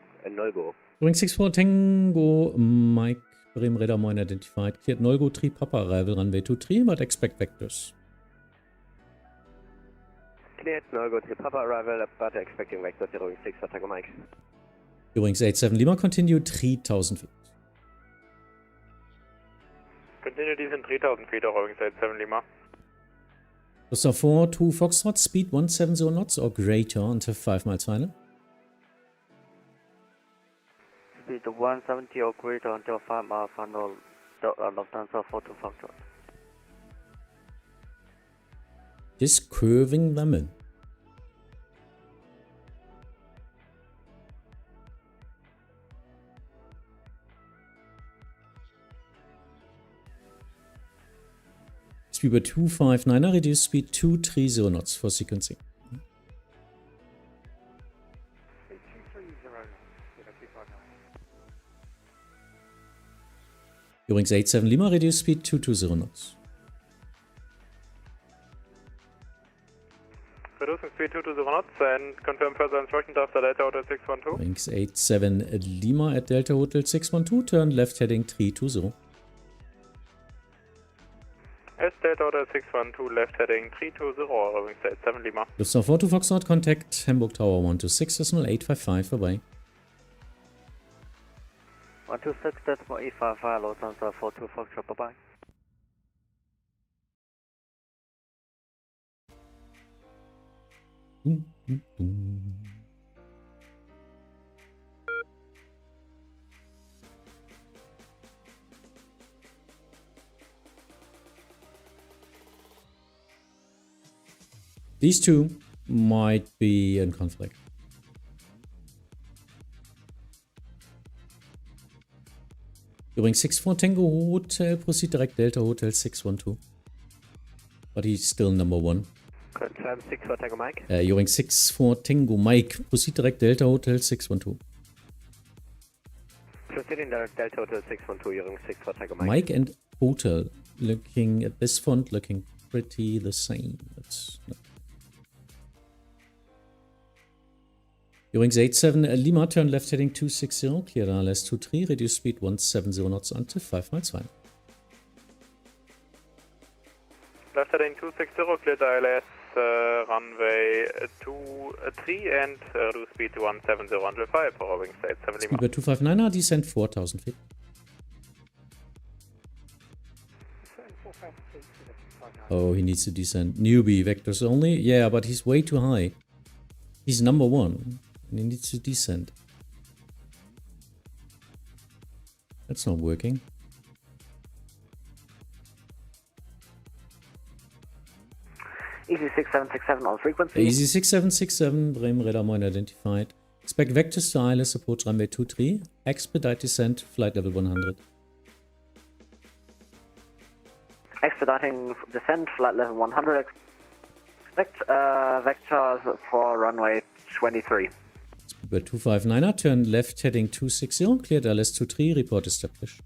go. Ring 64, Tango Mike, Bremen Radar Moin identified. Cleared Nolgo 3 Papa arrival runway 23, but expect vectors. Cleared Nolgo 3 Papa arrival, but expecting vector 06 for Tango Mike. Eurings 87 Lima, continue 3000 feet. Continue descent 3000 feet, Eurings 87 Lima. Cluster 4, 2 Foxtrot, speed 170 knots or greater until 5 miles final. Speed 170 or greater until 5 miles final, Lufthansa 42 Foxtrot. Just curving them in. Speed by 259, reduce speed 230 knots for sequencing. Eurings 87 Lima, reduce speed 220 knots. Reducing speed 220 knots and confirm further instructions after Delta Hotel 612. Eurings 87 Lima at Delta Hotel 612, turn left heading 320. As Delta Hotel 612, left heading 320, Eurings 87 Lima. Lufthansa 42 Foxtrot, contact Hamburg Tower 126.855, vorbei. 126.855, Lufthansa 42 Foxtrot, bye-bye. These two might be in conflict. During 64 Tango Hotel, proceed direct Delta Hotel 612. But he's still number 1. Confirm 64 Tango Mike. During 64 Tango Mike, proceed direct Delta Hotel 612. Proceeding direct Delta Hotel 612, Eurings 64 Tango Mike. Mike and Hotel, looking at this font, looking pretty the same. That's not. Eurings 87 Lima, turn left heading 260, clear RLS 23, reduce speed 170 knots until 5 miles final. Left heading 260, clear ILS runway 23 and reduce speed to 170 until 5 for Eurings 87 Lima. Speed by 259, descent 4000 feet. Oh, he needs to descend. Newbie, vectors only? Yeah, but he's way too high. He's number 1. And he needs to descend. That's not working. Easy 6767 on frequency. Easy 6767, Bremen Radar Moin identified. Expect vectors to ILS approach runway 23. Expedite descent, flight level 100. Expediting descent, flight level 100. Expect vectors for runway 23. Speed by 259, turn left heading 260, cleared ILS 23, report established.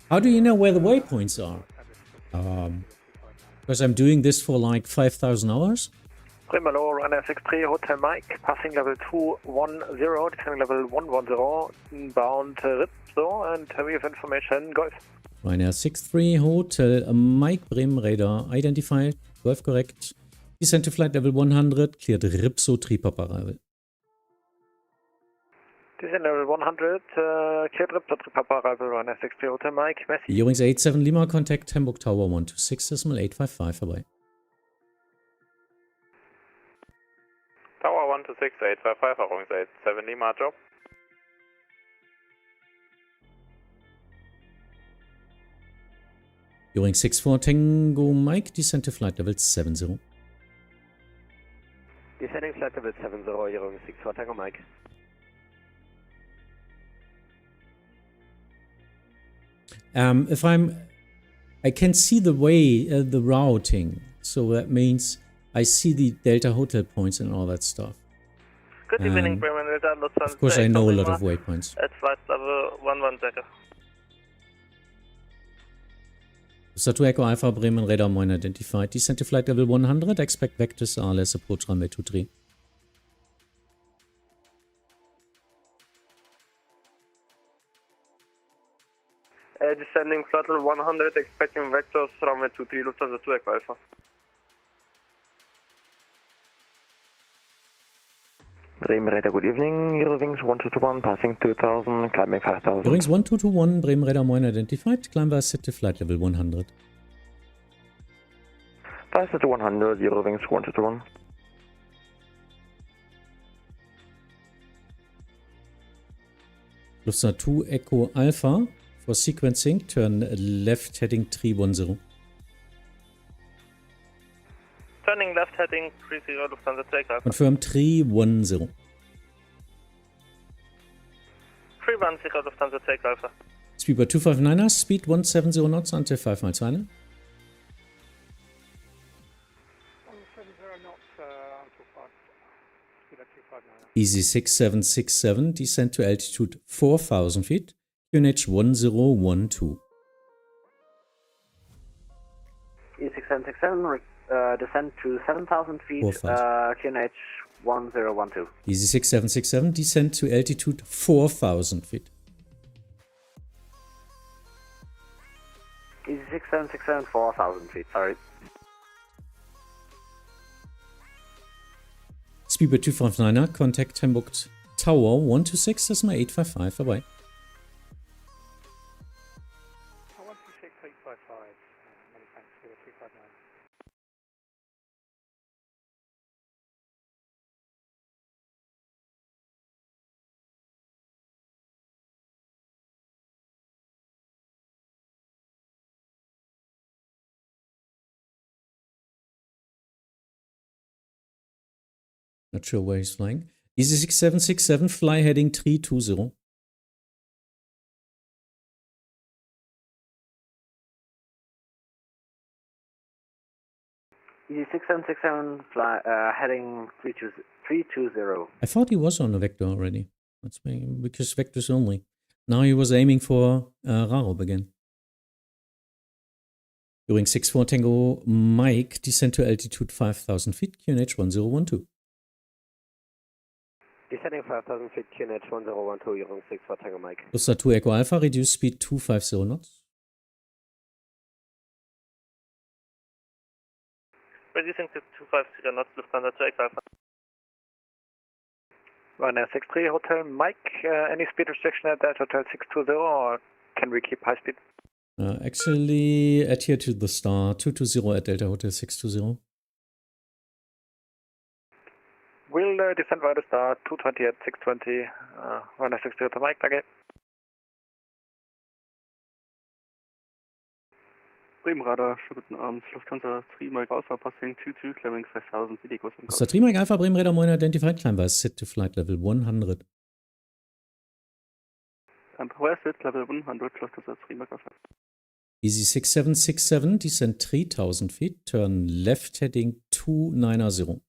How do you know where the waypoints are? Because I'm doing this for like 5,000 hours? Bremen Radar, runway 63, Hotel Mike, passing level 210, descending level 110, inbound Ripso, and we have information, Golf. Ryanair 63 Hotel Mike Bremen Radar identified, Golf correct. Descent to flight level 100, cleared Ripso 3 Papa arrival. Descent level 100, cleared Ripso 3 Papa arrival, Ryanair 63 Hotel Mike, Messi. Eurings 87 Lima, contact Hamburg Tower 126.855, vorbei. Tower 126.855, Eurings 87 Lima, job. Eurings 64 Tango Mike, descent to flight level 70. Descending flight level 70, Eurings 64 Tango Mike. I can see the way, the routing, so that means I see the Delta Hotel points and all that stuff. Good evening, Bremen Radar, Lufthansa. Of course I know a lot of waypoints. At flight level 110. Lufthansa Echo Alpha, Bremen Radar Moin identified. Descent to flight level 100, expect vectors RLS approach runway 23. descending flight level 100, expecting vectors, runway 23, Lufthansa 2 Echo Alpha. Bremen Radar, good evening. Eurowings 1221, passing 2000, climbing 5000. Eurowings 1221, Bremen Radar Moin identified, climb via set to flight level 100. Flight to 100, Eurowings 1221. Lufthansa 2 Echo Alpha, for sequencing, turn left heading 310. Turning left heading 30, Lufthansa 2 Echo Alpha. Confirm 310. 310, Lufthansa 2 Echo Alpha. Speedbird 259er, speed 170 knots until 5 miles final. 170 knots until 5. Speed at 259. Easy 6767, descend to altitude 4,000 feet, QNH 1012. E6767, descend to 7,000 feet, 4,000. QNH 1012. Easy 6767, descend to altitude 4,000 feet. E6767, 4,000 feet, sorry. Speedbird 259er, contact Hamburg Tower 126.855, vorbei. 126.855, many thanks, Speedbird 259. Not sure where he's flying. Easy 6767, fly heading 320. E6767, fly, heading 320. I thought he was on a vector already. That's because vectors only. Now he was aiming for Rarob again. During 64 Tango Mike, descend to altitude 5,000 feet, QNH 1012. Descending 5,000 feet, QNH 1012, Eurowings 64 Tango Mike. Lufthansa 2 Echo Alpha, reduce speed 250 knots. Reducing to 250 knots, Lufthansa 2 Echo Alpha. Ryanair 63 Hotel Mike, any speed restriction at that Hotel 620 or can we keep high speed? Actually, adhere to the star 220 at Delta Hotel 620. We'll descend via the star 220 at 620, Ryanair 63 Hotel Mike, danke. Bremen Radar, guten Abend, Lufthansa 3 Mike Alpha, passing 22, climbing 5000, feet equals. Lufthansa 3 Mike Alpha, Bremen Radar Moin identified, climb via set to flight level 100. And requested level 100, Lufthansa 3 Mike Alpha. Easy 6767, descend 3,000 feet, turn left heading 290.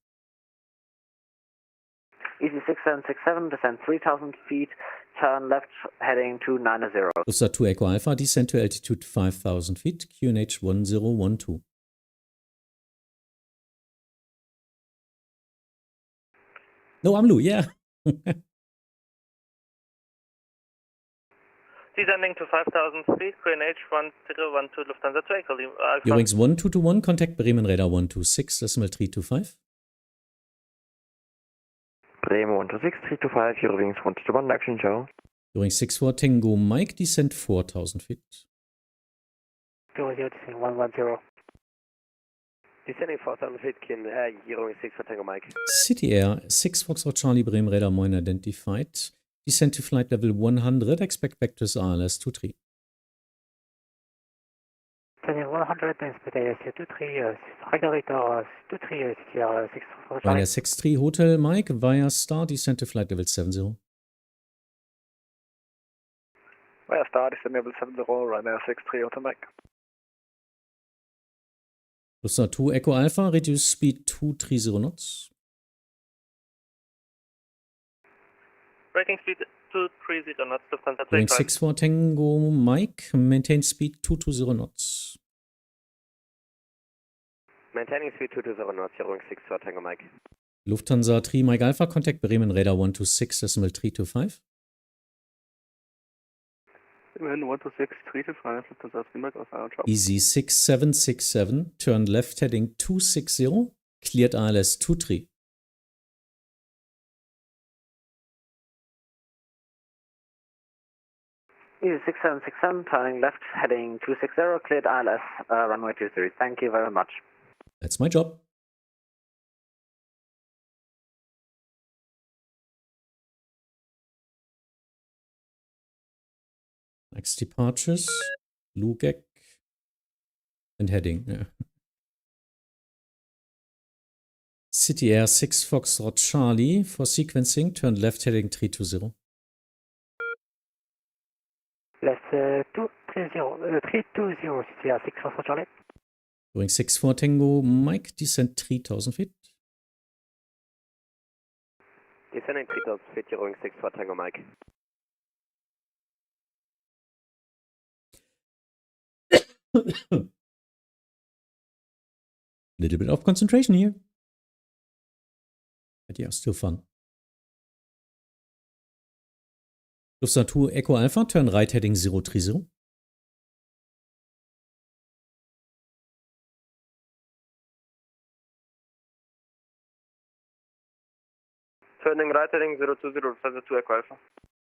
Easy 6767, descend 3,000 feet, turn left heading 290. Lufthansa 2 Echo Alpha, descend to altitude 5,000 feet, QNH 1012. No, Amlu, yeah. Descending to 5,000 feet, QNH 1012, Lufthansa 2 Echo Alpha. Eurowings 1221, contact Bremen Radar 126.325. Bremen 126.325, Eurowings 121, action show. Eurowings 64 Tango Mike, descend 4,000 feet. 00, descending 110. Descending 4,000 feet, Eurowings 64 Tango Mike. City Air 6 Foxtrot Charlie Bremen Radar Moin identified. Descend to flight level 100, expect vectors ALS 23. Descending 100, expect ALS 23, regulator 23, CTR 6 Foxtrot Charlie. Ryanair 63 Hotel Mike via star, descend to flight level 70. Via star, descend level 70, Ryanair 63 Hotel Mike. Lufthansa 2 Echo Alpha, reduce speed 230 knots. Braking speed 230 knots, Lufthansa 2 During Echo Alpha. 64 Tango Mike, maintain speed 220 knots. Maintaining speed 220 knots, Eurowings 64 Tango Mike. Lufthansa 3 Mike Alpha, contact Bremen Radar 126.325. Bremen 126, 325, Lufthansa Hamburg aus Hamburg. Easy 6767, turn left heading 260, cleared ILS 23. Easy 6767, turning left heading 260, cleared ILS, runway 23. Thank you very much. That's my job. Next departures, Lugek and heading. Yeah. City Air 6 Foxtrot Charlie for sequencing, turn left heading 320. Left 320, City Air 6 Foxtrot Charlie. Going 64 Tango Mike, descent 3000 feet. Descending 3000 feet, Hearing 64 Tango Mike. Little bit of concentration here. But yeah, still fun. Lufthansa 2 Echo Alpha, turn right heading 030. Turning right heading 020, Lufthansa 2 Echo Alpha.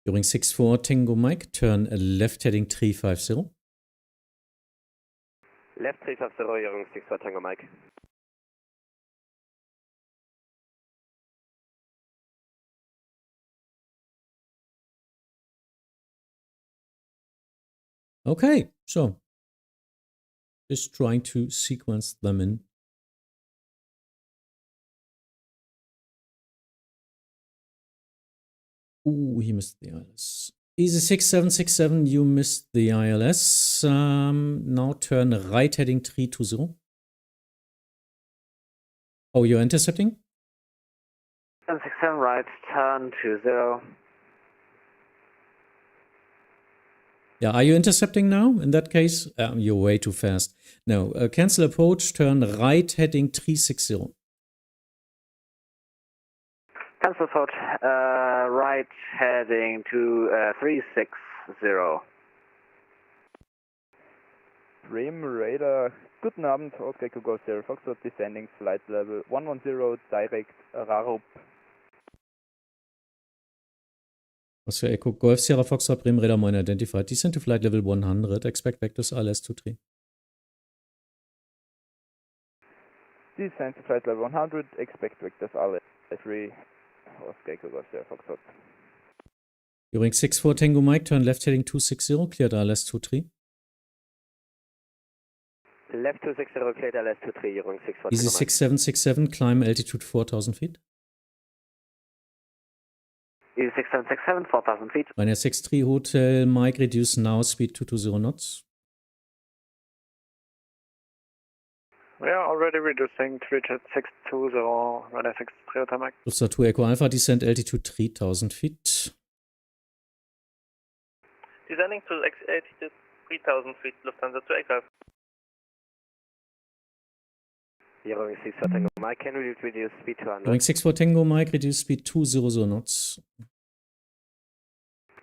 During 64 Tango Mike, turn left heading 350. Left 350, Hearing 64 Tango Mike. Okay, so just trying to sequence them in. Ooh, he missed the ILS. Easy 6767, you missed the ILS. Now turn right heading 320. Oh, you're intercepting? 767 right, turn 20. Yeah, are you intercepting now? In that case, you're way too fast. No, cancel approach, turn right heading 360. Cancel approach, right heading to 360. Bremen Radar, guten Abend, Oscar Echo Golf Sierra Foxtrot, descending flight level 110, direct Rarup. Oscar Echo Golf Sierra Foxtrot, Bremen Radar Moin identified. Descend to flight level 100, expect vectors ILS 23. Descend to flight level 100, expect vectors ILS 3. Oscar Echo Golf Sierra Foxtrot. During 64 Tango Mike, turn left heading 260, cleared ILS 23. Left 260, cleared ILS 23, Hearing 64 Easy 6767, climb altitude 4000 feet. Easy 6767, 4000 feet. Ryanair 63 Hotel Mike, reduce now, speed 220 knots. We are already reducing 3620, Ryanair 63 Hotel Mike. Lufthansa 2 Echo Alpha, descent altitude 3000 feet. Descending to altitude 3000 feet, Lufthansa 2 Echo Alpha. Hearing 64 Tango Mike, can we reduce speed to 100? Going 64 Tango Mike, reduce speed 200 knots.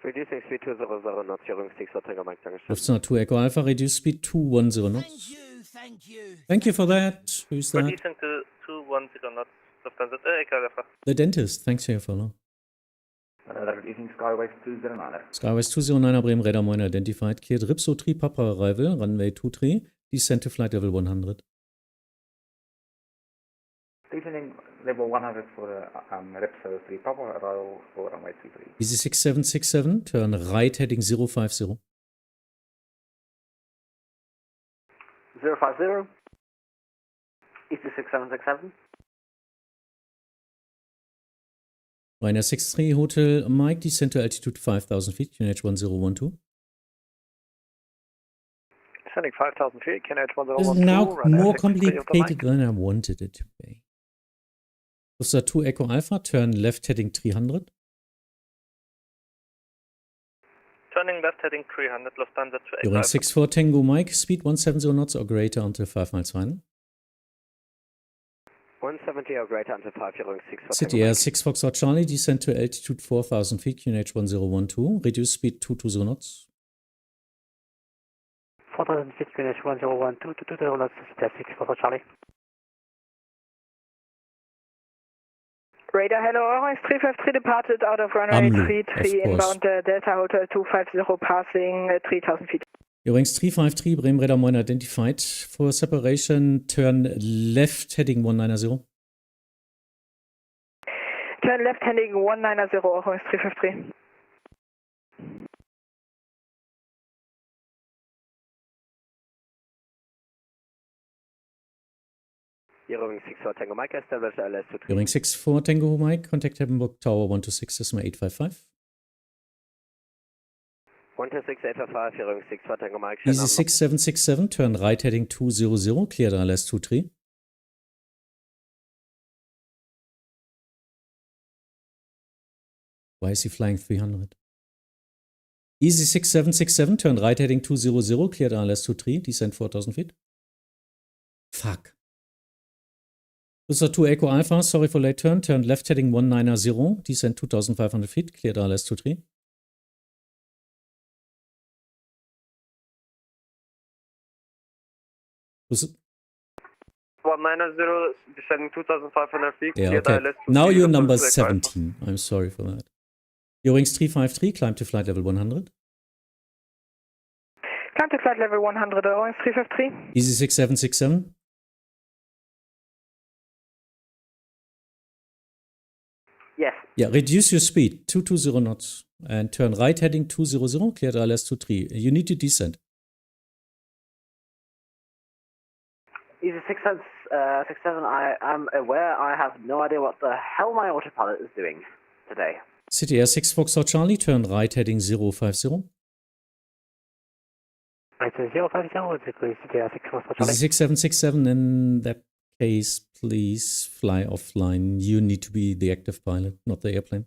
Reducing speed 200 knots, Hearing 64 Tango Mike, danke schön. Lufthansa 2 Echo Alpha, reduce speed 210 knots. Thank you for that. Who's that? Reducing to 210 knots, Lufthansa 2 Echo Alpha. The dentist. Thanks for your follow. Evening, Skyways 209. Skyways 209, Bremen Radar Moin identified. Cleared Ripso 3 Papa arrival, runway 23. Descend to flight level 100. Descending level 100 for Repsol 3 Papa arrival for runway 23. Easy 6767, turn right heading 050. 050. Easy 6767. Ryanair 63 Hotel Mike, descend to altitude 5000 feet, QNH 1012. Descending 5000 feet, QNH 1012. This is now more complicated than I wanted it to be. Lufthansa 2 Echo Alpha, turn left heading 300. Turning left heading 300, Lufthansa 2 Echo During Alpha. 64 Tango Mike, speed 170 knots or greater until 5 miles final. 170 or greater until 5, Hearing 64 City Air 6 Foxtrot Charlie, descend to altitude 4000 feet, QNH 1012. Reduce speed 220 knots. 4000 feet, QNH 1012 to the left, CTR 6 for Charlie. Radar, hello, Orange 353 departed out of runway 33 inbound Delta Hotel 250 passing 3000 feet. Eurings 353, Bremen Radar 1 identified for separation, turn left heading 190. Turn left heading 190, Orange 353. Eurings 64 Tango Mike, establish LS 23. Eurings 64 Tango Mike, contact Hamburg Tower 126, decimal 855. 126, 855, Eurings 64 Tango Mike. Easy 6767, turn right heading 200, clear LS 23. Why is he flying 300? Easy 6767, turn right heading 200, clear LS 23, descend 4000 feet. Fuck. User 2 Echo Alpha, sorry for late turn left heading 190, descend 2500 feet, clear LS 23. Was 190, descending 2,500 feet. Yeah, okay. Now you're number 17. I'm sorry for that. Eurings 353, climb to flight level 100. Climb to flight level 100, Eurings 353. Easy 6767. Yes. Yeah, reduce your speed, 220 knots. And turn right heading 200, clear LS 23. You need to descend. Easy 6767, I am aware I have no idea what the hell my autopilot is doing today. CTR 6 Foxtrot Charlie, turn right heading 050. Right, 050, CTR 6 Foxtrot Charlie. Easy 6767, in that case, please fly offline. You need to be the active pilot, not the airplane.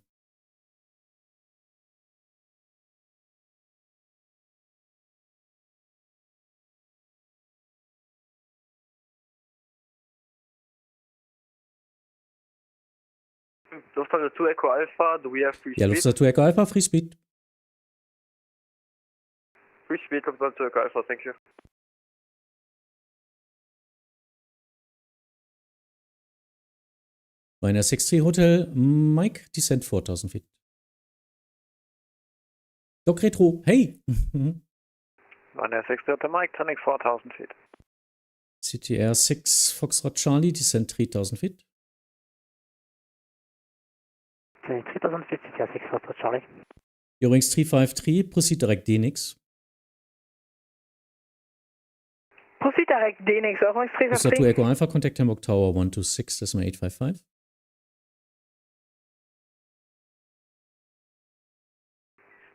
Lufthansa 2 Echo Alpha, do we have free speed? Yeah, Lufthansa 2 Echo Alpha, free speed. Free speed, Lufthansa 2 Echo Alpha, thank you. Ryanair 63 Hotel, Mike, descend 4000 feet. Doc Retro, hey! Ryanair 60 Hotel Mike, turning 4000 feet. CTR 6 Foxtrot Charlie, descend 3000 feet. 3000 feet, CTR 6 Foxtrot Charlie. Eurings 353, proceed direct DNX. Proceed direct DNX, Eurings 353. Lufthansa 2 Echo Alpha, contact Hamburg Tower 126, decimal 855.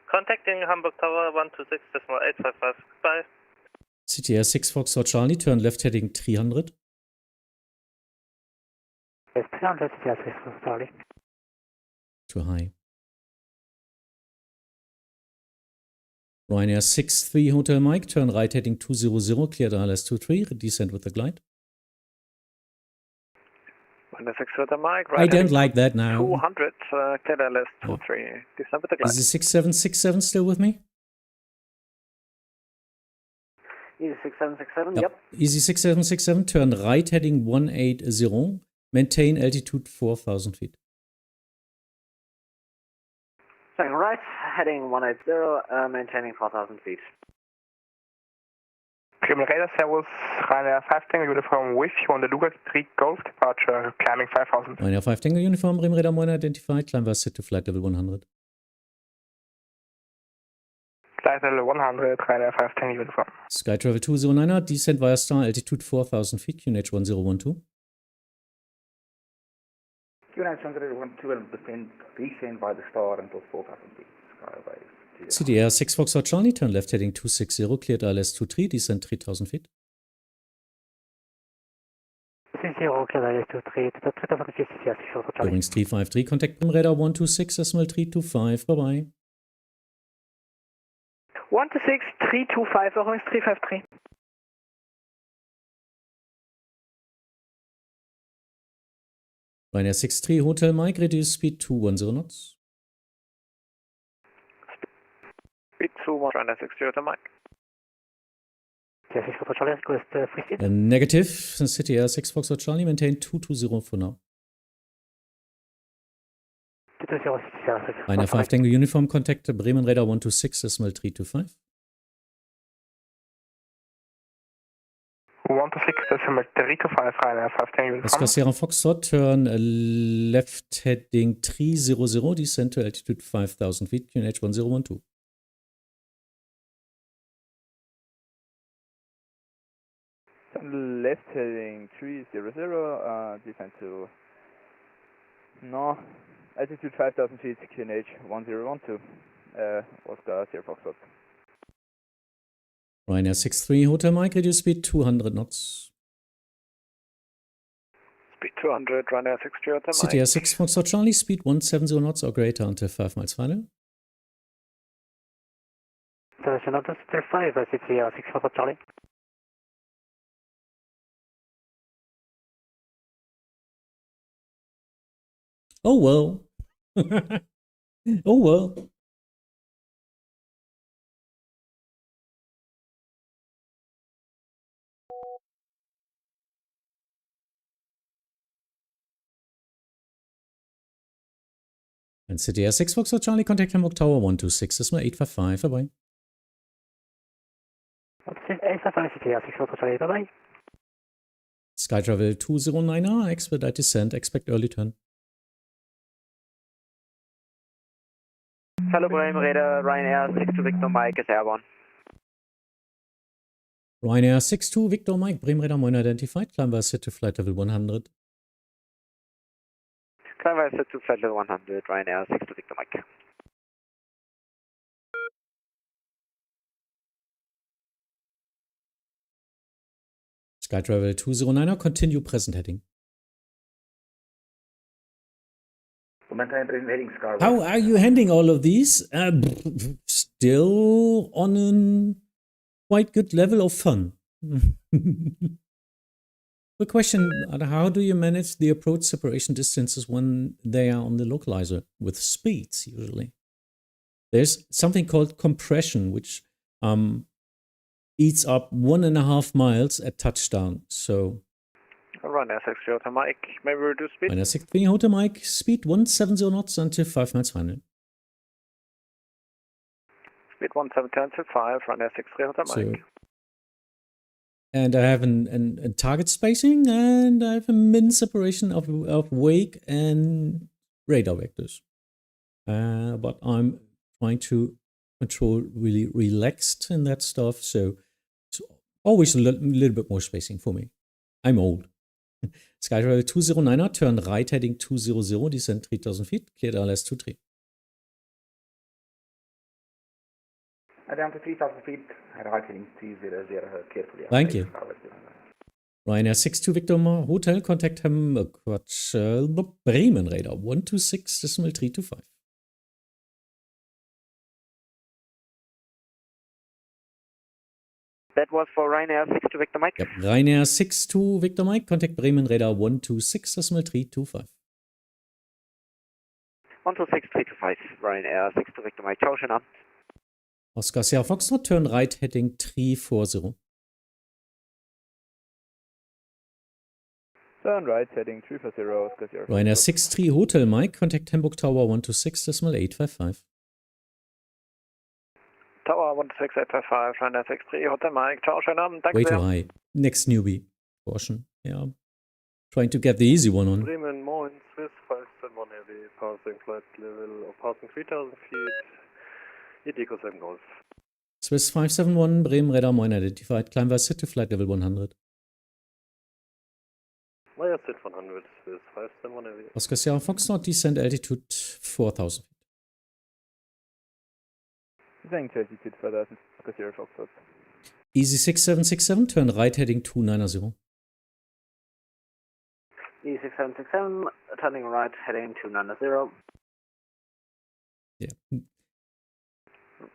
Contacting Hamburg Tower 126, decimal 855. Goodbye. CTR 6 Foxtrot Charlie, turn left heading 300. Yes, 300, CTR 6 Foxtrot Charlie. Too high. Ryanair 63 Hotel Mike, turn right heading 200, clear LS 23, descend with the glide. Ryanair 60 Hotel Mike, right I don't like that now. 200, clear LS 23, descend with the glide. Is the 6767 still with me? Easy 6767, yep. Easy 6767, turn right heading 180, maintain altitude 4000 feet. Turning right, heading 180, maintaining 4000 feet. Bremen Radar, Servus, Ryanair 5 Tango uniform with you on the Luga 3 Golf departure, climbing 5000. Ryanair 5 Tango uniform, Bremen Radar 1 identified, climb set to flight level 100. Flight level 100, Ryanair 5 Tango uniform. Sky Travel 209er, descend via star, altitude 4000 feet, QNH 1012. QNH 1012 and descend by the star until 4000 feet. Skyways. CDR 6 Foxtrot Charlie, turn left heading 260, cleared ILS 23, descend 3000 feet. 60, cleared ILS 23, 3000 feet, CDR 6 Foxtrot Charlie. Eurings 353, contact Bremen Radar 126, decimal 325, bye-bye. 126, 325, Eurings 353. Ryanair 63 Hotel Mike, reduce speed to 10 knots. Speed to Ryanair 60 Hotel Mike. Negative. City Air 6 Foxtrot Charlie, maintain 220 for now. Ryanair 5 Tango Uniform, contact Bremen Radar 126.325. 126.325, Ryanair 5 Tango Uniform. Oscar Sierra Foxtrot, turn left heading 300, descend to altitude 5,000 feet, QNH 1012. Left heading 300, descend to altitude 5,000 feet, QNH 1012. Oscar Sierra Foxtrot. Ryanair 63 Hotel Mike, reduce speed 200 knots. Speed 200, Ryanair 63 Hotel Mike. City Air 6 Foxtrot Charlie, speed 170 knots or greater until 5 miles final. Station Delta 5, City Air 6 Foxtrot Charlie. Oh well. Oh well. And City Air 6 Foxtrot Charlie, contact Hamburg Tower 126.855. Bye bye. 855 City Air 6 Foxtrot Charlie, bye bye. Skytravel 209er, expedite descent, expect early turn. Hello, Bremen Radar, Ryanair 62 Victor Mike is airborne. Ryanair 62 Victor Mike, Bremen Radar Moin identified, climb via set to flight level 100. Climb via set to flight level 100, Ryanair 62 Victor Mike. Skytravel 209er, continue present heading. How are you handling all of these? Still on a quite good level of fun. The question, how do you manage the approach separation distances when they are on the localizer? With speeds, usually. There's something called compression, which eats up 1.5 miles at touchdown. So Ryanair 63 Hotel Mike, maybe reduce speed? Ryanair 63 Hotel Mike, speed 170 knots until 5 miles final. Speed 170 until 5, Ryanair 63 Hotel Mike. And I have a target spacing, and I have a min separation of wake and radar vectors. But I'm trying to control really relaxed in that stuff, so it's always a little bit more spacing for me. I'm old. Skytravel 209er, turn right heading 200, descend 3,000 feet, cleared ILS 23. Down to 3,000 feet, right heading 200, carefully. Thank you. Ryanair 62 Victor Hotel, contact Hamburg Approach, Bremen Radar 126.325. That was for Ryanair 62 Victor Mike? Yep. Ryanair 62 Victor Mike, contact Bremen Radar 126.325. 126.325, Ryanair 62 Victor Mike. Ciao, schönen Abend. Oscar Sierra Foxtrot, turn right heading 340. Turn right heading 340, Oscar Sierra Foxtrot. Ryanair 63 Hotel Mike, contact Hamburg Tower 126.855. Tower 126.855, Ryanair 63 Hotel Mike. Ciao, schönen Abend. Danke Way sehr. too high. Next newbie. Caution. Yeah. Trying to get the easy one on. Bremen, Moin, Swiss 571 Heavy, passing flight level, or passing 3,000 feet, EDDH 7 Golf. Swiss 571, Bremen Radar Moin identified, climb via set to flight level 100. Via set 100, Swiss 571 Heavy. Oscar Sierra Foxtrot, descend altitude 4,000 feet. Descending to altitude 4,000, Oscar Sierra Foxtrot. Easy 6767, turn right heading 290. E6767, turning right, heading 290. Yeah.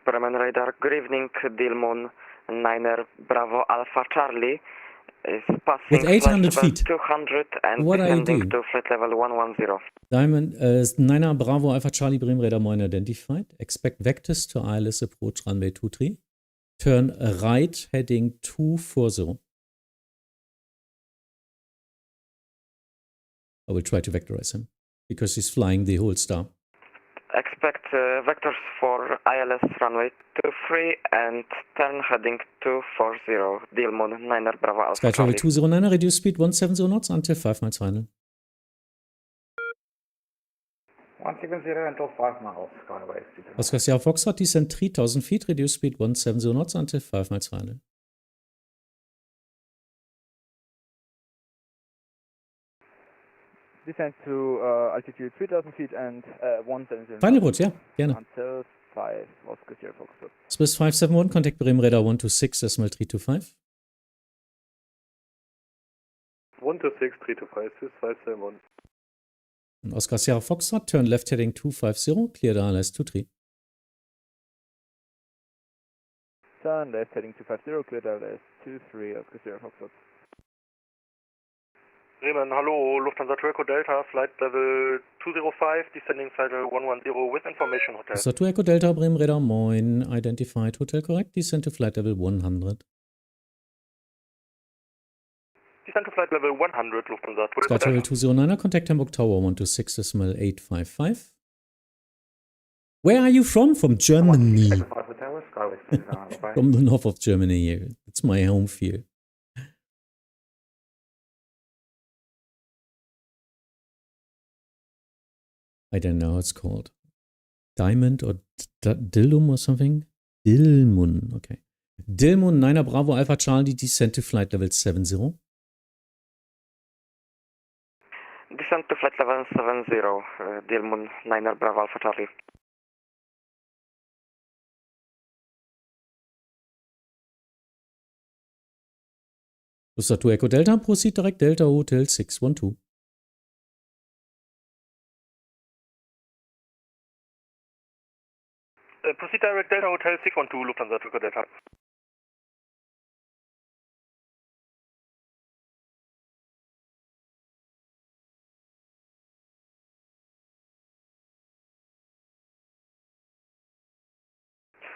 Bremen Radar, good evening, Dilmon 9er Bravo Alpha Charlie is passing with 800 flight feet. 200 and What are you descending doing? to flight level 110. Diamond, 9er Bravo Alpha Charlie Bremen Radar Moin identified. Expect vectors to ILS approach runway 23. Turn right, heading 240. I will try to vectorize him because he's flying the whole star. Expect vectors for ILS runway 23 and turn heading 240. Deal Moon 9er Bravo Alpha. Sky Travel 209, reduce speed 170 knots until 5 miles final. 170 until 5 miles, Skyway. Oscar Sierra Foxtrot, descend 3000 feet, reduce speed 170 knots until 5 miles final. Descend to altitude 3000 feet and 170. Final approach, ja, gerne. Until 5, Oscar Sierra Foxtrot. Swiss 571, contact Bremen Radar 126.325. 126, 325, Swiss 571. And Oscar Sierra Foxtrot, turn left heading 250, clear the ILS 23. Turn left heading 250, clear the ILS 23, Oscar Sierra Foxtrot. Bremen, hallo, Lufthansa Echo Delta, flight level 205, descending flight level 110 with information hotel. Oscar 2 Echo Delta, Bremen Radar, moin, identified, hotel correct, descend to flight level 100. Descend to flight level 100, Lufthansa Echo Sky Travel 209, contact Hamburg Tower 126.855. Where are you from? From Germany. From the north of Germany. It's my home field. I don't know how it's called. Diamond or Dildum or something? Dilmun, okay. Dilmun 9er Bravo Alpha Charlie, descend to flight level 70. Descend to flight level 70, Deal Moon 9er Bravo Alpha Charlie. Lufthansa 2 Echo Delta, proceed direct Delta Hotel 612. Proceed direct Delta Hotel 612, Lufthansa Echo Delta.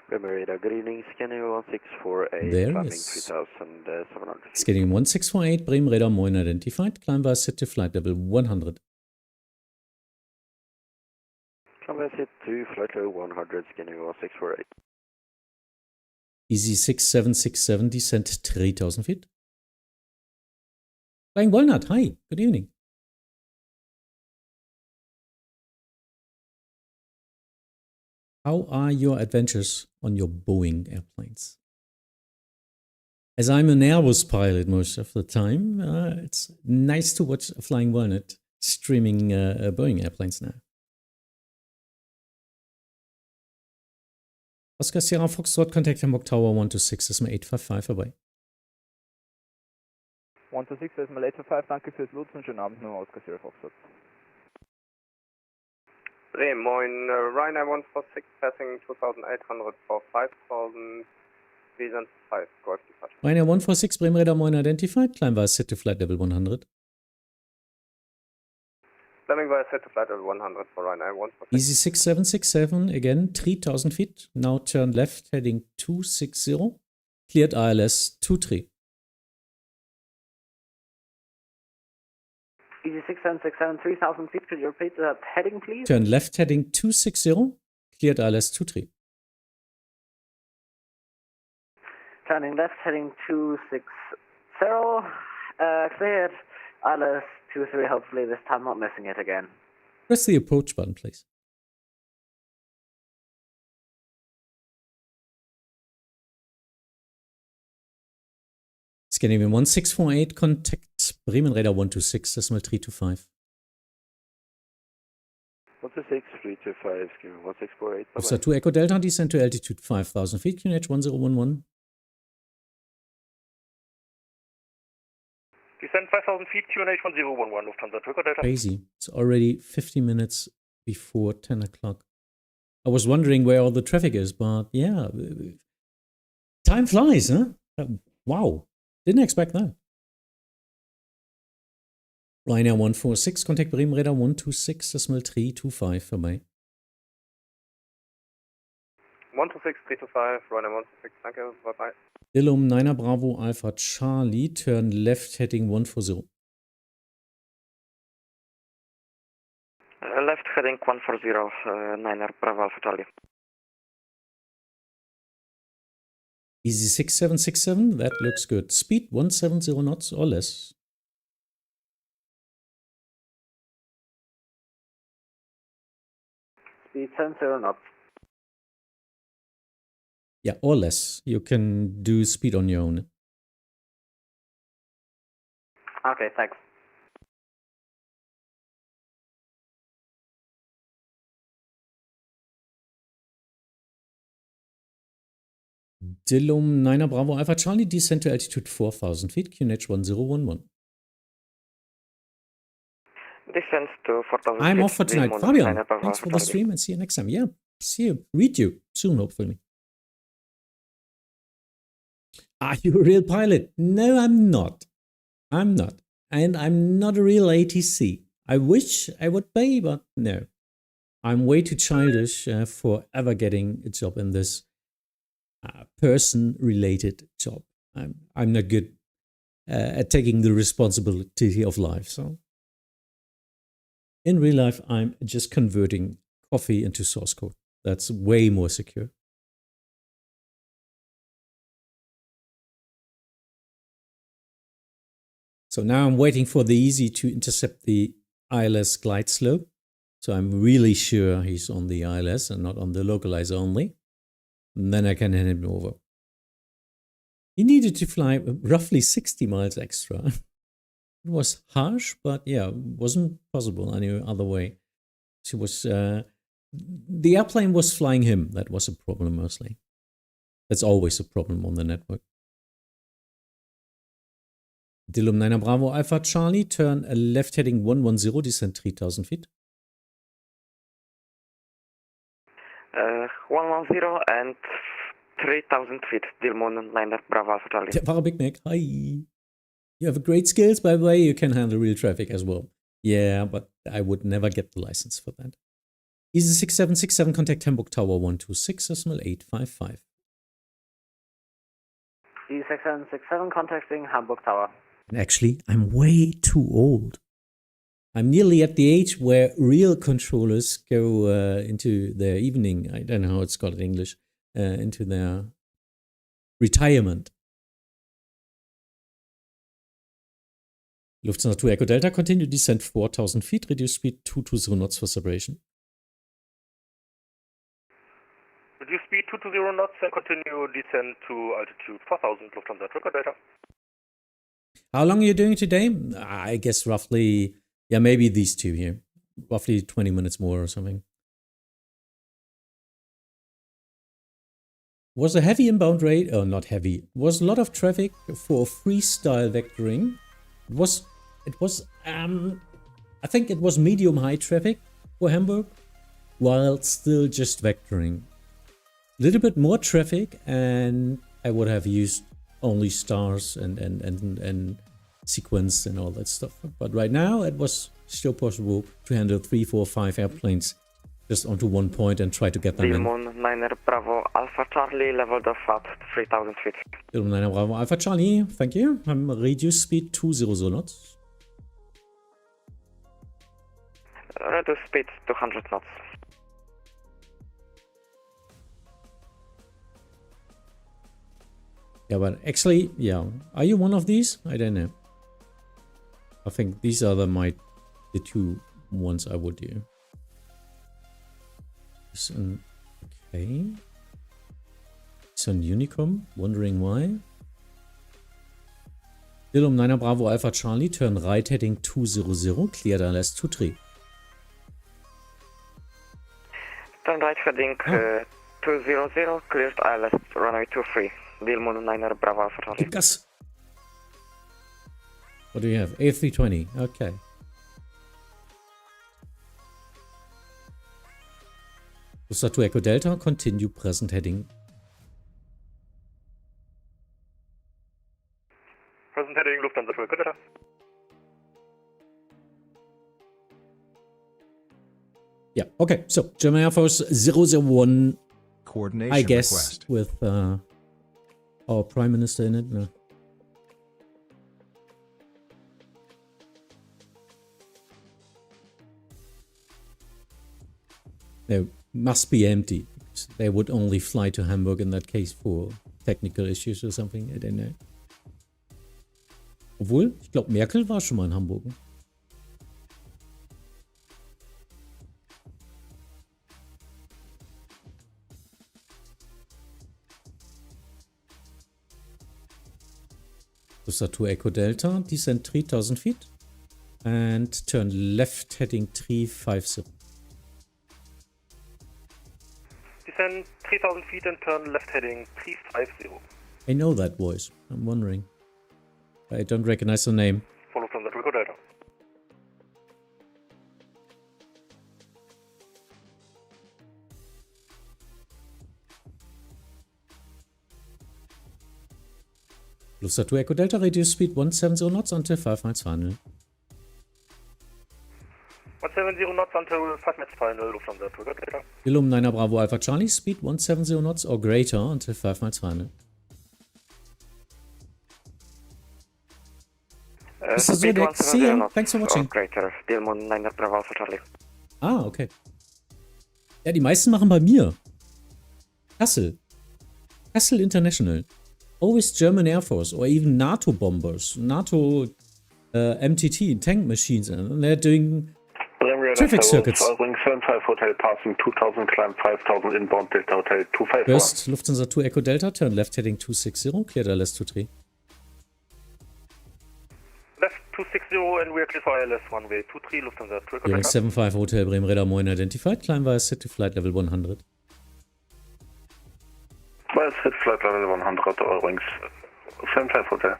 Bremen Radar, good evening, scanning 1648, There climbing is 3700 feet. Scanning 1648, Bremen Radar, moin, identified, climb via set to flight level 100. Climb via set to flight level 100, scanning 1648. Easy 6767, descent 3000 feet. Flying Walnut, hi, good evening. How are your adventures on your Boeing airplanes? As I'm an Airbus pilot most of the time, it's nice to watch Flying Walnut streaming Boeing airplanes now. Oscar Sierra Foxtrot, contact Hamburg Tower 126.855 vorbei. 126.855, danke fürs Lotsen, schönen Abend noch, Oscar Sierra Foxtrot. Bremen, moin, Ryanair 146, passing 2800 for 5000, descent 5, Golf departure. Ryanair 146, Bremen Radar, moin, identified, climb via set to flight level 100. Climbing via set to flight level 100 for Ryanair 146. Easy 6767, again, 3000 feet, now turn left, heading 260, cleared ILS 23. Easy 6767, 3000 feet, could you repeat that heading, please? Turn left, heading 260, cleared ILS 23. Turning left, heading 260, cleared, ILS 23, hopefully this time not missing it again. Press the approach button, please. Scandinavian 1648, contact Bremen Radar 126.325. 126.325, Scandinavian 1648. Officer 2 Echo Delta, descend to altitude 5000 feet, QNH 1011. Descend 5000 feet, QNH 1011, Lufthansa Echo Delta. Crazy. It's already 50 minutes before 10 o'clock. I was wondering where all the traffic is, but yeah. Time flies, huh? Wow. Didn't expect that. Ryanair 146, contact Bremen Radar 126.325 vorbei. 126, 325, runway 126, danke, bye-bye. Dilum 9 Bravo Alpha Charlie, turn left heading 140. Left heading 140, 9 Bravo Alpha Charlie. Easy 6767, that looks good. Speed 170 knots or less. Speed 70 knots. Yeah, or less. You can do speed on your own. Okay, thanks. Dilum 9 Bravo Alpha Charlie, descend to altitude 4,000 feet, QNH 1011. Descent to 4,000 I'm feet. off for tonight. Demon, Fabian, 9 Bravo thanks Alpha for the Charlie. stream and see you next time. Yeah, see you. Read you soon, hopefully. Are you a real pilot? No, I'm not. I'm not. And I'm not a real ATC. I wish I would be, but no. I'm way too childish for ever getting a job in this person-related job. I'm not good at taking the responsibility of life. So in real life, I'm just converting coffee into source code. That's way more secure. So now I'm waiting for the Easy to intercept the ILS glide slope. So I'm really sure he's on the ILS and not on the localizer only. And then I can hand him over. He needed to fly roughly 60 miles extra. It was harsh, but yeah, wasn't possible any other way. She was, the airplane was flying him. That was a problem mostly. That's always a problem on the network. Dilum 9 Bravo Alpha Charlie, turn left heading 110, descend 3,000 feet. 110 and 3,000 feet, Dilmun 9 Bravo Alpha Charlie. Para Big Mac, hi. You have great skills, by the way. You can handle real traffic as well. Yeah, but I would never get the license for that. Easy 6767, contact Hamburg Tower 126, decimal 855. Easy 6767, contacting Hamburg Tower. And actually, I'm way too old. I'm nearly at the age where real controllers go into their evening, I don't know how it's called in English, into their retirement. Lufthansa 2 Echo Delta, continue descent 4,000 feet, reduce speed 220 knots for separation. Reduce speed 220 knots and continue descent to altitude 4,000, Lufthansa 2 Echo Delta. How long are you doing today? I guess roughly, yeah, maybe these two here. Roughly 20 minutes more or something. Was a heavy inbound rate, oh, not heavy, was a lot of traffic for freestyle vectoring. It was, I think it was medium-high traffic for Hamburg, while still just vectoring. A little bit more traffic, and I would have used only stars and sequence and all that stuff. But right now, it was still possible to handle 3, 4, 5 airplanes just onto one point and try to get them in. Dilmun 9 Bravo Alpha Charlie, leveled off at 3,000 feet. Dilmun 9 Bravo Alpha Charlie, thank you. Reduce speed 200 knots. Reduce speed 200 knots. Yeah, but actually, yeah. Are you one of these? I don't know. I think these are the two ones I would do. Okay. It's an Unicom. Wondering why. Dilum 9 Bravo Alpha Charlie, turn right heading 200, cleared ILS 23. Turn right heading 200, cleared ILS runway 23. Dilmun 9 Bravo Alpha Charlie. Keep gas. What do you have? A320. Okay. Lufthansa 2 Echo Delta, continue present heading. Present heading, Lufthansa 2 Echo Delta. Yeah, okay. So, German Air Force 001 coordination I guess request. with our Prime Minister in it. No. No, must be empty. They would only fly to Hamburg in that case for technical issues or something. I don't know. Obwohl, ich glaube, Merkel war schon mal in Hamburg. Lufthansa Echo Delta, descend 3000 feet and turn left heading 350. Descend 3000 feet and turn left heading 350. I know that voice. I'm wondering. I don't recognize the name. Follow from the Echo Delta. Lufthansa Echo Delta, reduce speed 170 knots until 5 miles final. 170 knots until 5 miles final, Lufthansa Echo Delta. Ilum 9 Bravo Alpha Charlie, speed 170 knots or greater until 5 miles final. Mr. Zodek, see you. Thanks for watching. Greater, Dilmon 9 Bravo Alpha Charlie. Ah, okay. Ja, die meisten machen bei mir. Kassel. Kassel International. Always German Air Force or even NATO bombers, NATO MTT tank machines, and they're doing traffic circuits. Wing 75 Hotel passing 2000, climb 5000 inbound Delta Hotel 254. First, Lufthansa 2 Echo Delta, turn left heading 260, clear ILS 23. Left 260 and we're clear for ILS 1 way 23, Lufthansa 2 Echo During Delta. 75 Hotel Bremen Radar Moin identified, climb via city flight level 100. Well, set flight level 100, Wings 75 Hotel.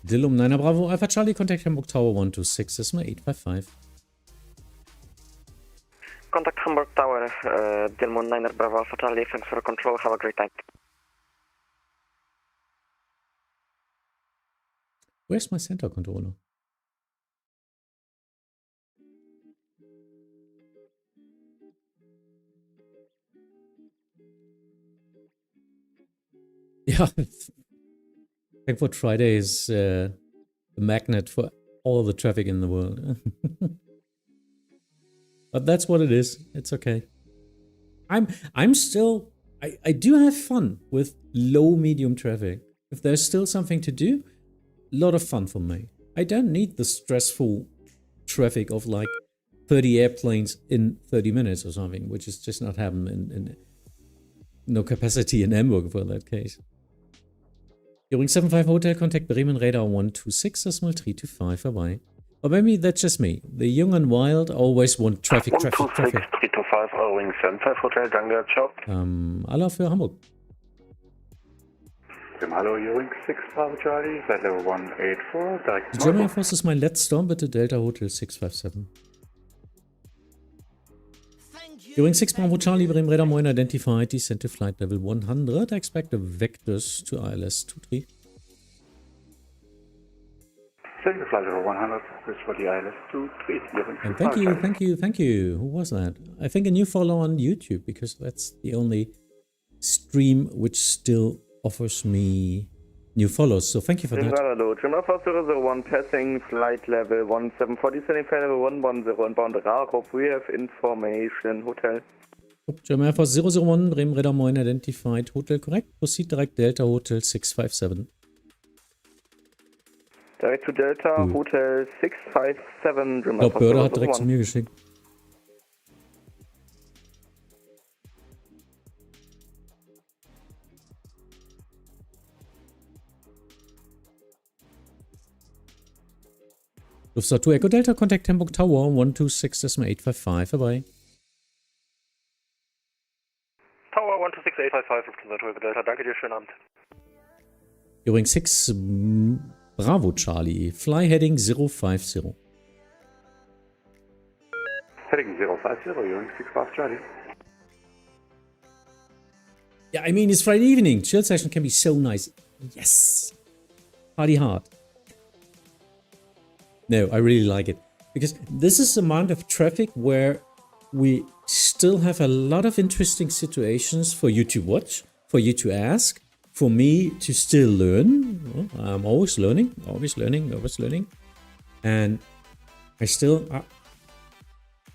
Dillum 9 Bravo Alpha Charlie, contact Hamburg Tower 126, decimal 855. Contact Hamburg Tower, Dilmon 9 Bravo Alpha Charlie, thanks for control, have a great time. Where's my center controller? Yeah, Frankfurt Friday is the magnet for all the traffic in the world. But that's what it is. It's okay. I'm still I do have fun with low medium traffic. If there's still something to do, a lot of fun for me. I don't need the stressful traffic of like 30 airplanes in 30 minutes or something, which is just not happening in no capacity in Hamburg for that case. During 75 Hotel, contact Bremen Radar 126, decimal 325 vorbei. Or maybe that's just me. The young and wild always want traffic. 126, 325, Wing 75 Hotel, danke, ciao. Allah für Hamburg. Hallo, Wing 6 Bravo Charlie, flight level 184, direct The German Air Force ist mein letzter, bitte Delta Hotel 657. During 6 Bravo Charlie, Bremen Radar Moin identified, descent to flight level 100, expect the vectors to ILS 23. Send the flight level 100, this for the ILS 23. And thank you. Who was that? I think a new follow on YouTube, because that's the only stream which still offers me new follows. So thank you for that. Hello, German 401 passing flight level 1740, descending flight level 110 inbound Radar. Hope we have information. Hotel. German Air Force 001, Bremen Radar Moin identified. Hotel correct. Proceed direct Delta Hotel 657. Direct to Delta Hotel 657. Ich glaube, Börder hat direkt zu mir geschickt. Lufthansa 2 Echo Delta, contact Hamburg Tower 126, decimal 855. Vorbei. Tower 126, 855, Lufthansa 2 Echo Delta, danke dir, schönen Abend. During 6 Bravo Charlie, fly heading 050. Heading 050, Wing 6 Bravo Charlie. Yeah, I mean, it's Friday evening. Chill session can be so nice. Yes. Party hard. No, I really like it. Because this is the amount of traffic where we still have a lot of interesting situations for you to watch, for you to ask, for me to still learn. Well, I'm always learning, always learning, always learning. And I still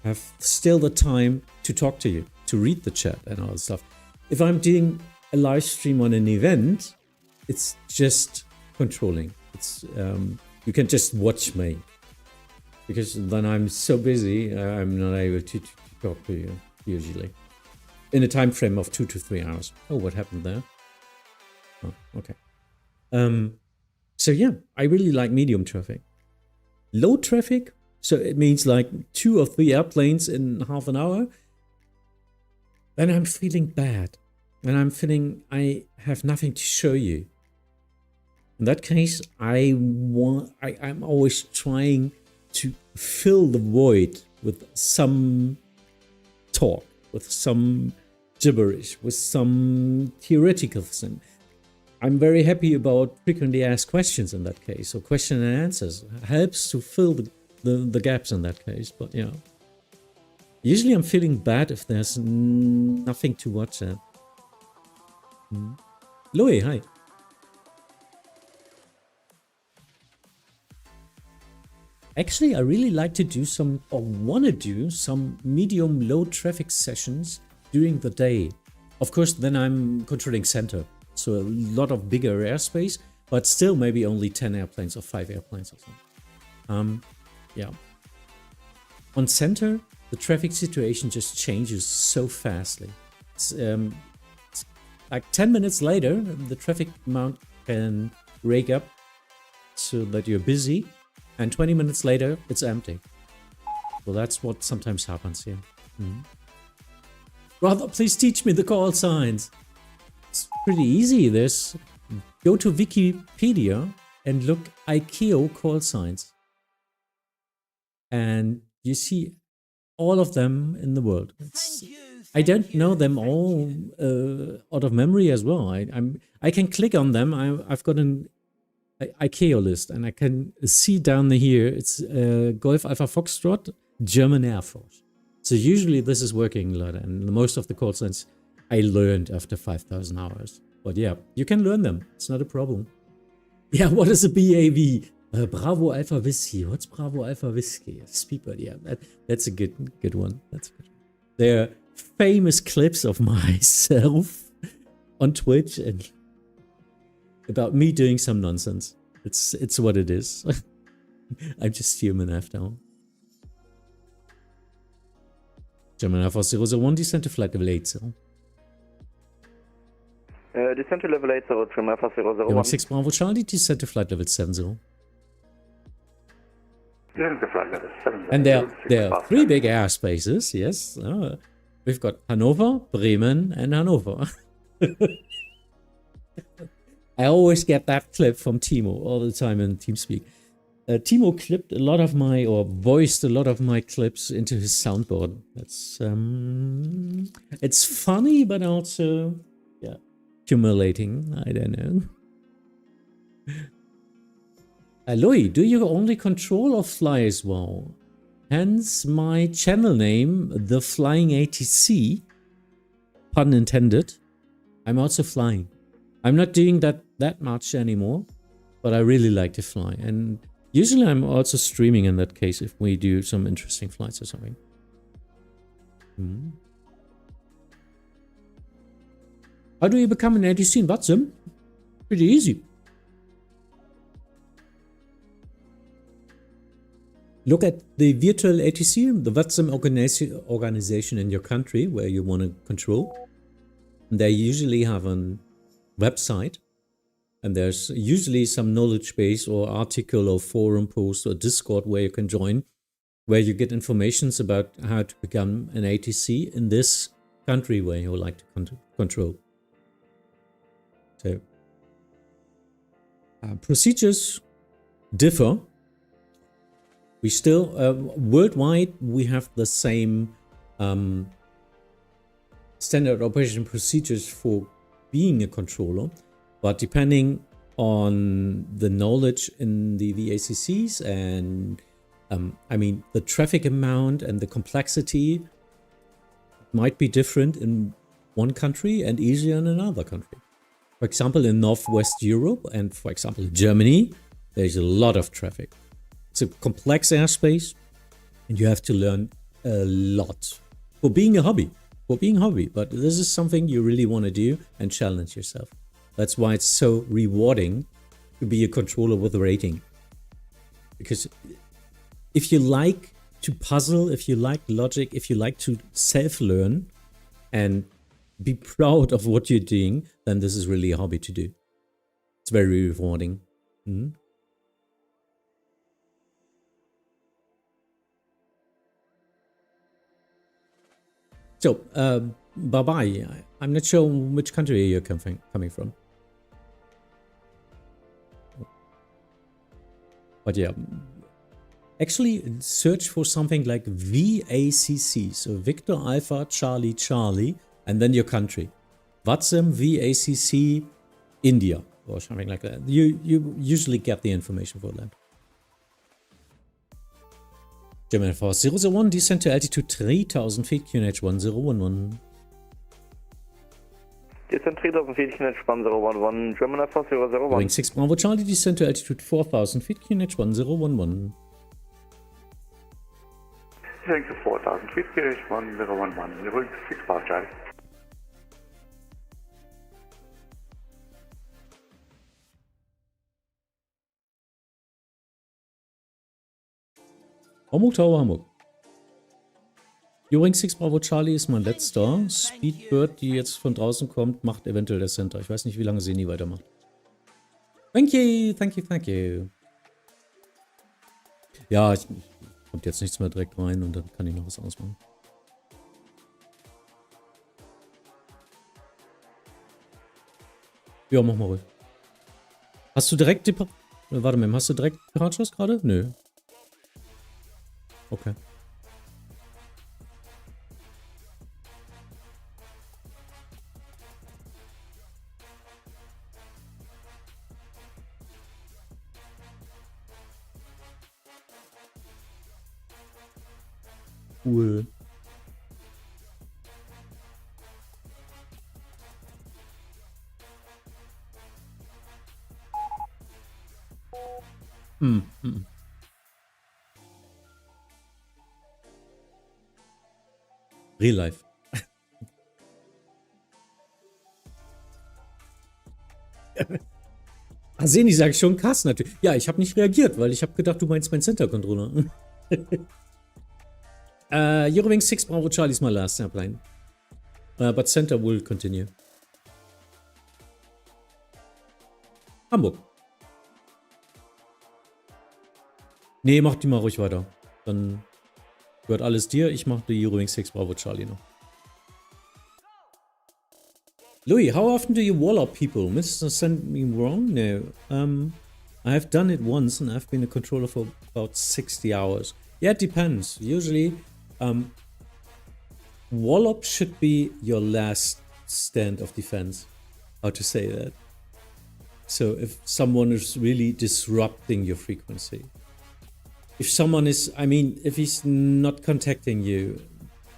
have still the time to talk to you, to read the chat and all that stuff. If I'm doing a live stream on an event, it's just controlling. It's you can just watch me, because then I'm so busy, I'm not able to talk to you usually in a time frame of 2 to 3 hours. Oh, what happened there? Oh, okay. So yeah, I really like medium traffic. Low traffic, so it means like 2 or 3 airplanes in half an hour. Then I'm feeling bad, and I'm feeling I have nothing to show you. In that case, I'm always trying to fill the void with some talk, with some gibberish, with some theoretical thing. I'm very happy about frequently asked questions in that case. So question and answers helps to fill the gaps in that case. But yeah, usually I'm feeling bad if there's nothing to watch at. Louis, hi. Actually, I really like to do some, or want to do some medium low traffic sessions during the day. Of course, then I'm controlling center. So a lot of bigger airspace, but still maybe only 10 airplanes or 5 airplanes or something. Yeah. On center, the traffic situation just changes so fastly. It's like 10 minutes later, the traffic amount can rake up so that you're busy, and 20 minutes later, it's empty. So that's what sometimes happens here. Brother, please teach me the call signs. It's pretty easy. Go to Wikipedia and look ICAO call signs. And you see all of them in the world. I don't know them all out of memory as well. I can click on them. I've got an ICAO list, and I can see down here, it's Golf Alpha Foxtrot, German Air Force. So usually this is working a lot, and most of the call signs I learned after 5,000 hours. But yeah, you can learn them. It's not a problem. Yeah, what is a BAV? Bravo Alpha Whiskey. What's Bravo Alpha Whiskey? Speedbird, yeah. That's a good one. That's good. There are famous clips of myself on Twitch and about me doing some nonsense. It's what it is. I'm just human after all. German Air Force 001, descent to flight level 80. Descent to level 80, German Air Force 001. 6 Bravo Charlie, descent to flight level 70. And there are 3 big airspaces, yes. We've got Hanover, Bremen, and Hanover. I always get that clip from Timo all the time in TeamSpeak. Timo clipped a lot of or voiced a lot of my clips into his soundboard. That's it's funny, but also, yeah, humiliating. I don't know. Louis, do you only control or fly as well? Hence my channel name, The Flying ATC. Pun intended. I'm also flying. I'm not doing that much anymore, but I really like to fly. And usually I'm also streaming in that case if we do some interesting flights or something. How do you become an ATC in Vatsim? Pretty easy. Look at the virtual ATC, the Vatsim organization in your country where you want to control. They usually have a website, and there's usually some knowledge base or article or forum post or Discord where you can join, where you get informations about how to become an ATC in this country where you would like to control. So procedures differ. We still, worldwide, we have the same standard operation procedures for being a controller, but depending on the knowledge in the VACCs and I mean, the traffic amount and the complexity might be different in one country and easier in another country. For example, in Northwest Europe and for example, in Germany, there's a lot of traffic. It's a complex airspace and you have to learn a lot for being a hobby. But this is something you really want to do and challenge yourself. That's why it's so rewarding to be a controller with a rating. Because if you like to puzzle, if you like logic, if you like to self-learn and be proud of what you're doing, then this is really a hobby to do. It's very rewarding. So, bye-bye. I'm not sure which country you're coming from. But yeah, actually search for something like VACC. So Victor Alpha Charlie Charlie and then your country. Vatsim VACC India or something like that. You usually get the information for that. German Force 001, descend to altitude 3000 feet, QNH 1011. Descend 3000 feet, QNH 1011, German Force 001. Wing 6 Bravo Charlie, descend to altitude 4000 feet, QNH 1011. Descend to 4000 feet, QNH 1011, Wing 6 Bravo Charlie. Hamburg Tower, Hamburg. Übrigens 6 Bravo Charlie ist mein letzter. Speedbird, die jetzt von draußen kommt, macht eventuell das Center. Ich weiß nicht, wie lange sie nie weitermacht. Thank you, thank you, thank you. Ja, kommt jetzt nichts mehr direkt rein und dann kann ich noch was ausmachen. Ja, mach mal ruhig. Hast du direkt die... Warte mal, hast du direkt Piratschuss gerade? Nö. Okay. Cool. Real life. Seni sagt schon krass natürlich. Ja, ich habe nicht reagiert, weil ich habe gedacht, du meinst meinen Center-Controller. Eurowing 6 Bravo Charlie is my last airplane. But center will continue. Hamburg. Nee, mach die mal ruhig weiter. Dann gehört alles dir. Ich mache die Eurowing 6 Bravo Charlie noch. Louis, how often do you wall up people? Mr. Send me wrong? No. I have done it once and I've been a controller for about 60 hours. Yeah, it depends. Usually, wall up should be your last stand of defense. How to say that? So if someone is really disrupting your frequency. If someone is, I mean, if he's not contacting you,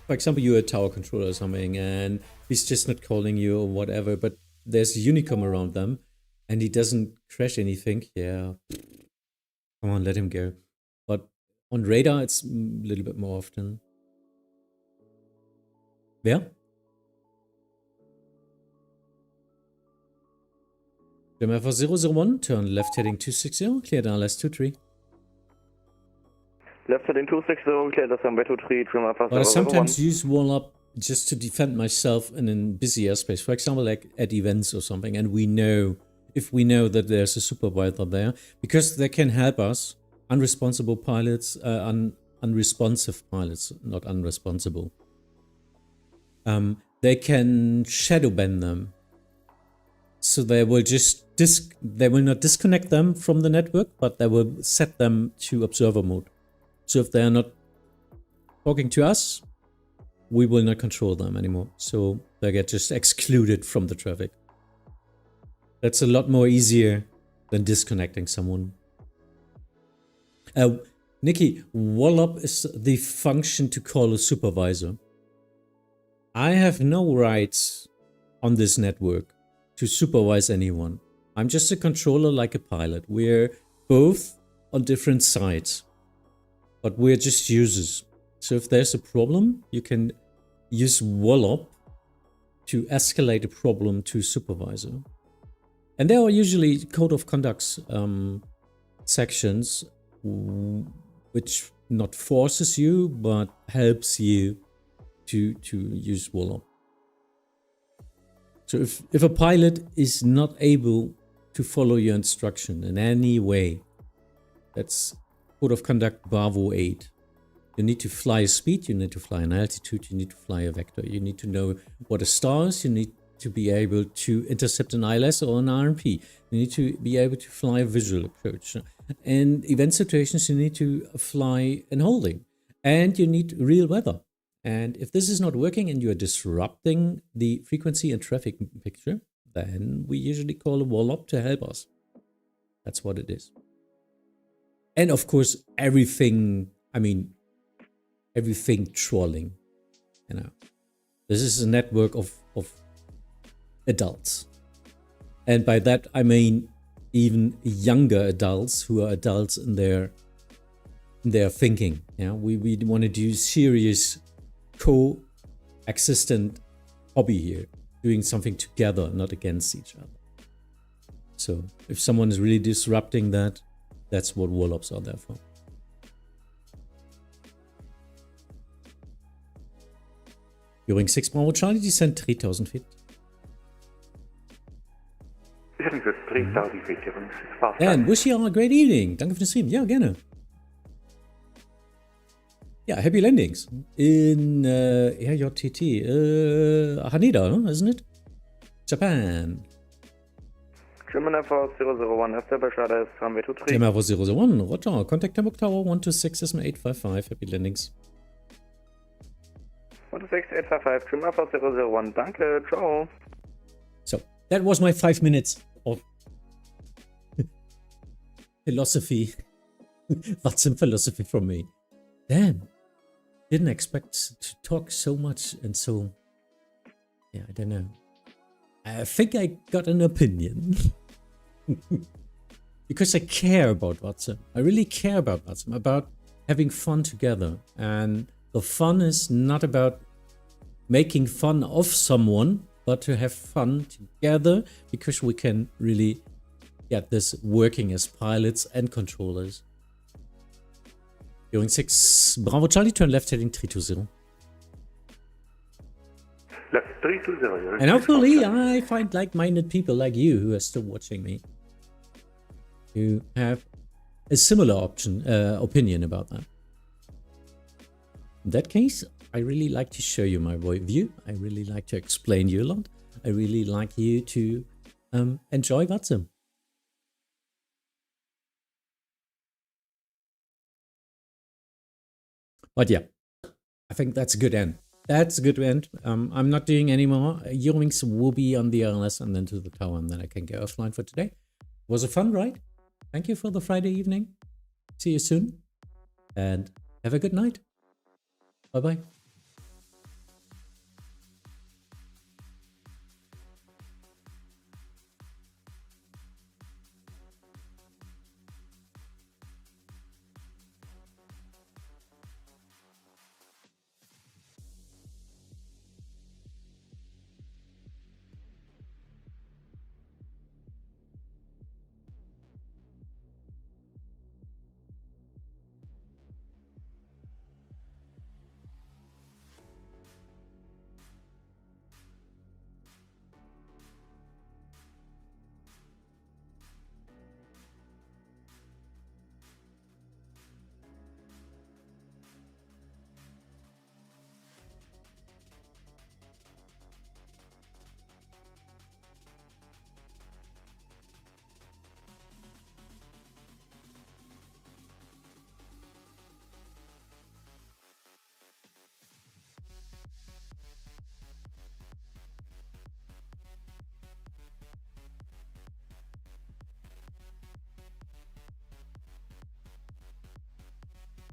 for example, you're a tower controller or something, and he's just not calling you or whatever, but there's a Unicom around them, and he doesn't crash anything, yeah, come on, let him go. But on radar, it's a little bit more often. Wer? German for 001, turn left heading 260, clear down last 23. Left heading 260, clear down runway 23, German for 001. But I sometimes use wall up just to defend myself in a busy airspace, for example, like at events or something, and we know, if we know that there's a supervisor there, because they can help us, unresponsible pilots, unresponsive pilots, not unresponsible. They can shadow ban them. So they will just they will not disconnect them from the network, but they will set them to observer mode. So if they are not talking to us, we will not control them anymore. So they get just excluded from the traffic. That's a lot more easier than disconnecting someone. Nikki, wallop is the function to call a supervisor. I have no rights on this network to supervise anyone. I'm just a controller like a pilot. We're both on different sides, but we're just users. So if there's a problem, you can use wallop to escalate a problem to supervisor. And there are usually code of conducts sections which not forces you, but helps you to use wallop. So if a pilot is not able to follow your instruction in any way, that's code of conduct Bravo 8. You need to fly a speed, you need to fly an altitude, you need to fly a vector, you need to know what a star is, you need to be able to intercept an ILS or an RMP, you need to be able to fly a visual approach. In event situations, you need to fly in holding, and you need real weather. And if this is not working and you are disrupting the frequency and traffic picture, then we usually call a wallop to help us. That's what it is. And of course, everything trolling, you know. This is a network of adults. And by that, I mean even younger adults who are adults in their thinking. Yeah, we want to do serious co-existent hobby here, doing something together, not against each other. So if someone is really disrupting that, that's what wallops are there for. During 6 Bravo Charlie, descent 3000 feet. Descending to 3000 feet, during 6 Bravo. And wish you all a great evening. Danke für den Stream. Ja, gerne. Yeah, happy landings in RJTT, Haneda, isn't it? Japan. German Air Force 001, established radar is runway 23. German Air Force 001, roger. Contact Hamburg Tower 126 SM855. Happy landings. 126, 855, German Air Force 001, danke, ciao. So, that was my 5 minutes of philosophy. Vatsim philosophy from me. Damn. Didn't expect to talk so much and so... Yeah, I don't know. I think I got an opinion. Because I care about Vatsim. I really care about Vatsim, about having fun together. And the fun is not about making fun of someone, but to have fun together, because we can really get this working as pilots and controllers. Going 6 Bravo Charlie, turn left heading 320. Left 320. And hopefully I find like-minded people like you who are still watching me, who have a similar opinion about that. In that case, I really like to show you my view. I really like to explain you a lot. I really like you to enjoy Vatsim. But yeah, I think that's a good end. That's a good end. I'm not doing any more. Eurowings will be on the RLS and then to the tower, and then I can go offline for today. Was a fun ride. Thank you for the Friday evening. See you soon. And have a good night. Bye-bye.